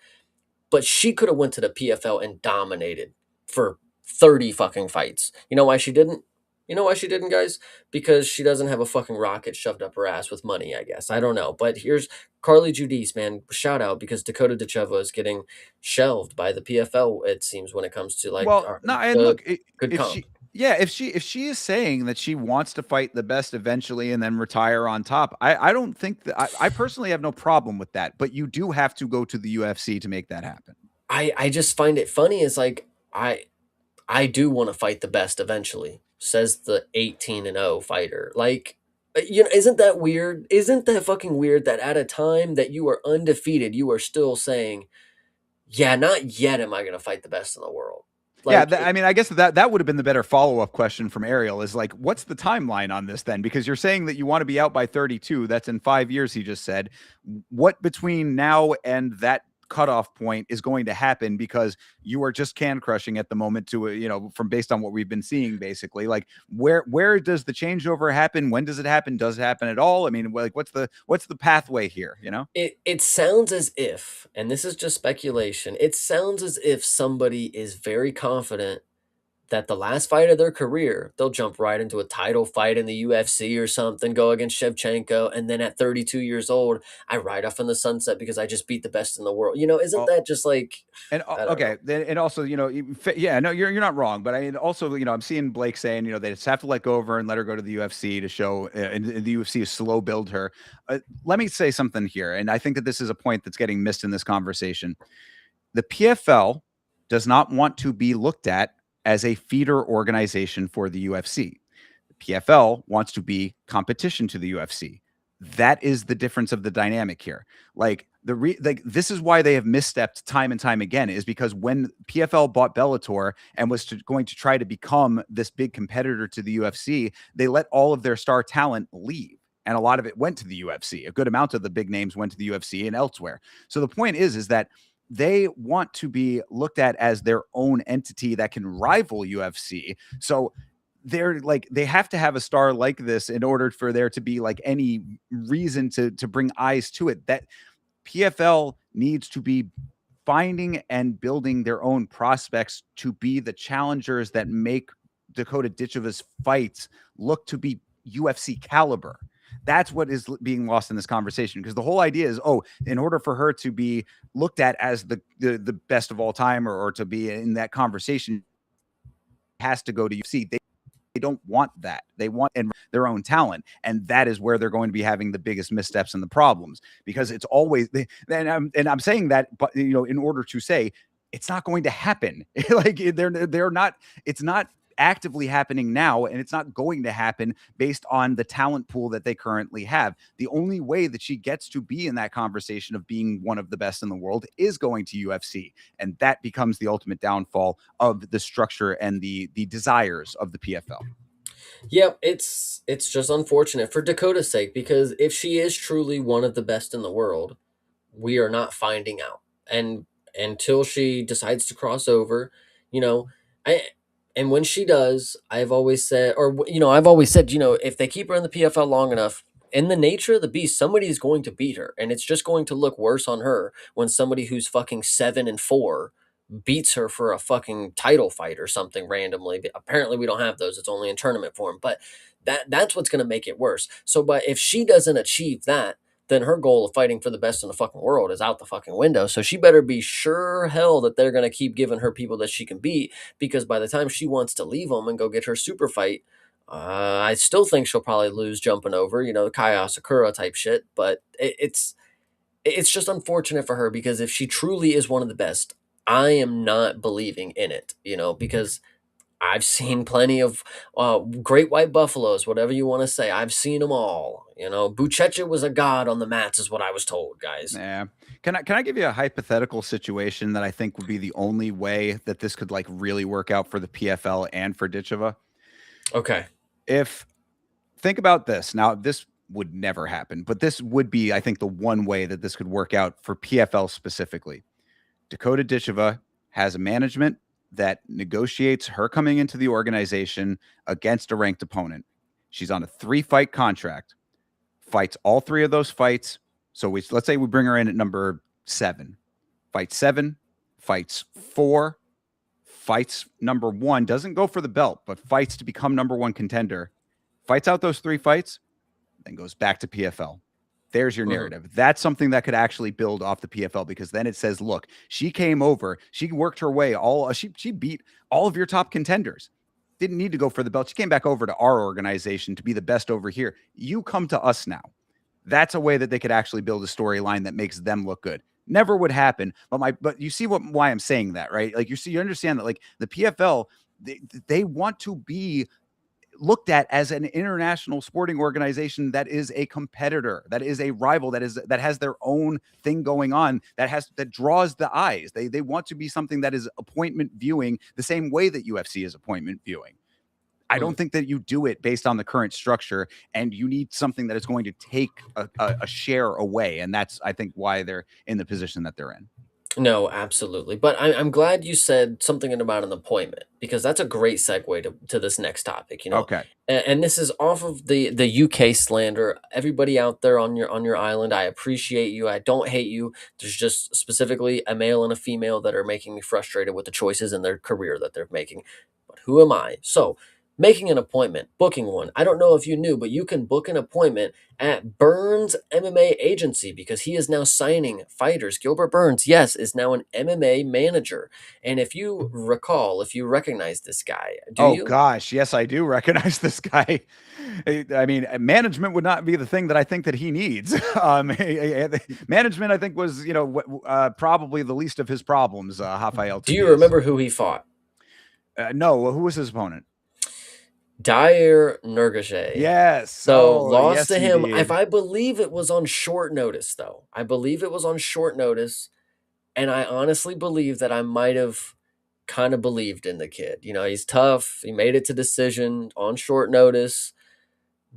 but she could have went to the PFL and dominated for 30 fucking fights. You know why she didn't? You know why she didn't, guys? Because she doesn't have a fucking rocket shoved up her ass with money, I guess. I don't know. But here's Carly Judice, man. Shout out, because Dakota Decheva is getting shelved by the PFL, it seems, when it comes to like Well, no, and look, good if comp. she is saying that she wants to fight the best eventually and then retire on top, I don't think that I personally have no problem with that. But you do have to go to the UFC to make that happen. I just find it funny. It's like I do want to fight the best eventually, says the 18-0 fighter. Like, you know, isn't that weird? Isn't that fucking weird that at a time that you are undefeated, you are still saying, yeah, not yet am I going to fight the best in the world. Like, I mean, I guess that would have been the better follow-up question from Ariel, is like, what's the timeline on this then? Because you're saying that you want to be out by 32. That's in 5 years, he just said. What between now and that cutoff point is going to happen? Because you are just can crushing at the moment to, from based on what we've been seeing, basically. Like, where does the changeover happen? When does it happen? Does it happen at all? I mean, like, what's the pathway here, It sounds as if, and this is just speculation, it sounds as if somebody is very confident that the last fight of their career, they'll jump right into a title fight in the UFC or something, go against Shevchenko, and then at 32 years old, I ride off in the sunset because I just beat the best in the world. You know, isn't that just like? And okay, then and also, yeah, no, you're not wrong, but I mean, also, I'm seeing Blake saying, they just have to let go of her and let her go to the UFC to show, and the UFC is slow build her. Let me say something here, and I think that this is a point that's getting missed in this conversation. The PFL does not want to be looked at as a feeder organization for the UFC. The PFL wants to be competition to the UFC. That is the difference of the dynamic here. Like, this is why they have misstepped time and time again, is because when PFL bought Bellator and was going to try to become this big competitor to the UFC, they let all of their star talent leave. And a lot of it went to the UFC. A good amount of the big names went to the UFC and elsewhere. So the point is that they want to be looked at as their own entity that can rival UFC. So they have to have a star like this in order for there to be like any reason to bring eyes to it. That PFL needs to be finding and building their own prospects to be the challengers that make Dakota Ditcheva's fights look to be UFC caliber. That's what is being lost in this conversation, because the whole idea is, in order for her to be looked at as the best of all time, or to be in that conversation, has to go to UFC. They don't want that. They want their own talent. And that is where they're going to be having the biggest missteps and the problems, because it's always, and I'm saying that, but in order to say it's not going to happen. Like, they're not, it's not actively happening now, and it's not going to happen based on the talent pool that they currently have. The only way that she gets to be in that conversation of being one of the best in the world is going to UFC, and that becomes the ultimate downfall of the structure and the desires of the PFL. Yep, it's just unfortunate for Dakota's sake, because if she is truly one of the best in the world, we are not finding out. And until she decides to cross over, and when she does, I've always said, if they keep her in the PFL long enough, in the nature of the beast, somebody is going to beat her, and it's just going to look worse on her when somebody who's fucking 7-4 beats her for a fucking title fight or something randomly. But apparently we don't have those. It's only in tournament form. But that's what's going to make it worse. So, but if she doesn't achieve that, then her goal of fighting for the best in the fucking world is out the fucking window. So she better be sure hell that they're going to keep giving her people that she can beat, because by the time she wants to leave them and go get her super fight, I still think she'll probably lose jumping over, Kaya Sakura type shit. But it's just unfortunate for her, because if she truly is one of the best, I am not believing in it, because I've seen plenty of great white buffaloes, whatever you want to say. I've seen them all. Buchecha was a god on the mats, is what I was told, guys. Yeah. Can I give you a hypothetical situation that I think would be the only way that this could like really work out for the PFL and for Ditcheva? Okay. Think about this. Now, this would never happen, but this would be, I think, the one way that this could work out for PFL specifically. Dakota Ditcheva has a management that negotiates her coming into the organization against a ranked opponent. She's on a 3-fight contract, fights all 3 of those fights. So let's say we bring her in at number 7, fights 7, fights 4, fights number 1, doesn't go for the belt, but fights to become number 1 contender, fights out those 3 fights, then goes back to PFL. There's your narrative. That's something that could actually build off the PFL, because then it says, look, she came over, she worked her way she beat all of your top contenders. Didn't need to go for the belt. She came back over to our organization to be the best over here. You come to us now. That's a way that they could actually build a storyline that makes them look good. Never would happen, but you see why I'm saying that, right? Like you understand that like the PFL, they want to be looked at as an international sporting organization that is a competitor, that is a rival, that has their own thing going on, that draws the eyes. They want to be something that is appointment viewing the same way that UFC is appointment viewing. I don't think that you do it based on the current structure, and you need something that is going to take a share away. And that's, I think, why they're in the position that they're in. No, absolutely. But I'm glad you said something about an appointment, because that's a great segue to this next topic. Okay. And this is off of the UK slander. Everybody out there on your island, I appreciate you. I don't hate you. There's just specifically a male and a female that are making me frustrated with the choices in their career that they're making. But who am I? So, making an appointment, booking one. I don't know if you knew, but you can book an appointment at Burns MMA Agency, because he is now signing fighters. Gilbert Burns, yes, is now an MMA manager. And if you recall, if you recognize this guy, do you? Oh gosh, yes, I do recognize this guy. I mean, management would not be the thing that I think that he needs. Management, I think, was probably the least of his problems. Rafael. Do you remember who he fought? No, who was his opponent? Dair Nurgache. Yes. So Oh, lost yes, to he him. did. If I believe it was on short notice, though. I believe it was on short notice. And I honestly believe that I might have kind of believed in the kid. He's tough. He made it to decision on short notice.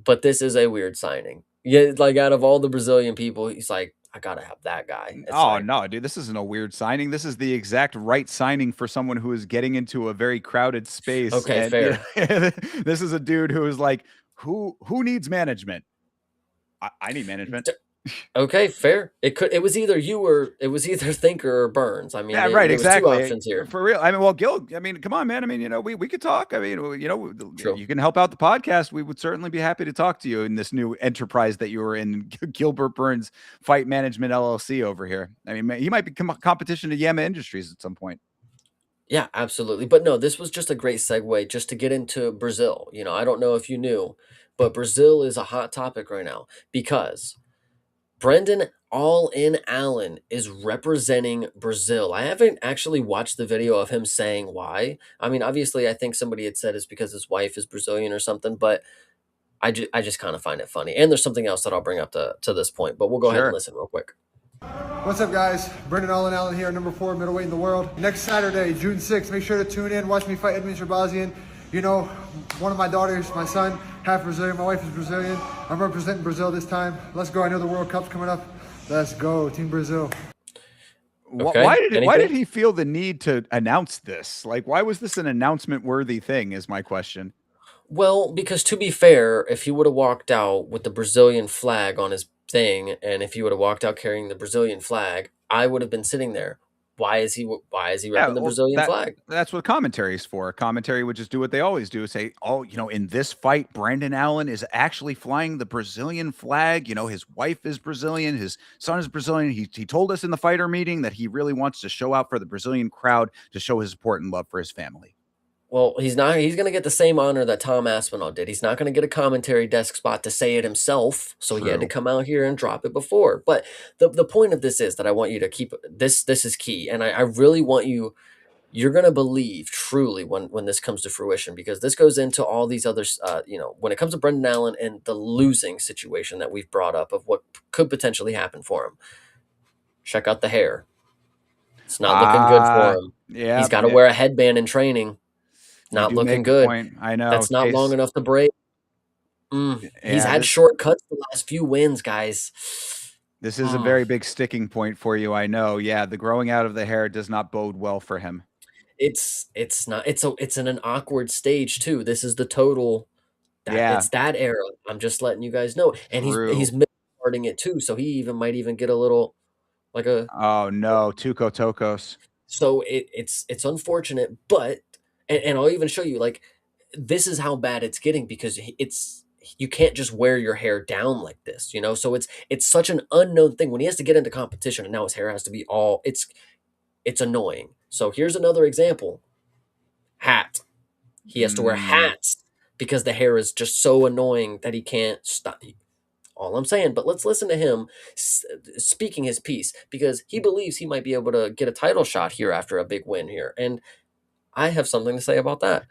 But this is a weird signing. Yeah, like out of all the Brazilian people, he's like, I gotta have that guy. It's Oh like, no, dude, this isn't a weird signing. This is the exact right signing for someone who is getting into a very crowded space. Okay, fair. This is a dude who is like, who needs management? I need management. Okay, fair. It was either you or it was either Thinker or Burns. I mean, Yeah, right, there was exactly. 2 options here. For real. I mean, well, Gil, I mean, come on, man. I mean, we could talk. I mean, True. you can help out the podcast. We would certainly be happy to talk to you in this new enterprise that you were in, Gilbert Burns Fight Management LLC over here. I mean, he might become a competition to Yama Industries at some point. Yeah, absolutely. But no, this was just a great segue just to get into Brazil. I don't know if you knew, but Brazil is a hot topic right now because Brendan All In Allen is representing Brazil. I haven't actually watched the video of him saying why. I mean, obviously, I think somebody had said it's because his wife is Brazilian or something, but I just kind of find it funny. And there's something else that I'll bring up to this point, but we'll go ahead and listen real quick. What's up, guys? Brendan All In Allen here, number 4 middleweight in the world. Next Saturday, June 6th, make sure to tune in, watch me fight Edmund Sherbazian. One of my daughters, my son, half Brazilian, my wife is Brazilian. I'm representing Brazil this time. Let's go. I know the World Cup's coming up. Let's go, Team Brazil. Okay. Why did he feel the need to announce this? Like, why was this an announcement worthy thing is my question. Well, because to be fair, if he would have walked out with the Brazilian flag on his thing, and if he would have walked out carrying the Brazilian flag, I would have been sitting there. Why is he repping the Brazilian flag? That's what commentary is for. Commentary would just do what they always do, say, oh, in this fight, Brandon Allen is actually flying the Brazilian flag. His wife is Brazilian. His son is Brazilian. He told us in the fighter meeting that he really wants to show out for the Brazilian crowd to show his support and love for his family. Well, he's going to get the same honor that Tom Aspinall did. He's not going to get a commentary desk spot to say it himself. So he had to come out here and drop it before. But the point of this is that I want you to keep this is key. And I really want you're going to believe truly when this comes to fruition, because this goes into all these others, when it comes to Brendan Allen and the losing situation that we've brought up of what could potentially happen for him. Check out the hair. It's not looking good for him. Yeah, he's got to wear a headband in training. Not looking good. I know. That's not long enough to break. He's had shortcuts the last few wins, guys. This is a very big sticking point for you, I know. Yeah, the growing out of the hair does not bode well for him. It's not it's in an awkward stage too. This is the total that Yeah, it's that era. I'm just letting you guys know. And he's true. starting it too, so he even might even get a little like a Oh no, Tuco Tokos. so it's unfortunate, but and I'll even show you like this is how bad it's getting because it's you can't just wear your hair down like this, you know? So it's such an unknown thing when he has to get into competition and now his hair has to be all it's annoying. So here's another example. Hat. He has to wear hats because the hair is just so annoying that he can't stop. All I'm saying, but let's listen to him speaking his piece because he believes he might be able to get a title shot here after a big win here. And I have something to say about that.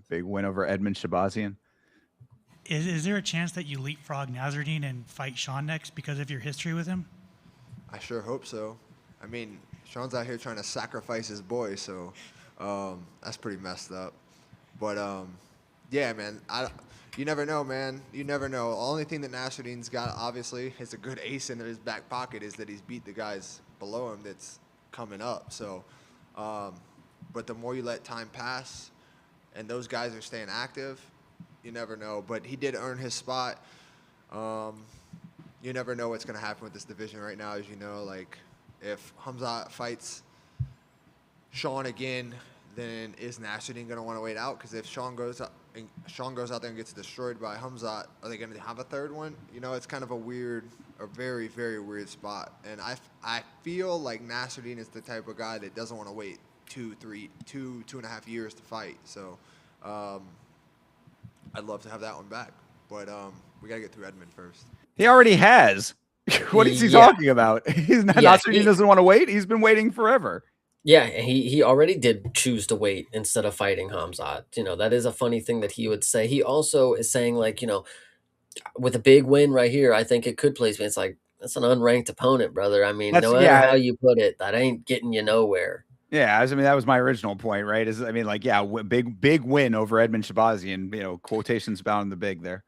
Big win over Edmund Shabazian. Is there a chance that you leapfrog Nasruddin and fight Sean next because of your history with him? I sure hope so. I mean, Sean's out here trying to sacrifice his boy, so that's pretty messed up. But yeah, man, you never know, man. You never know. The only thing that Nasruddin's got, obviously, is a good ace in his back pocket is that he's beat the guys below him that's coming up. So, but the more you let time pass, and those guys are staying active, you never know. But he did earn his spot. You never know what's going to happen with this division right now, as you know. Like, if Hamzat fights Sean again, then is Nasruddin going to want to wait out? Because if Sean goes out there and gets destroyed by Hamzat, are they going to have a third one? You know, it's kind of a very, very weird spot. And I feel like Nasruddin is the type of guy that doesn't want to wait 2.5 years to fight. So I'd love to have that one back. But we got to get through Edmund first. He already has. What is he talking about? He's not. Nasruddin doesn't want to wait. He's been waiting forever. Yeah, he already did choose to wait instead of fighting Hamzat. You know, that is a funny thing that he would say. He also is saying, like, you know, with a big win right here, I think it could place me. It's like, that's an unranked opponent, brother. I mean, no matter how you put it, that ain't getting you nowhere. Yeah, I mean, that was my original point, right? Big win over Edmund Shabazian, you know, quotations bound the big there.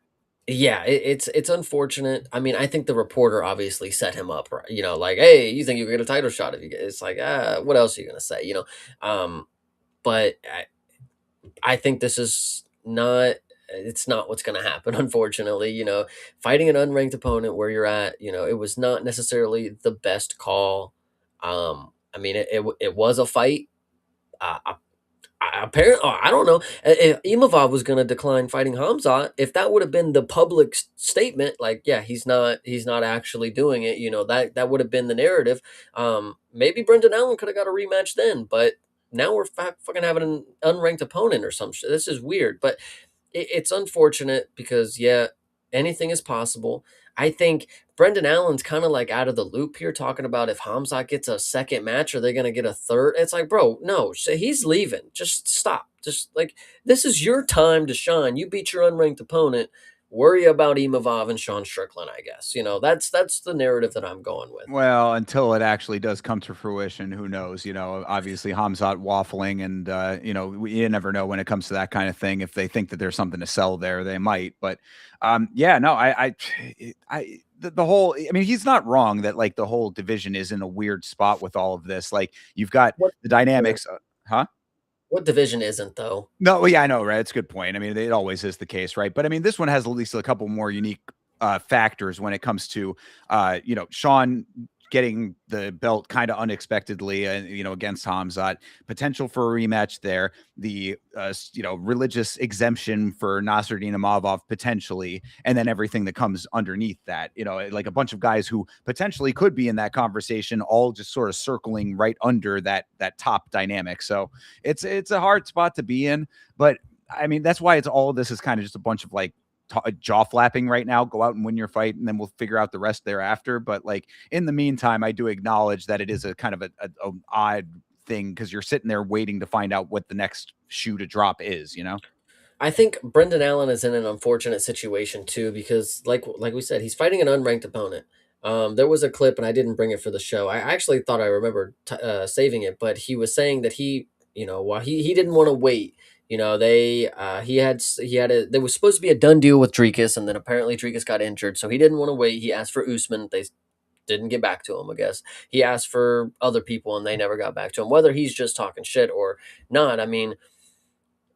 Yeah, it's unfortunate. I mean, I think the reporter obviously set him up, right? You know, like, hey, you think you get a title shot if you get? It's like, what else are you gonna say? You know, but I think this is not. It's not what's going to happen, unfortunately. You know, fighting an unranked opponent where you're at, you know, it was not necessarily the best call. I mean, it was a fight. Apparently, I don't know. If Imavov was going to decline fighting Hamzat, if that would have been the public statement, like, yeah, he's not actually doing it. You know, that would have been the narrative. Maybe Brendan Allen could have got a rematch then, but now we're fucking having an unranked opponent or some shit. This is weird, but it's unfortunate because yeah, anything is possible. I think Brendan Allen's kind of like out of the loop here, talking about if Hamzat gets a second match, are they going to get a third? It's like, bro, no, he's leaving. Just stop. Just like, this is your time to shine. You beat your unranked opponent. Worry about Imavov and Sean Strickland, I guess. You know, that's the narrative that I'm going with. Well, until it actually does come to fruition, who knows? You know, obviously Hamzat waffling, and you know, you never know when it comes to that kind of thing. If they think that there's something to sell there, they might. But yeah, no, the whole. I mean, he's not wrong that like the whole division is in a weird spot with all of this. Like you've got the dynamics, huh? What division isn't though? No, well, yeah, I know, right? It's a good point. I mean, it always is the case, right? But I mean, this one has at least a couple more unique factors when it comes to, you know, Sean getting the belt kind of unexpectedly, you know, against Hamzat, potential for a rematch there, the, you know, religious exemption for Nasruddin Imavov potentially, and then everything that comes underneath that, you know, like a bunch of guys who potentially could be in that conversation, all just sort of circling right under that top dynamic. So it's a hard spot to be in, but I mean, that's why it's all of this is kind of just a bunch of like jaw flapping right now. Go out and win your fight, and then we'll figure out the rest thereafter. But like in the meantime, I do acknowledge that it is a kind of an odd thing because you're sitting there waiting to find out what the next shoe to drop is. You know, I think Brendan Allen is in an unfortunate situation too because, like we said, he's fighting an unranked opponent. There was a clip, and I didn't bring it for the show. I actually thought I remembered saving it, but he was saying that he, you know, while he didn't want to wait. You know, there was supposed to be a done deal with Dricus, and then apparently Dricus got injured, so he didn't want to wait. He asked for Usman. They didn't get back to him, I guess. He asked for other people and they never got back to him. Whether he's just talking shit or not, I mean,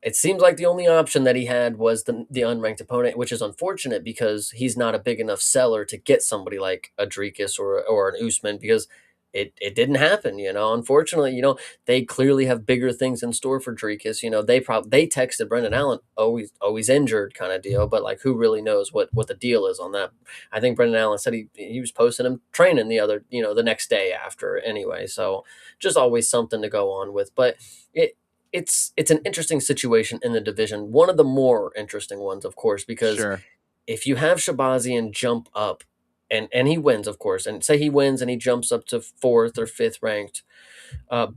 it seems like the only option that he had was the unranked opponent, which is unfortunate because he's not a big enough seller to get somebody like a Dricus or an Usman, because it didn't happen. Unfortunately, they clearly have bigger things in store for Dricus. They texted Brendan Allen, always injured kind of deal, but like, who really knows what the deal is on that? I think Brendan Allen said he was posting him training the next day after anyway. So just always something to go on with, but it's an interesting situation in the division. One of the more interesting ones, of course, because Sure. if you have Shabazian jump up and he wins, of course, and say he wins and he jumps up to 4th or 5th ranked,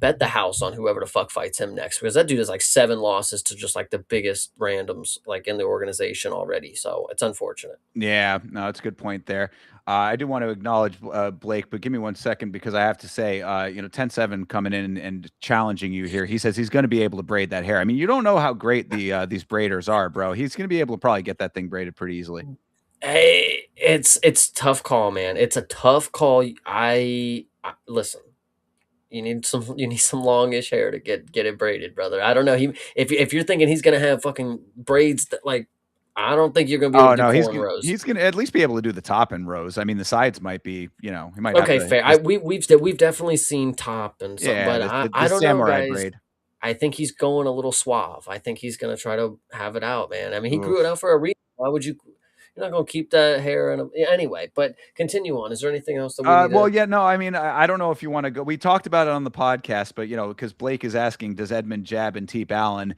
bet the house on whoever the fuck fights him next, because that dude has like 7 losses to just like the biggest randoms like in the organization already. So it's unfortunate. Yeah, no, that's a good point there. I do want to acknowledge Blake, but give me 1 second because I have to say, 10-7 coming in and challenging you here. He says he's going to be able to braid that hair. I mean, you don't know how great these braiders are, bro. He's going to be able to probably get that thing braided pretty easily. Hey, it's tough call, man. It's a tough call. Listen. You need some longish hair to get it braided, brother. I don't know. If you're thinking he's gonna have fucking braids that like, I don't think you're gonna be able Oh to do no, cornrows. he's gonna at least be able to do the top and rows. I mean, the sides might be, he might have Okay, to. fair. We've definitely seen top and some, Yeah, but the I don't know, samurai guys. braid. I think he's going a little suave. I think he's gonna try to have it out, man. I mean, he grew it Oof. out for a reason. Why would you? You're not gonna keep that hair in anyway. But continue on. Is there anything else that we need Well, to? yeah, no, I mean, I don't know if you want to go. We talked about it on the podcast, but because Blake is asking, does Edmund jab and Teep Allen?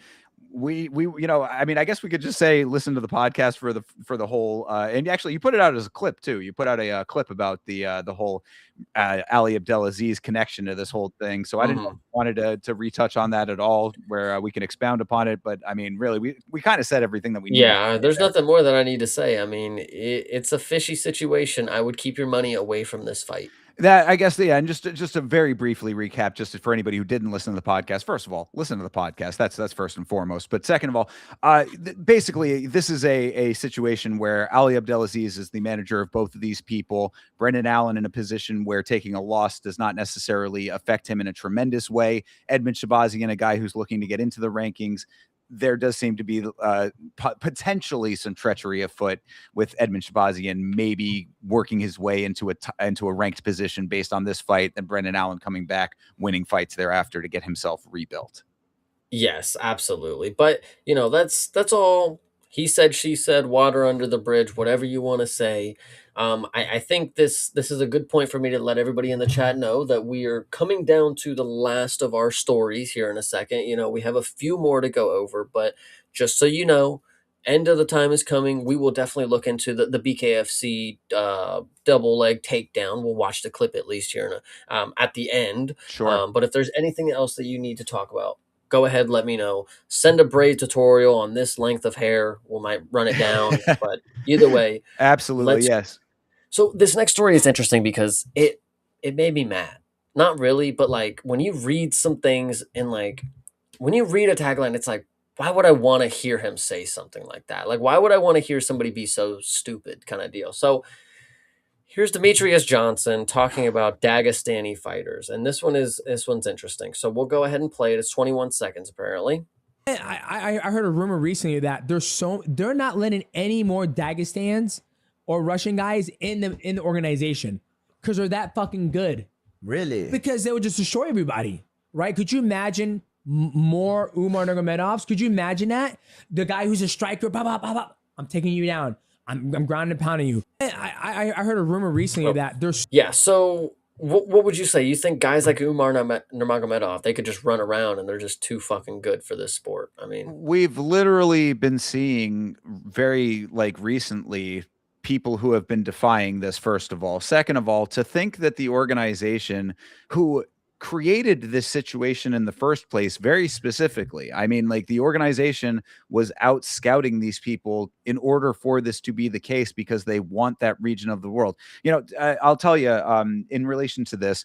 I mean, I guess we could just say listen to the podcast for the whole. And actually, you put it out as a clip too. You put out a clip about the whole Ali Abdelaziz connection to this whole thing. So I didn't know if you wanted to retouch on that at all, where we can expound upon it. But I mean, really, we kind of said everything that we needed. Yeah, there's nothing more that I need to say. I mean, it's a fishy situation. I would keep your money away from this fight. That I guess, yeah, and just to very briefly recap, just for anybody who didn't listen to the podcast. First of all, listen to the podcast. That's first and foremost. But second of all, basically, this is a situation where Ali Abdelaziz is the manager of both of these people. Brendan Allen in a position where taking a loss does not necessarily affect him in a tremendous way. Edmund Shabazian, a guy who's looking to get into the rankings. There does seem to be potentially some treachery afoot with Edmund Shabazian maybe working his way into a ranked position based on this fight, and Brendan Allen coming back, winning fights thereafter to get himself rebuilt. Yes, absolutely. But that's all he said, she said, water under the bridge, whatever you want to say. I think this is a good point for me to let everybody in the chat know that we are coming down to the last of our stories here in a second. We have a few more to go over, but just so you know, end of the time is coming. We will definitely look into the BKFC double leg takedown. We'll watch the clip at least here at the end. Sure. But if there's anything else that you need to talk about, go ahead, let me know. Send a braid tutorial on this length of hair. We might run it down, but either way, absolutely, yes. So this next story is interesting because it made me mad. Not really, but like when you read some things and like when you read a tagline, it's like, why would I want to hear him say something like that? Like, why would I want to hear somebody be so stupid, kind of deal? So here's Demetrius Johnson talking about Dagestani fighters, and this one's interesting. So we'll go ahead and play it. It's 21 seconds apparently. I heard a rumor recently that they're not letting any more Dagestans or Russian guys in the organization because they're that fucking good. Really? Because they would just destroy everybody, right? Could you imagine more Umar Nurmagomedovs? Could you imagine that? The guy who's a striker, bah, bah, bah, bah, I'm taking you down. I'm grounding and pounding you. I heard a rumor recently that there's... Yeah, so what would you say? You think guys like Umar Nurmagomedov, they could just run around and they're just too fucking good for this sport? I mean... We've literally been seeing very, recently, people who have been defying this, first of all. Second of all, to think that the organization who created this situation in the first place very specifically, I mean, the organization was out scouting these people in order for this to be the case because they want that region of the world. I'll tell you, in relation to this,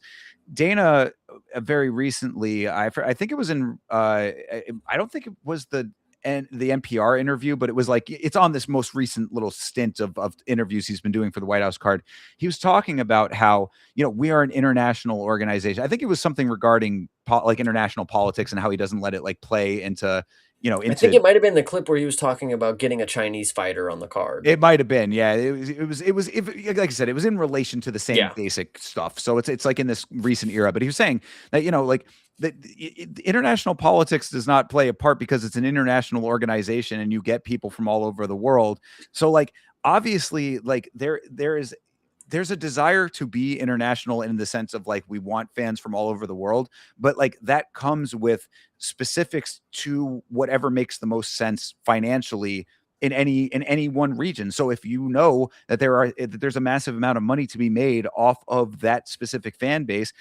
Dana very recently, I think it was in, I don't think it was the the NPR interview, but it was like it's on this most recent little stint of interviews he's been doing for the White House card. He was talking about how, you know, we are an international organization. I think it was something regarding like international politics and how he doesn't let it like play into, you know, I think into it might have been the clip where he was talking about getting a Chinese fighter on the card. it might have been, yeah. Like I said, it was in relation to the same Yeah. basic stuff. So it's like in this recent era. But he was saying that, you know, like international politics does not play a part because it's an international organization and you get people from all over the world. So like obviously, like there's a desire to be international in the sense of like we want fans from all over the world, but like that comes with specifics to whatever makes the most sense financially in any one region. So if you know that there's a massive amount of money to be made off of that specific fan base,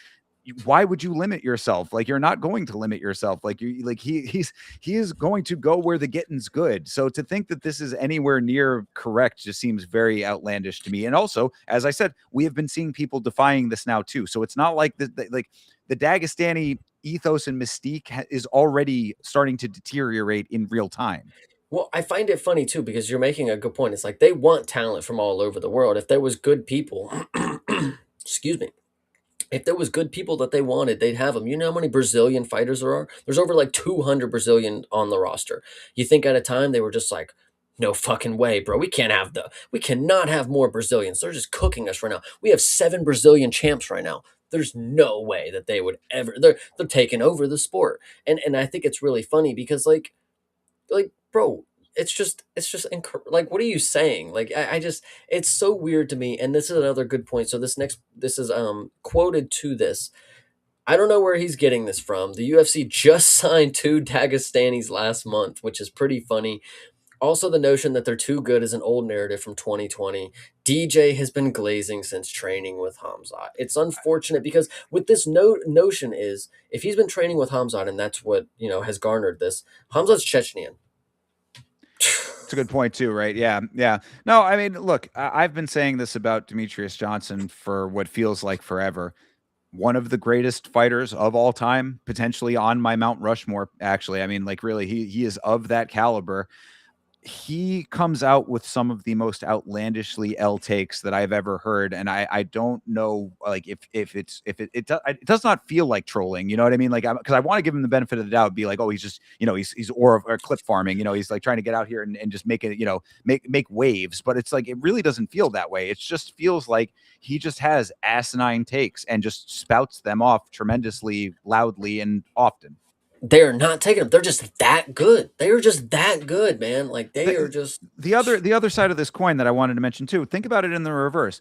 why would you limit yourself? Like you're not going to limit yourself. Like he is going to go where the getting's good. So to think that this is anywhere near correct just seems very outlandish to me. And also, as I said, we have been seeing people defying this now too. So it's not like like the Dagestani ethos and mystique is already starting to deteriorate in real time. Well, I find it funny too because you're making a good point. It's like they want talent from all over the world. If there was good people, excuse me, if there was good people that they wanted, they'd have them. You know how many Brazilian fighters there are? There's over like 200 Brazilian on the roster. You think at a time they were just like, no fucking way, bro. We cannot have more Brazilians. They're just cooking us right now. We have 7 Brazilian champs right now. There's no way that they would ever. They're taking over the sport, and I think it's really funny because like bro, like what are you saying? Like I just it's so weird to me. And this is another good point. So this is quoted to this. I don't know where he's getting this from. The UFC just signed 2 Dagestanis last month, which is pretty funny. Also, the notion that they're too good is an old narrative from 2020. DJ has been glazing since training with Hamzat. It's unfortunate because with this notion is if he's been training with Hamzat and that's what, you know, has garnered this, Hamzat's Chechnyan. It's a good point too, right? Yeah, yeah. No, I mean, look, I've been saying this about Demetrius Johnson for what feels like forever. One of the greatest fighters of all time, potentially on my Mount Rushmore. Actually, I mean, like really, he is of that caliber. He comes out with some of the most outlandishly L takes that I've ever heard, and I don't know like if it does not feel like trolling, you know what I mean? Like because I want to give him the benefit of the doubt, be like, oh, he's just, you know, he's or clip farming, you know, he's like trying to get out here and just make it, you know, make waves, but it's like it really doesn't feel that way. It just feels like he just has asinine takes and just spouts them off tremendously loudly and often. They're not taking them. They're just that good. They're just that good, man. Like they are just the other side of this coin that I wanted to mention too. Think about it in the reverse.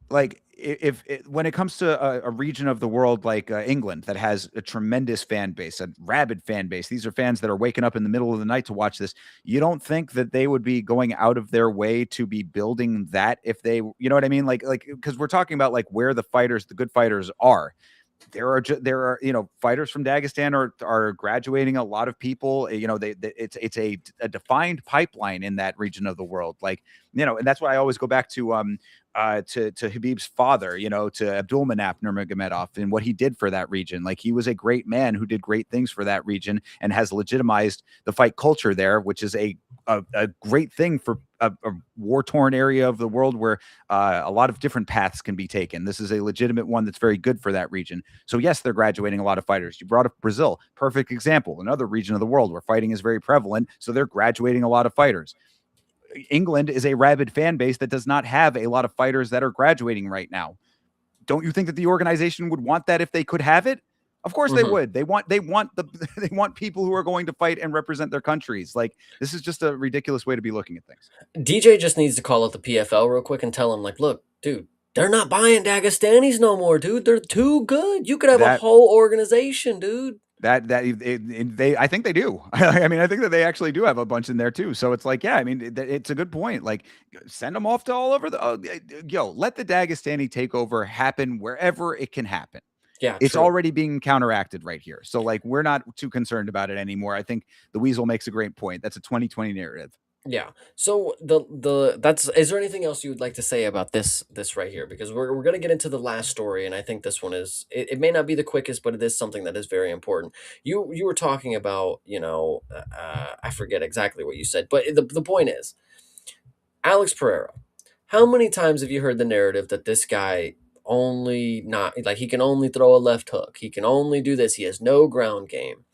Like if when it comes to a region of the world like England that has a tremendous fan base, a rabid fan base, these are fans that are waking up in the middle of the night to watch this. You don't think that they would be going out of their way to be building that if they, you know what I mean? Like because we're talking about like where the good fighters are. There are you know fighters from Dagestan are graduating a lot of people, you know, it's a defined pipeline in that region of the world, like, you know, and that's why I always go back to Habib's father, you know, to Abdulmanap Nurmagomedov and what he did for that region. Like he was a great man who did great things for that region and has legitimized the fight culture there, which is a great thing for a war-torn area of the world where a lot of different paths can be taken. This is a legitimate one that's very good for that region. So yes, they're graduating a lot of fighters. You brought up Brazil, perfect example, another region of the world where fighting is very prevalent. So they're graduating a lot of fighters. England is a rabid fan base that does not have a lot of fighters that are graduating right now. Don't you think that the organization would want that if they could have it? Of course they would. They want they want people who are going to fight and represent their countries. Like this is just a ridiculous way to be looking at things. DJ just needs to call up the PFL real quick and tell him like, look, dude, they're not buying Dagestanis no more, dude. They're too good. You could have a whole organization, dude. I think they do. I mean, I think that they actually do have a bunch in there too. So it's like, yeah, I mean, it's a good point. Like, send them off to all over let the Dagestani takeover happen wherever it can happen. Yeah, it's already being counteracted right here. So like, we're not too concerned about it anymore. I think the Weasel makes a great point. That's a 2020 narrative. Yeah. So that's is there anything else you would like to say about this right here? Because we're gonna get into the last story, and I think this one is it may not be the quickest, but it is something that is very important. You were talking about, I forget exactly what you said, but the point is, Alex Pereira. How many times have you heard the narrative that this guy only not like he can only throw a left hook, he can only do this, he has no ground game?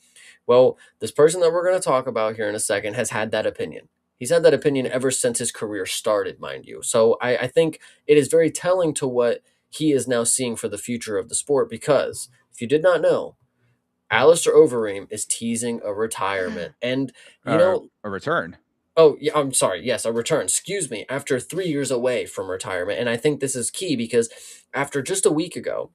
Well, this person that we're going to talk about here in a second has had that opinion. He's had that opinion ever since his career started, mind you. So I think it is very telling to what he is now seeing for the future of the sport because if you did not know, Alistair Overeem is teasing a retirement. And, A return. oh, yeah, I'm sorry. Yes, a return. Excuse me. After 3 years away from retirement. And I think this is key because after just a week ago,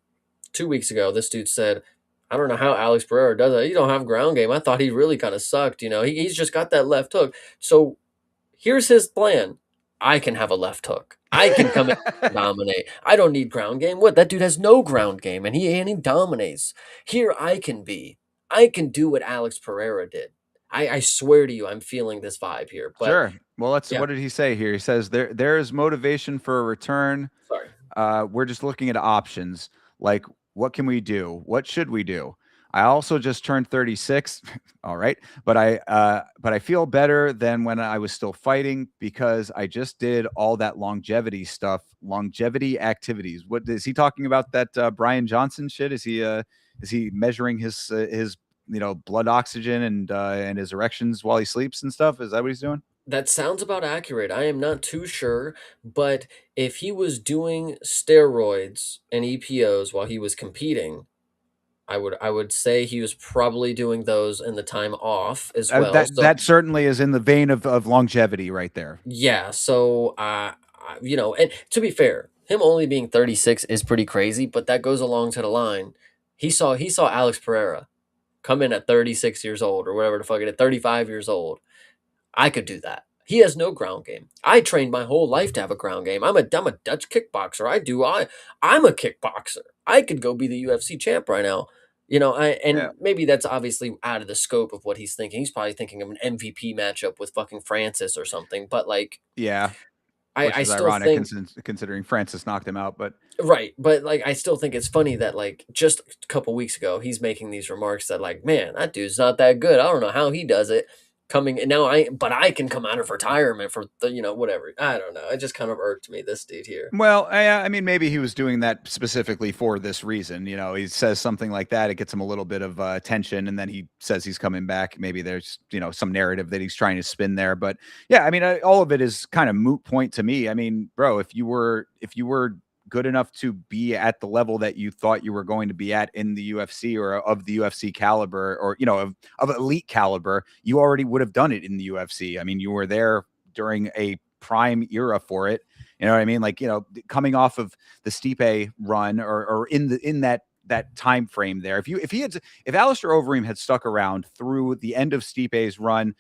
2 weeks ago, this dude said, I don't know how Alex Pereira does it. You don't have ground game. I thought he really kind of sucked. He's just got that left hook. So here's his plan. I can have a left hook. I can come in and dominate. I don't need ground game. What? That dude has no ground game and he dominates. Here I can be. I can do what Alex Pereira did. I swear to you, I'm feeling this vibe here. But Sure. Well, yeah. what did he say here? He says there is motivation for a return. Sorry. We're just looking at options. Like, what can we do? What should we do? I also just turned 36. All right. But I feel better than when I was still fighting because I just did all that longevity stuff, longevity activities. What is he talking about? That Brian Johnson shit? Is he measuring his blood oxygen and his erections while he sleeps and stuff? Is that what he's doing? That sounds about accurate. I am not too sure, but if he was doing steroids and EPOs while he was competing, I would say he was probably doing those in the time off as well. That certainly is in the vein of longevity right there. Yeah, so and to be fair, him only being 36 is pretty crazy, but that goes along to the line. He saw Alex Pereira come in at 36 years old or whatever the fuck it is, 35 years old. I could do that. He has no ground game. I trained my whole life to have a ground game. I'm a Dutch kickboxer. I'm a kickboxer. I could go be the UFC champ right now. Maybe that's obviously out of the scope of what he's thinking. He's probably thinking of an MVP matchup with fucking Francis or something. But yeah, which I is still ironic think considering Francis knocked him out. But right, but I still think it's funny that just a couple weeks ago he's making these remarks that man, that dude's not that good. I don't know how he does it. Coming and now I can come out of retirement for the whatever. I don't know. It just kind of irked me, this dude here. Well, I mean, maybe he was doing that specifically for this reason. He says something like that, it gets him a little bit of attention, and then he says he's coming back. Maybe there's some narrative that he's trying to spin there. But yeah, I mean, all of it is kind of moot point to me. I mean, bro, if you were good enough to be at the level that you thought you were going to be at in the UFC or of the UFC caliber or of elite caliber, you already would have done it in the UFC. I mean, you were there during a prime era for it. You know what I mean? Like, coming off of the Stipe run or in that time frame there. If Alistair Overeem had stuck around through the end of Stipe's run,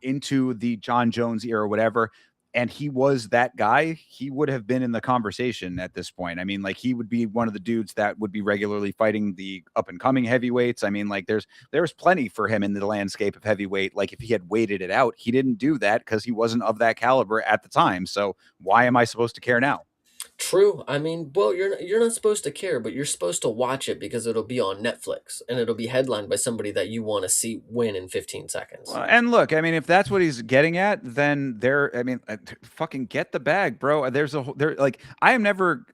into the John Jones era or whatever, and he was that guy, he would have been in the conversation at this point. I mean, like, he would be one of the dudes that would be regularly fighting the up and coming heavyweights. I mean, like, there's plenty for him in the landscape of heavyweight. Like, if he had waited it out, he didn't do that because he wasn't of that caliber at the time. So why am I supposed to care now? True. I mean, well, you're not supposed to care, but you're supposed to watch it because it'll be on Netflix and it'll be headlined by somebody that you want to see win in 15 seconds. And look, I mean, if that's what he's getting at, then fucking get the bag, bro. I'm never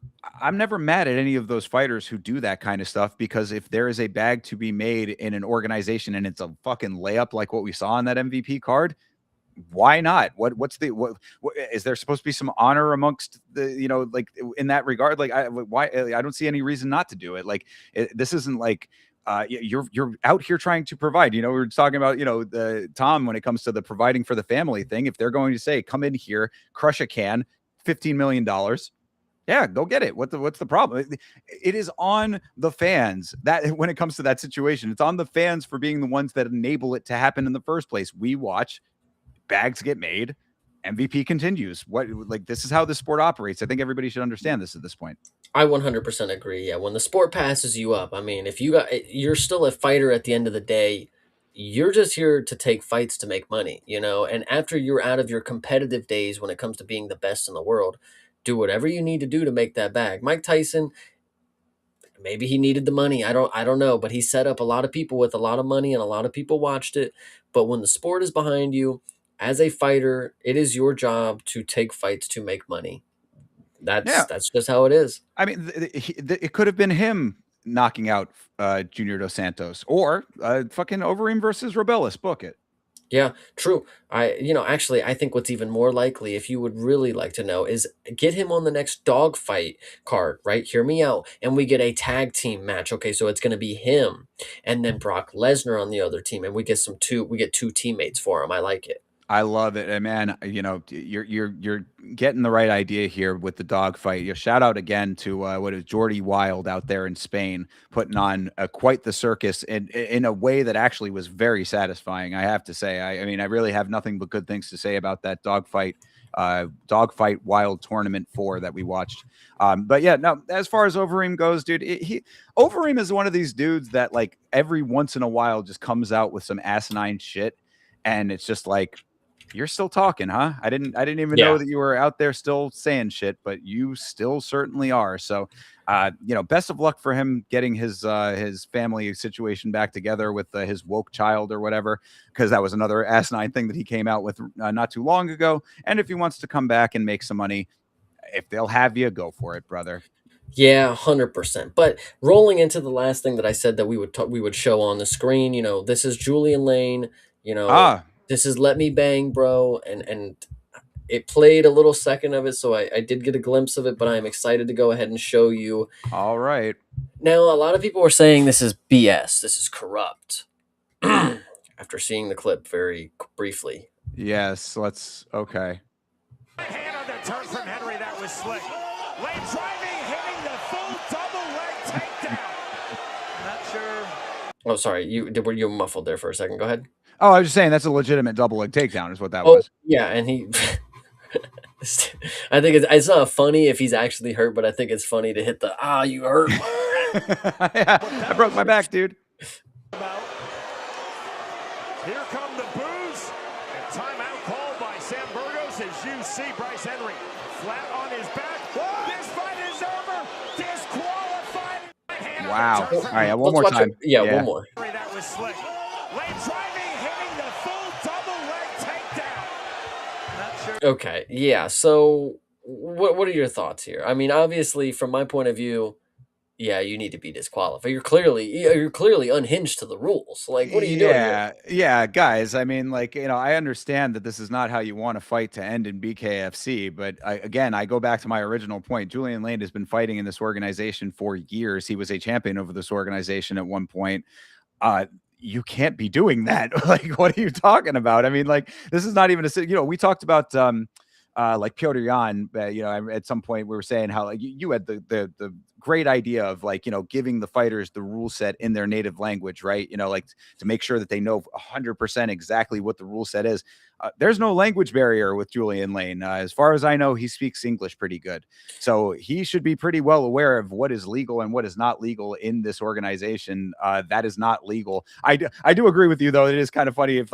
mad at any of those fighters who do that kind of stuff, because if there is a bag to be made in an organization and it's a fucking layup like what we saw on that MVP card, why not? What is there supposed to be some honor amongst the, like, in that regard? Like, I don't see any reason not to do it. Like, this isn't like you're out here trying to provide. We were talking about the Tom, when it comes to the providing for the family thing. If they're going to say, come in here, crush a can, $15 million, yeah, go get it. What's the problem? It is on the fans that when it comes to that situation, it's on the fans for being the ones that enable it to happen in the first place. We watch, bags get made, MVP continues. This is how the sport operates. I think everybody should understand this at this point. I 100% agree. Yeah, when the sport passes you up, I mean, if you're still a fighter at the end of the day, you're just here to take fights to make money, you know? And after you're out of your competitive days when it comes to being the best in the world, do whatever you need to do to make that bag. Mike Tyson, maybe he needed the money. I don't know, but he set up a lot of people with a lot of money and a lot of people watched it. But when the sport is behind you, as a fighter, it is your job to take fights to make money. That's just how it is. I mean, it could have been him knocking out Junior Dos Santos or fucking Overeem versus Robellis. Book it. Yeah, true. Actually, I think what's even more likely, if you would really like to know, is get him on the next dogfight card, right? Hear me out. And we get a tag team match. Okay, so it's going to be him and then Brock Lesnar on the other team. And we get two teammates for him. I like it. I love it, and man, you're getting the right idea here with the dog fight. Shout out again to what is Jordy Wild out there in Spain, putting on quite the circus in a way that actually was very satisfying. I have to say, I mean, I really have nothing but good things to say about that dogfight Wild Tournament 4 that we watched. But yeah, no, as far as Overeem goes, dude, Overeem is one of these dudes that like every once in a while just comes out with some asinine shit, and it's just like, you're still talking, huh? I didn't even know that you were out there still saying shit, but you still certainly are. So, best of luck for him getting his family situation back together with his woke child or whatever, because that was another asinine thing that he came out with not too long ago. And if he wants to come back and make some money, if they'll have you, go for it, brother. Yeah, 100%. But rolling into the last thing that I said that we would show on the screen, this is Julian Lane, this is Let Me Bang, bro, and it played a little second of it, so I did get a glimpse of it, but I'm excited to go ahead and show you. All right. Now, a lot of people are saying this is BS, this is corrupt, after seeing the clip very briefly. Yes, okay. Hand on the turn from Henry, that was slick. Lane driving, hitting the full double leg takedown. Not sure. Oh, sorry, were you muffled there for a second? Go ahead. Oh, I was just saying that's a legitimate double leg takedown is what that was. Yeah, and he I think it's not funny if he's actually hurt, but I think it's funny to hit the you hurt. Yeah, I broke my back, dude. Here come the boos, and timeout called by Sam Burgos as you see Bryce Henry flat on his back. This fight is over. Disqualified. Wow. All right, one more time. One more. That was slick. Lane driving, hitting the full double leg takedown. Not sure. Okay, yeah. So, what are your thoughts here? I mean, obviously, from my point of view, yeah, you need to be disqualified. You're clearly unhinged to the rules. Like, what are you doing here? Yeah, guys. I mean, I understand that this is not how you want to fight to end in BKFC, but I go back to my original point. Julian Lane has been fighting in this organization for years. He was a champion over this organization at one point. You can't be doing that. Like, what are you talking about? I mean, like, this is not even we talked about like Piotr Jan, at some point we were saying how like you had the great idea of giving the fighters the rule set in their native language, right? Like to make sure that they know 100% exactly what the rule set is. There's no language barrier with Julian Lane. As far as I know, he speaks English pretty good. So he should be pretty well aware of what is legal and what is not legal in this organization. That is not legal. I do agree with you, though. It is kind of funny if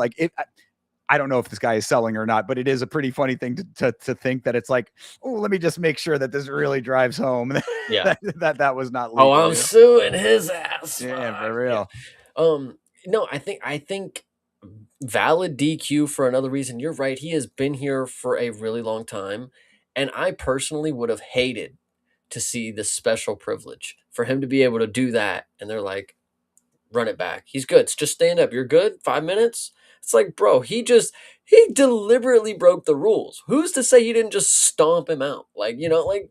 I don't know if this guy is selling or not, but it is a pretty funny thing to think that it's like, oh, let me just make sure that this really drives home. Yeah, that was not legal. I'm suing his ass. Yeah, for real. Yeah. No, I think valid DQ for another reason. You're right. He has been here for a really long time, and I personally would have hated to see the special privilege for him to be able to do that. And they're like, run it back. He's good. Just stand up. You're good. 5 minutes. It's like, bro, he deliberately broke the rules. Who's to say he didn't just stomp him out? Like,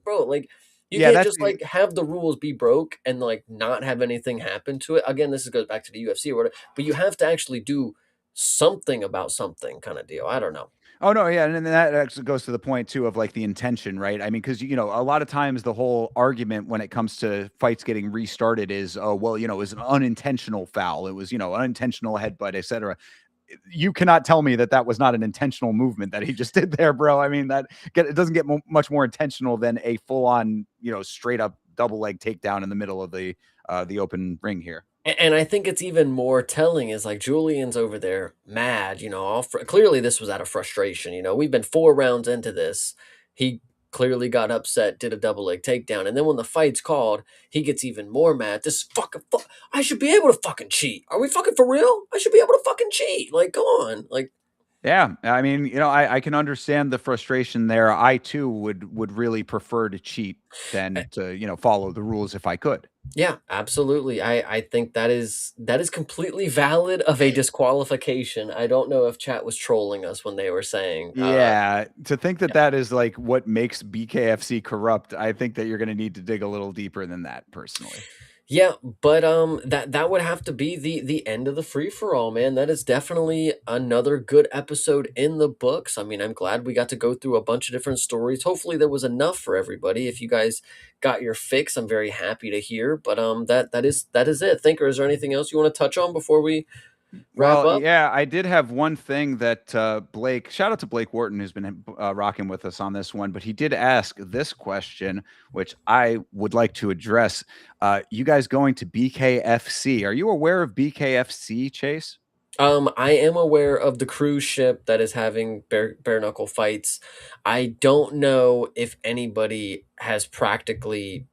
bro, like you can't just like have the rules be broke and like not have anything happen to it. Again, this goes back to the UFC or whatever, but you have to actually do something about something kind of deal. I don't know. Oh, no, yeah, and then that actually goes to the point, too, of, like, the intention, right? I mean, because, a lot of times the whole argument when it comes to fights getting restarted is, oh, well, it was an unintentional foul. It was, unintentional headbutt, et cetera. You cannot tell me that was not an intentional movement that he just did there, bro. I mean, it doesn't get much more intentional than a full-on, straight-up double leg takedown in the middle of the open ring here. And I think it's even more telling is like Julian's over there mad, all clearly this was out of frustration. We've been 4 rounds into this. He clearly got upset, did a double leg takedown, and then when the fight's called, he gets even more mad. This fucking I should be able to fucking cheat. Are we fucking for real? I should be able to fucking cheat. Like, go on. Like, Yeah, I mean, I can understand the frustration there. I too would really prefer to cheat than to, follow the rules if I could. yeah, absolutely. I think that is completely valid of a disqualification. I don't know if chat was trolling us when they were saying, Yeah, to think that yeah. that is like what makes BKFC corrupt, I think that you're going to need to dig a little deeper than that personally. Yeah, but that would have to be the end of the free for all, man. That is definitely another good episode in the books. I mean, I'm glad we got to go through a bunch of different stories. Hopefully there was enough for everybody. If you guys got your fix, I'm very happy to hear. But that is it. Thinker, is there anything else you want to touch on before we wrap Well, up? yeah, I did have one thing that Blake, shout out to Blake Wharton, who's been rocking with us on this one, but he did ask this question, which I would like to address. You guys going to BKFC? Are you aware of BKFC, Chase? I am aware of the cruise ship that is having bare knuckle fights. I don't know if anybody has practically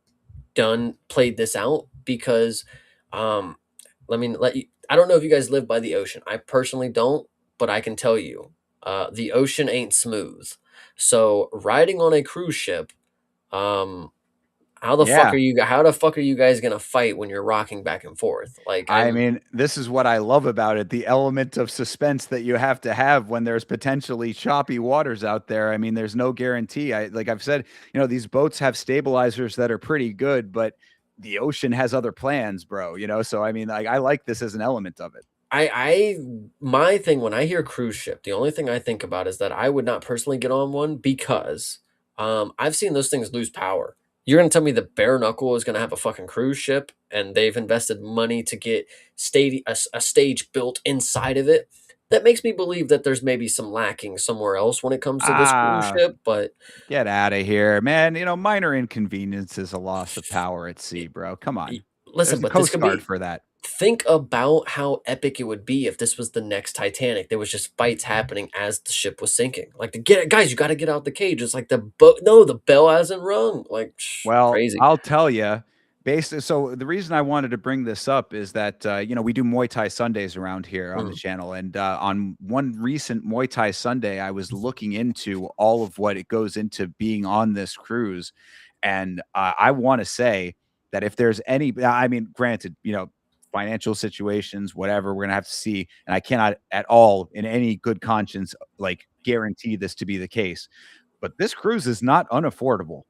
played this out because um I don't know if you guys live by the ocean. I personally don't, but I can tell you, the ocean ain't smooth. So riding on a cruise ship, um Yeah. how the fuck are you guys gonna fight when you're rocking back and forth? Like, I mean, this is what I love about it, the element of suspense that you have to have when there's potentially choppy waters out there. I mean, there's no guarantee. Like I've said, these boats have stabilizers that are pretty good, but the ocean has other plans, bro, So I mean, like I like this as an element of it. I my thing when I hear cruise ship, the only thing I think about is that I would not personally get on one because I've seen those things lose power. You're gonna tell me the bare knuckle is gonna have a fucking cruise ship and they've invested money to get a stage built inside of it. That makes me believe that there's maybe some lacking somewhere else when it comes to this cruise Ah, ship, but get out of here, man. Minor inconvenience is a loss of power at sea, bro. Come on. listen, There's a but this Coast could Guard be for that. think about how epic it would be if this was the next Titanic. There was just fights happening as the ship was sinking. Like, to get guys, you got to get out the cage. It's like the boat. No, the bell hasn't rung. Like, Well, crazy. I'll tell you, so the reason I wanted to bring this up is that, we do Muay Thai Sundays around here on the channel. And on one recent Muay Thai Sunday, I was looking into all of what it goes into being on this cruise. And I want to say that if there's any, I mean, granted, financial situations, whatever, we're going to have to see. And I cannot at all, in any good conscience, like guarantee this to be the case. But this cruise is not unaffordable.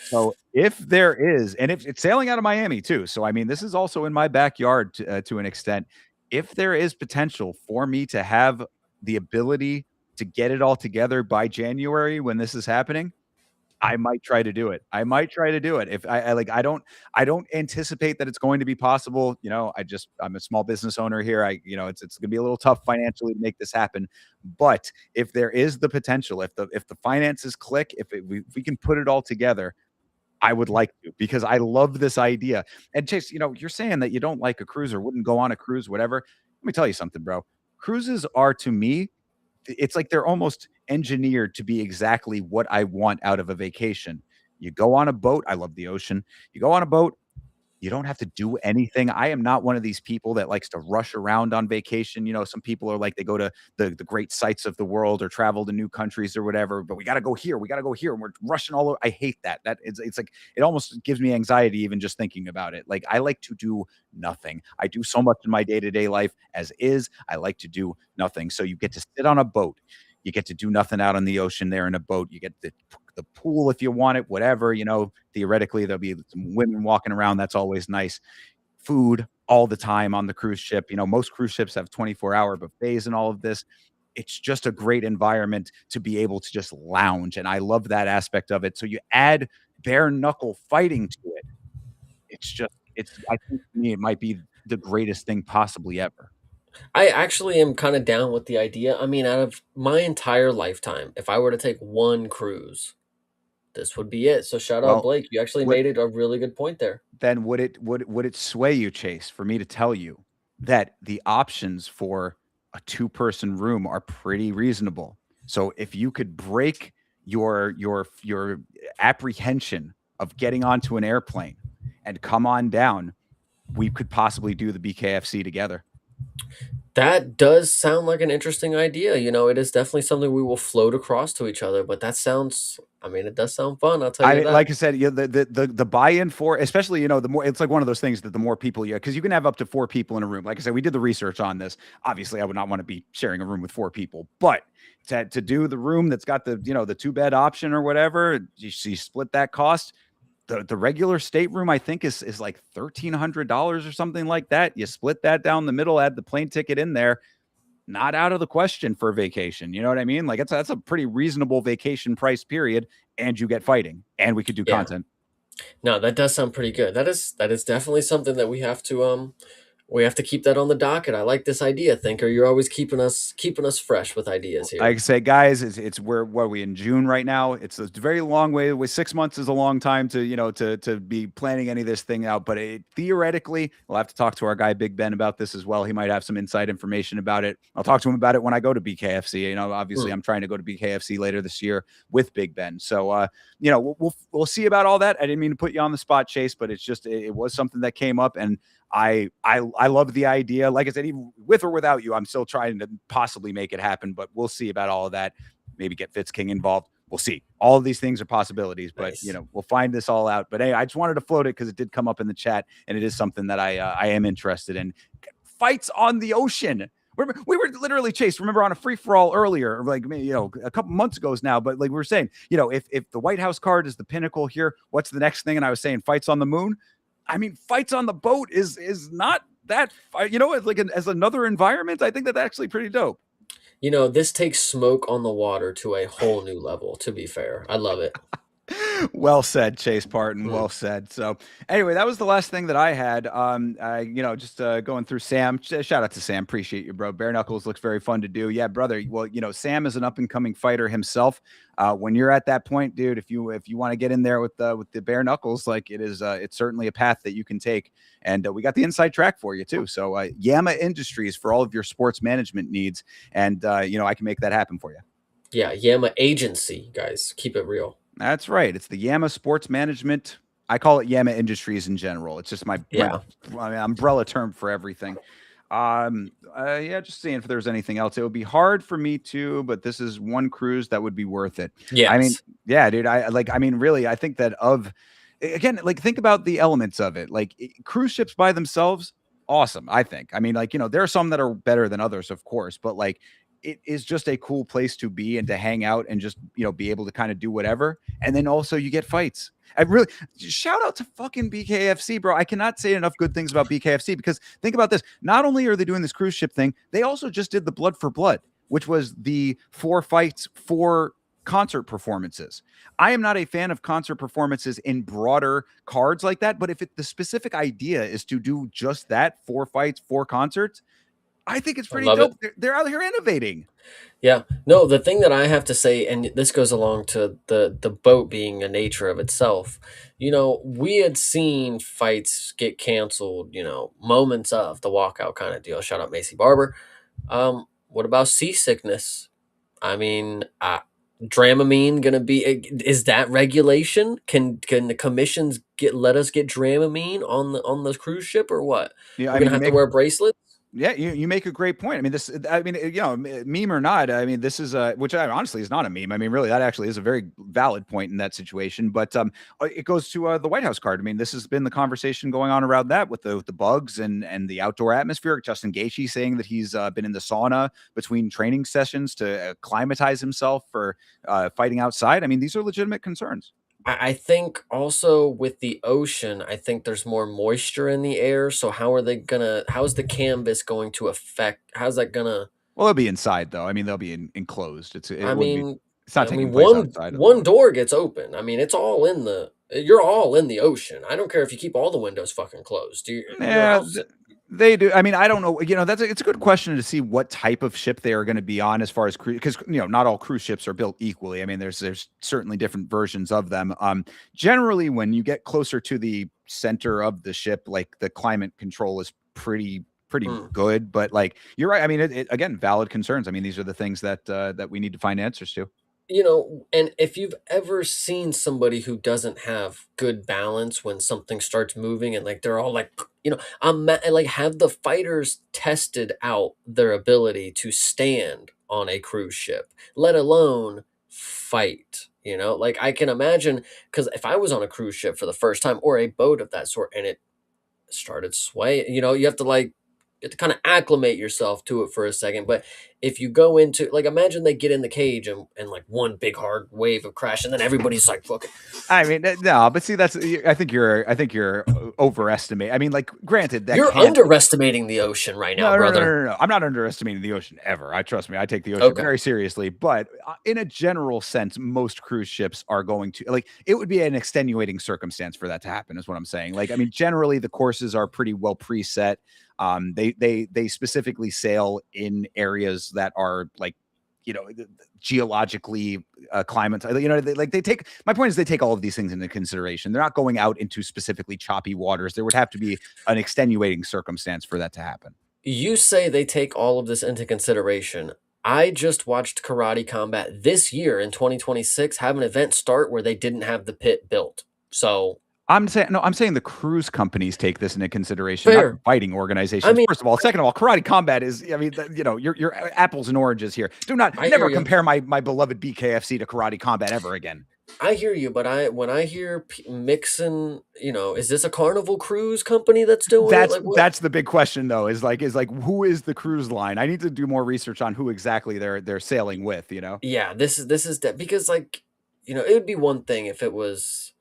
So if there is, and if it's sailing out of Miami too, so I mean, this is also in my backyard to an extent. If there is potential for me to have the ability to get it all together by January when this is happening, I might try to do it. I might try to do it. If I don't anticipate that it's going to be possible. I'm a small business owner here. It's gonna be a little tough financially to make this happen. But if there is the potential, if the finances click, if we can put it all together, I would like to, because I love this idea. And Chase, you're saying that you don't like a cruise or wouldn't go on a cruise, whatever. Let me tell you something, bro. Cruises are, to me, it's like they're almost engineered to be exactly what I want out of a vacation. You go on a boat. I love the ocean. You go on a boat. You don't have to do anything. I am not one of these people that likes to rush around on vacation. Some people are like, they go to the great sites of the world or travel to new countries or whatever, but we got to go here. We got to go here. And we're rushing all over. I hate that. It's like, it almost gives me anxiety even just thinking about it. Like, I like to do nothing. I do so much in my day-to-day life as is. I like to do nothing. So you get to sit on a boat. You get to do nothing out on the ocean there in a boat. You get the pool if you want it, whatever, theoretically there'll be some women walking around. That's always nice. Food all the time on the cruise ship. Most cruise ships have 24-hour buffets and all of this. It's just a great environment to be able to just lounge. And I love that aspect of it. So you add bare knuckle fighting to it. I think to me, it might be the greatest thing possibly ever. I actually am kind of down with the idea. I mean, out of my entire lifetime, if I were to take one cruise, this would be it. So shout out Well, Blake. You actually what made it a really good point there. then would it sway you, Chase, for me to tell you that the options for a two-person room are pretty reasonable? So if you could break your apprehension of getting onto an airplane and come on down, we could possibly do the BKFC together. That does sound like an interesting idea. You know, it is definitely something we will float across to each other, but that sounds, I mean, it does sound fun. I'll tell I you mean, that. like I said, the buy-in for, especially, you know, the more, it's like one of those things that the more people because you can have up to 4 people in a room. Like I said, we did the research on this. Obviously, I would not want to be sharing a room with 4 people, but to do the room that's got the, you know, the 2-bed option or whatever, you split that cost. The regular stateroom, I think, is like $1,300 or something like that. You split that down the middle, add the plane ticket in there. Not out of the question for a vacation. You know what I mean? Like that's a pretty reasonable vacation price period, and you get fighting, and we could do Yeah. content. No, that does sound pretty good. That is definitely something that we have to keep that on the docket. I like this idea, Thinker. You're always keeping us fresh with ideas here. Like I say, guys, it's what are we in June right now? It's a very long way. With 6 months is a long time to, you know, to be planning any of this thing out. But theoretically, we'll have to talk to our guy Big Ben about this as well. He might have some inside information about it. I'll talk to him about it when I go to BKFC. You know, obviously, I'm trying to go to BKFC later this year with Big Ben. So, you know, we'll see about all that. I didn't mean to put you on the spot, Chase, but it's just it was something that came up, and I love the idea. Like I said, even with or without you, I'm still trying to possibly make it happen, but we'll see about all of that. Maybe get Fitzking involved. We'll see. All of these things are possibilities, but Nice. you know, we'll find this all out. But hey, I just wanted to float it because it did come up in the chat, and it is something that I am interested in. Fights on the ocean. We were literally chased. Remember on a free for all earlier, like, you know, a couple months ago now. But like we were saying, you know, if the White House card is the pinnacle here, what's the next thing? And I was saying fights on the moon. I mean, fights on the boat is not that, you know, as like as another environment. I think that's actually pretty dope. You know, this takes smoke on the water to a whole new level, to be fair. I love it. Well said, Chase Parton. Well said. So anyway, that was the last thing that I had. You know, just going through Sam. Shout out to Sam. Appreciate you, bro. Bare knuckles looks very fun to do. Yeah, brother. Well, you know, Sam is an up and coming fighter himself. When you're at that point, dude, if you want to get in there with the bare knuckles, like it's certainly a path that you can take. And we got the inside track for you too. So Yama Industries for all of your sports management needs, and you know, I can make that happen for you. Yeah, Yama Agency, guys. Keep it real. That's right. It's the Yama Sports Management. I call it Yama Industries in general. It's just my umbrella term for everything. Yeah, just seeing if there's anything else. It would be hard for me to, but this is one cruise that would be worth it. Yes. I mean, yeah, dude. Really, I think that again, like think about the elements of it. Like cruise ships by themselves, awesome. I think. I mean, like, you know, there are some that are better than others, of course, but like it is just a cool place to be and to hang out and just, you know, be able to kind of do whatever. And then also you get fights. I really shout out to fucking BKFC, bro. I cannot say enough good things about BKFC because think about this. Not only are they doing this cruise ship thing, they also just did the Blood for Blood, which was the 4 fights, 4 concert performances. I am not a fan of concert performances in broader cards like that, but if the specific idea is to do just that, 4 fights, 4 concerts, I think it's pretty dope. They're out here innovating. Yeah. No, the thing that I have to say, and this goes along to the boat being a nature of itself, you know, we had seen fights get canceled, you know, moments of the walkout kind of deal. Shout out Macy Barber. What about seasickness? I mean, Dramamine gonna be, is that regulation? Can the commissions let us get Dramamine on the cruise ship or what? Yeah, We're gonna have to wear bracelets? Yeah, you make a great point. I mean, you know, meme or not, I mean, this is which honestly is not a meme. I mean, really, that actually is a very valid point in that situation. But it goes to the White House card. I mean, this has been the conversation going on around that with the bugs and the outdoor atmosphere. Justin Gaethje saying that he's been in the sauna between training sessions to acclimatize himself for fighting outside. I mean, these are legitimate concerns. I think also with the ocean, I think there's more moisture in the air. So how is the canvas going to affect? How's that gonna? Well, they'll be inside though. I mean, they'll be enclosed. It's not taking place outside. One door gets open. I mean, you're all in the ocean. I don't care if you keep all the windows fucking closed. Yeah, They do. I mean, I don't know. It's a good question to see what type of ship they are going to be on as far as cruise, because not all cruise ships are built equally. I mean, there's certainly different versions of them. Generally, when you get closer to the center of the ship, like the climate control is pretty good. But like you're right. I mean, again, valid concerns. I mean, these are the things that we need to find answers to. And if you've ever seen somebody who doesn't have good balance when something starts moving and like they're all like, like have the fighters tested out their ability to stand on a cruise ship, let alone fight. Like I can imagine, because if I was on a cruise ship for the first time or a boat of that sort and it started swaying, you have to kind of acclimate yourself to it for a second. But if you go into, like, imagine they get in the cage and like one big hard wave of crash and then everybody's like fucking. I mean, no, but see, I think you're overestimating. I mean, like, granted, that You're underestimating the ocean right now, brother. No. I'm not underestimating the ocean ever. Trust me, I take the ocean Okay. very seriously. But in a general sense, most cruise ships are going to, like, it would be an extenuating circumstance for that to happen, is what I'm saying. Like, I mean, generally the courses are pretty well preset. They specifically sail in areas that are like, geologically climate, they take, my point is they take all of these things into consideration. They're not going out into specifically choppy waters. There would have to be an extenuating circumstance for that to happen. You say they take all of this into consideration. I just watched Karate Combat this year in 2026 have an event start where they didn't have the pit built. So I'm saying the cruise companies take this into consideration, fair. not fighting organizations. I mean, first of all, second of all, Karate Combat is, I mean, you're apples and oranges here. Do not never compare my beloved BKFC to Karate Combat ever again. I hear you, but when I hear mixing, is this a Carnival Cruise company that's doing it? Like, that's the big question, though. Is like who is the cruise line? I need to do more research on who exactly they're sailing with. Yeah, this is that, because like, it would be one thing if it was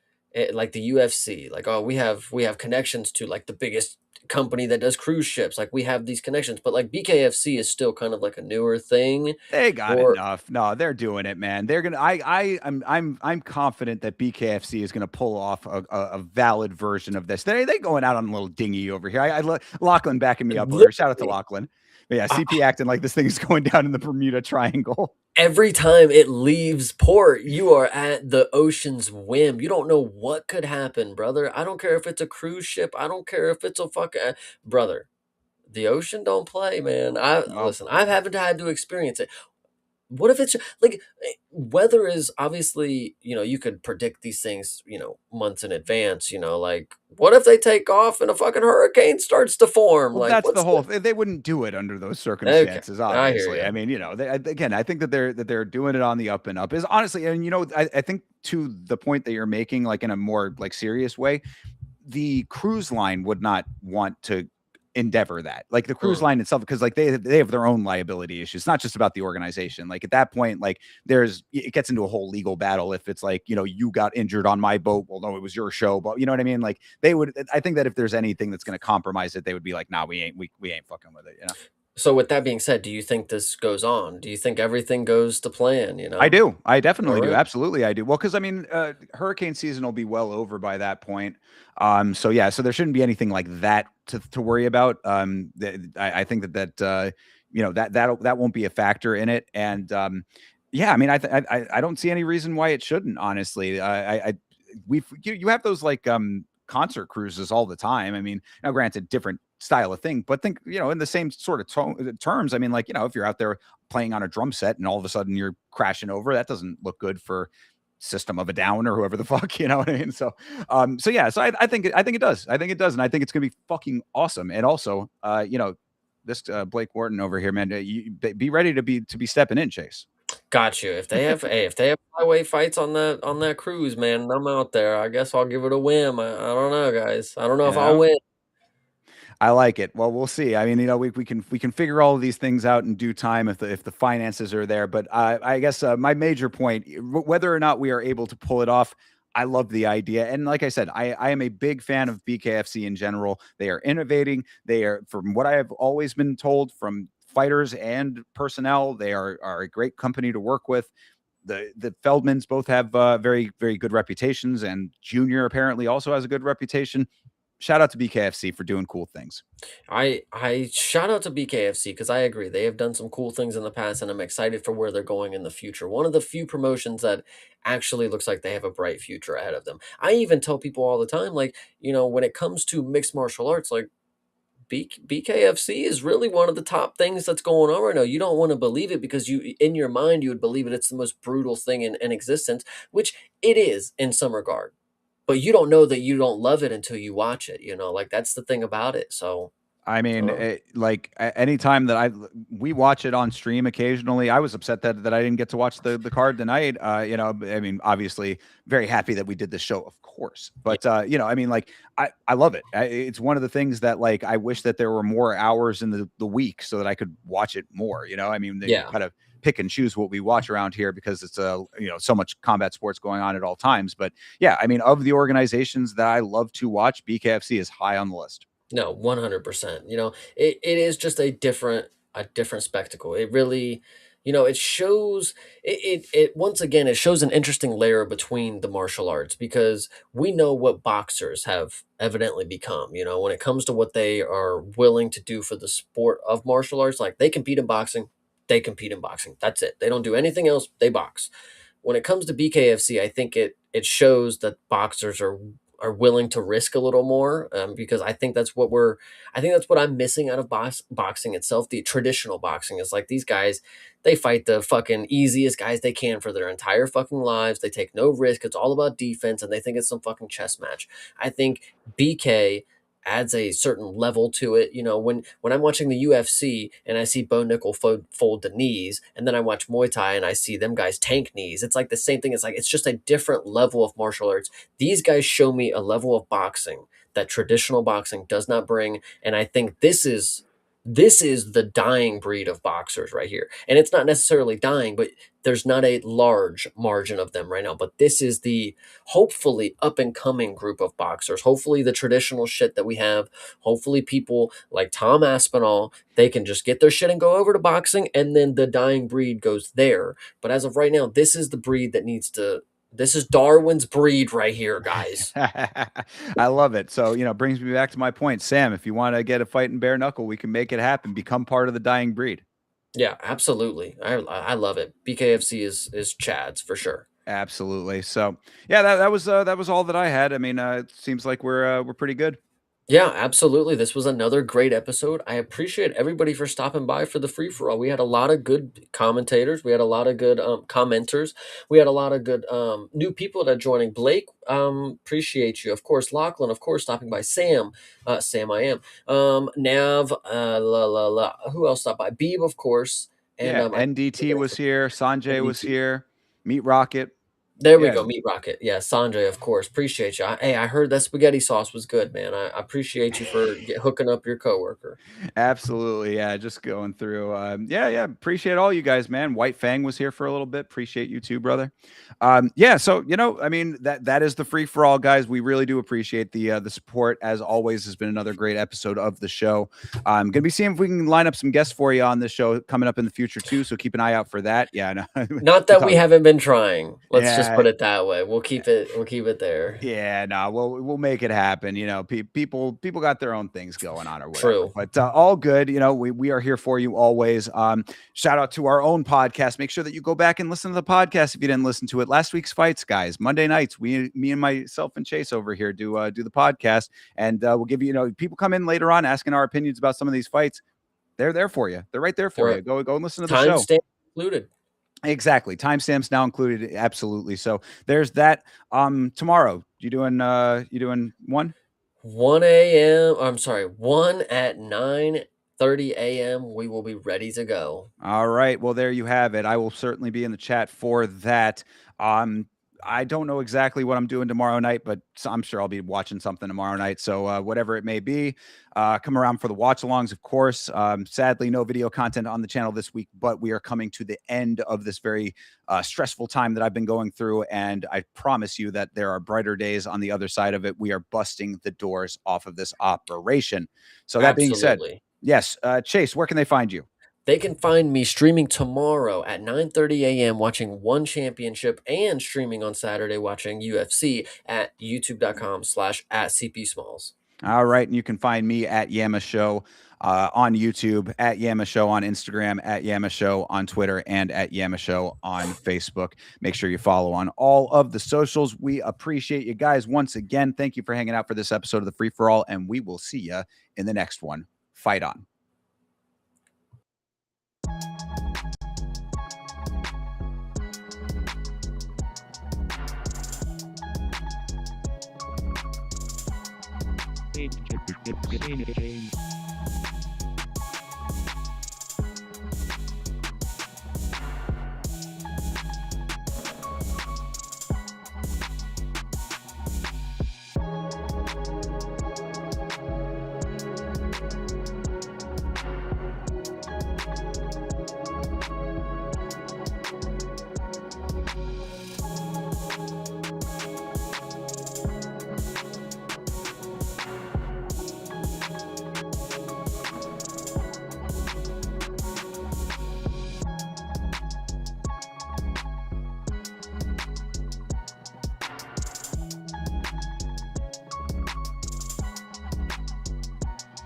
like the UFC, like, oh, we have connections to like the biggest company that does cruise ships, like we have these connections, but like BKFC is still kind of like a newer thing. They got enough. No, they're doing it, man. They're gonna. I'm confident that BKFC is gonna pull off a valid version of this. They going out on a little dinghy over here. Lachlan backing me up over here. Shout out to Lachlan. But yeah, CP acting like this thing is going down in the Bermuda Triangle. Every time it leaves port, you are at the ocean's whim. You don't know what could happen, brother. I don't care if it's a cruise ship. I don't care if it's a fucking brother. The ocean don't play, man. Listen, I haven't had to experience it. What if it's like, weather is obviously, you could predict these things, months in advance, like what if they take off and a fucking hurricane starts to form? Well, like that's the whole they wouldn't do it under those circumstances, obviously. I mean, again, I think that they're doing it on the up and up. Is honestly, and I think to the point that you're making, like in a more like serious way, the cruise line would not want to endeavor that, like the cruise line itself, because like they have their own liability issues. It's not just about the organization. Like at that point, like it gets into a whole legal battle if it's like, you got injured on my boat. Well, no, it was your show, but you know what I mean? Like I think that if there's anything that's going to compromise it, they would be like, nah, we ain't fucking with it. So with that being said, do you think this goes on? Do you think everything goes to plan? I do. I definitely do. Absolutely, I do. Well, because I mean, hurricane season will be well over by that point. So yeah, so there shouldn't be anything like that to worry about. I think that won't be a factor in it. And yeah, I mean, I don't see any reason why it shouldn't. Honestly, you have those like concert cruises all the time. I mean, now granted, different style of thing, but think, in the same sort of terms. I mean, like, if you're out there playing on a drum set and all of a sudden you're crashing over, that doesn't look good for System of a Down or whoever the fuck, you know what I mean? So, yeah, so I think it does. I think it does. And I think it's going to be fucking awesome. And also, this Blake Wharton over here, man, be ready to be stepping in, Chase. Got you. If they have highway fights on that cruise, man, I'm out there. I guess I'll give it a whim. I don't know, guys. I don't know if I'll win. I like it. Well, we'll see. I mean, we can figure all of these things out in due time if the finances are there. But I guess my major point, whether or not we are able to pull it off, I love the idea. And like I said, I am a big fan of BKFC in general. They are innovating. They are, from what I have always been told from fighters and personnel, they are a great company to work with. The Feldmans both have very, very good reputations, and Junior apparently also has a good reputation. shout out to BKFC for doing cool things. I shout out to BKFC because I agree they have done some cool things in the past, and I'm excited for where they're going in the future. One of the few promotions that actually looks like they have a bright future ahead of them. I even tell people all the time, like, when it comes to mixed martial arts, like BKFC is really one of the top things that's going on right now. You don't want to believe it because in your mind, you would believe it's the most brutal thing in existence, which it is in some regard. But you don't know that you don't love it until you watch it, like that's the thing about it. So, I mean, um, anytime that we watch it on stream occasionally. I was upset that I didn't get to watch the card tonight. I mean, obviously, very happy that we did this show, of course. But I mean, like, I love it. It's one of the things that, like, I wish that there were more hours in the week so that I could watch it more. I mean, they yeah. kind of pick and choose what we watch around here because it's so much combat sports going on at all times. But yeah, I mean, of the organizations that I love to watch, BKFC is high on the list. No, 100%. It is just a different spectacle. It really, it shows it once again it shows an interesting layer between the martial arts because we know what boxers have evidently become, when it comes to what they are willing to do for the sport of martial arts, like they compete in boxing, they compete in boxing. That's it. They don't do anything else, they box. When it comes to BKFC, I think it shows that boxers are willing to risk a little more because I think that's what I'm missing out of boxing itself. The traditional boxing is like these guys, they fight the fucking easiest guys they can for their entire fucking lives. They take no risk. It's all about defense, and they think it's some fucking chess match. I think BK adds a certain level to it. When I'm watching the UFC and I see Bo Nickel fold the knees, and then I watch Muay Thai and I see them guys tank knees, it's like the same thing. It's like it's just a different level of martial arts. These guys show me a level of boxing that traditional boxing does not bring, and I think this is the dying breed of boxers right here. And it's not necessarily dying, but there's not a large margin of them right now. But this is the hopefully up and coming group of boxers. Hopefully the traditional shit that we have, hopefully people like Tom Aspinall, they can just get their shit and go over to boxing, and then the dying breed goes there. But as of right now, this is the breed that needs to this is Darwin's breed right here, guys. I love it. So, brings me back to my point. Sam, if you want to get a fight in bare knuckle, we can make it happen. Become part of the dying breed. Yeah, absolutely. I love it. BKFC is Chad's for sure. Absolutely. So, yeah, that was all that I had. I mean, it seems like we're pretty good. Yeah, absolutely. This was another great episode. I appreciate everybody for stopping by for the free for all. We had a lot of good commentators. We had a lot of good commenters. We had a lot of good new people that are joining. Blake, appreciate you. Of course, Lachlan, of course, stopping by. Sam, Sam, I am. Nav, who else stopped by? Beeb, of course. And Yeah, NDT was here. Sanjay was NDT. here. Meat Rocket. There we Yeah. go, Meat Rocket. Yeah, Sanjay, of course. Appreciate you. Hey, I heard that spaghetti sauce was good, man. I appreciate you for hooking up your coworker. Absolutely. Yeah. Just going through. Yeah. Appreciate all you guys, man. White Fang was here for a little bit. Appreciate you too, brother. Yeah. So, I mean, that is the free for all, guys. We really do appreciate the support. As always, has been another great episode of the show. I'm going to be seeing if we can line up some guests for you on this show coming up in the future too. So keep an eye out for that. Yeah. No. Not that we haven't been trying. Let's just put it that way. We'll keep it there. Yeah, no, we'll make it happen. People got their own things going on or whatever. True. But all good. We are here for you always. Shout out to our own podcast. Make sure that you go back and listen to the podcast if you didn't listen to it. Last week's fights, guys. Monday nights, me and myself and Chase over here do the podcast, and we'll give you. People come in later on asking our opinions about some of these fights. They're there for you. They're right there for you. Go and listen to the show. Timestamp included. Exactly. Timestamps now included. Absolutely. So there's that. Tomorrow, you doing 1? 1 a.m. I'm sorry, 1 at 9:30 a.m. We will be ready to go. All right. Well, there you have it. I will certainly be in the chat for that. I don't know exactly what I'm doing tomorrow night, but I'm sure I'll be watching something tomorrow night. So whatever it may be, come around for the watch-alongs, of course. Sadly, no video content on the channel this week, but we are coming to the end of this very stressful time that I've been going through, and I promise you that there are brighter days on the other side of it. We are busting the doors off of this operation. So that being said, yes, Chase, where can they find you? They can find me streaming tomorrow at 9:30 a.m. watching One Championship and streaming on Saturday watching UFC at youtube.com/@CPSmalls. All right. And you can find me at Yama Show on YouTube, at Yama Show on Instagram, at Yama Show on Twitter, and at Yama Show on Facebook. Make sure you follow on all of the socials. We appreciate you guys once again. Thank you for hanging out for this episode of the Free for All, and we will see you in the next one. Fight on. Game.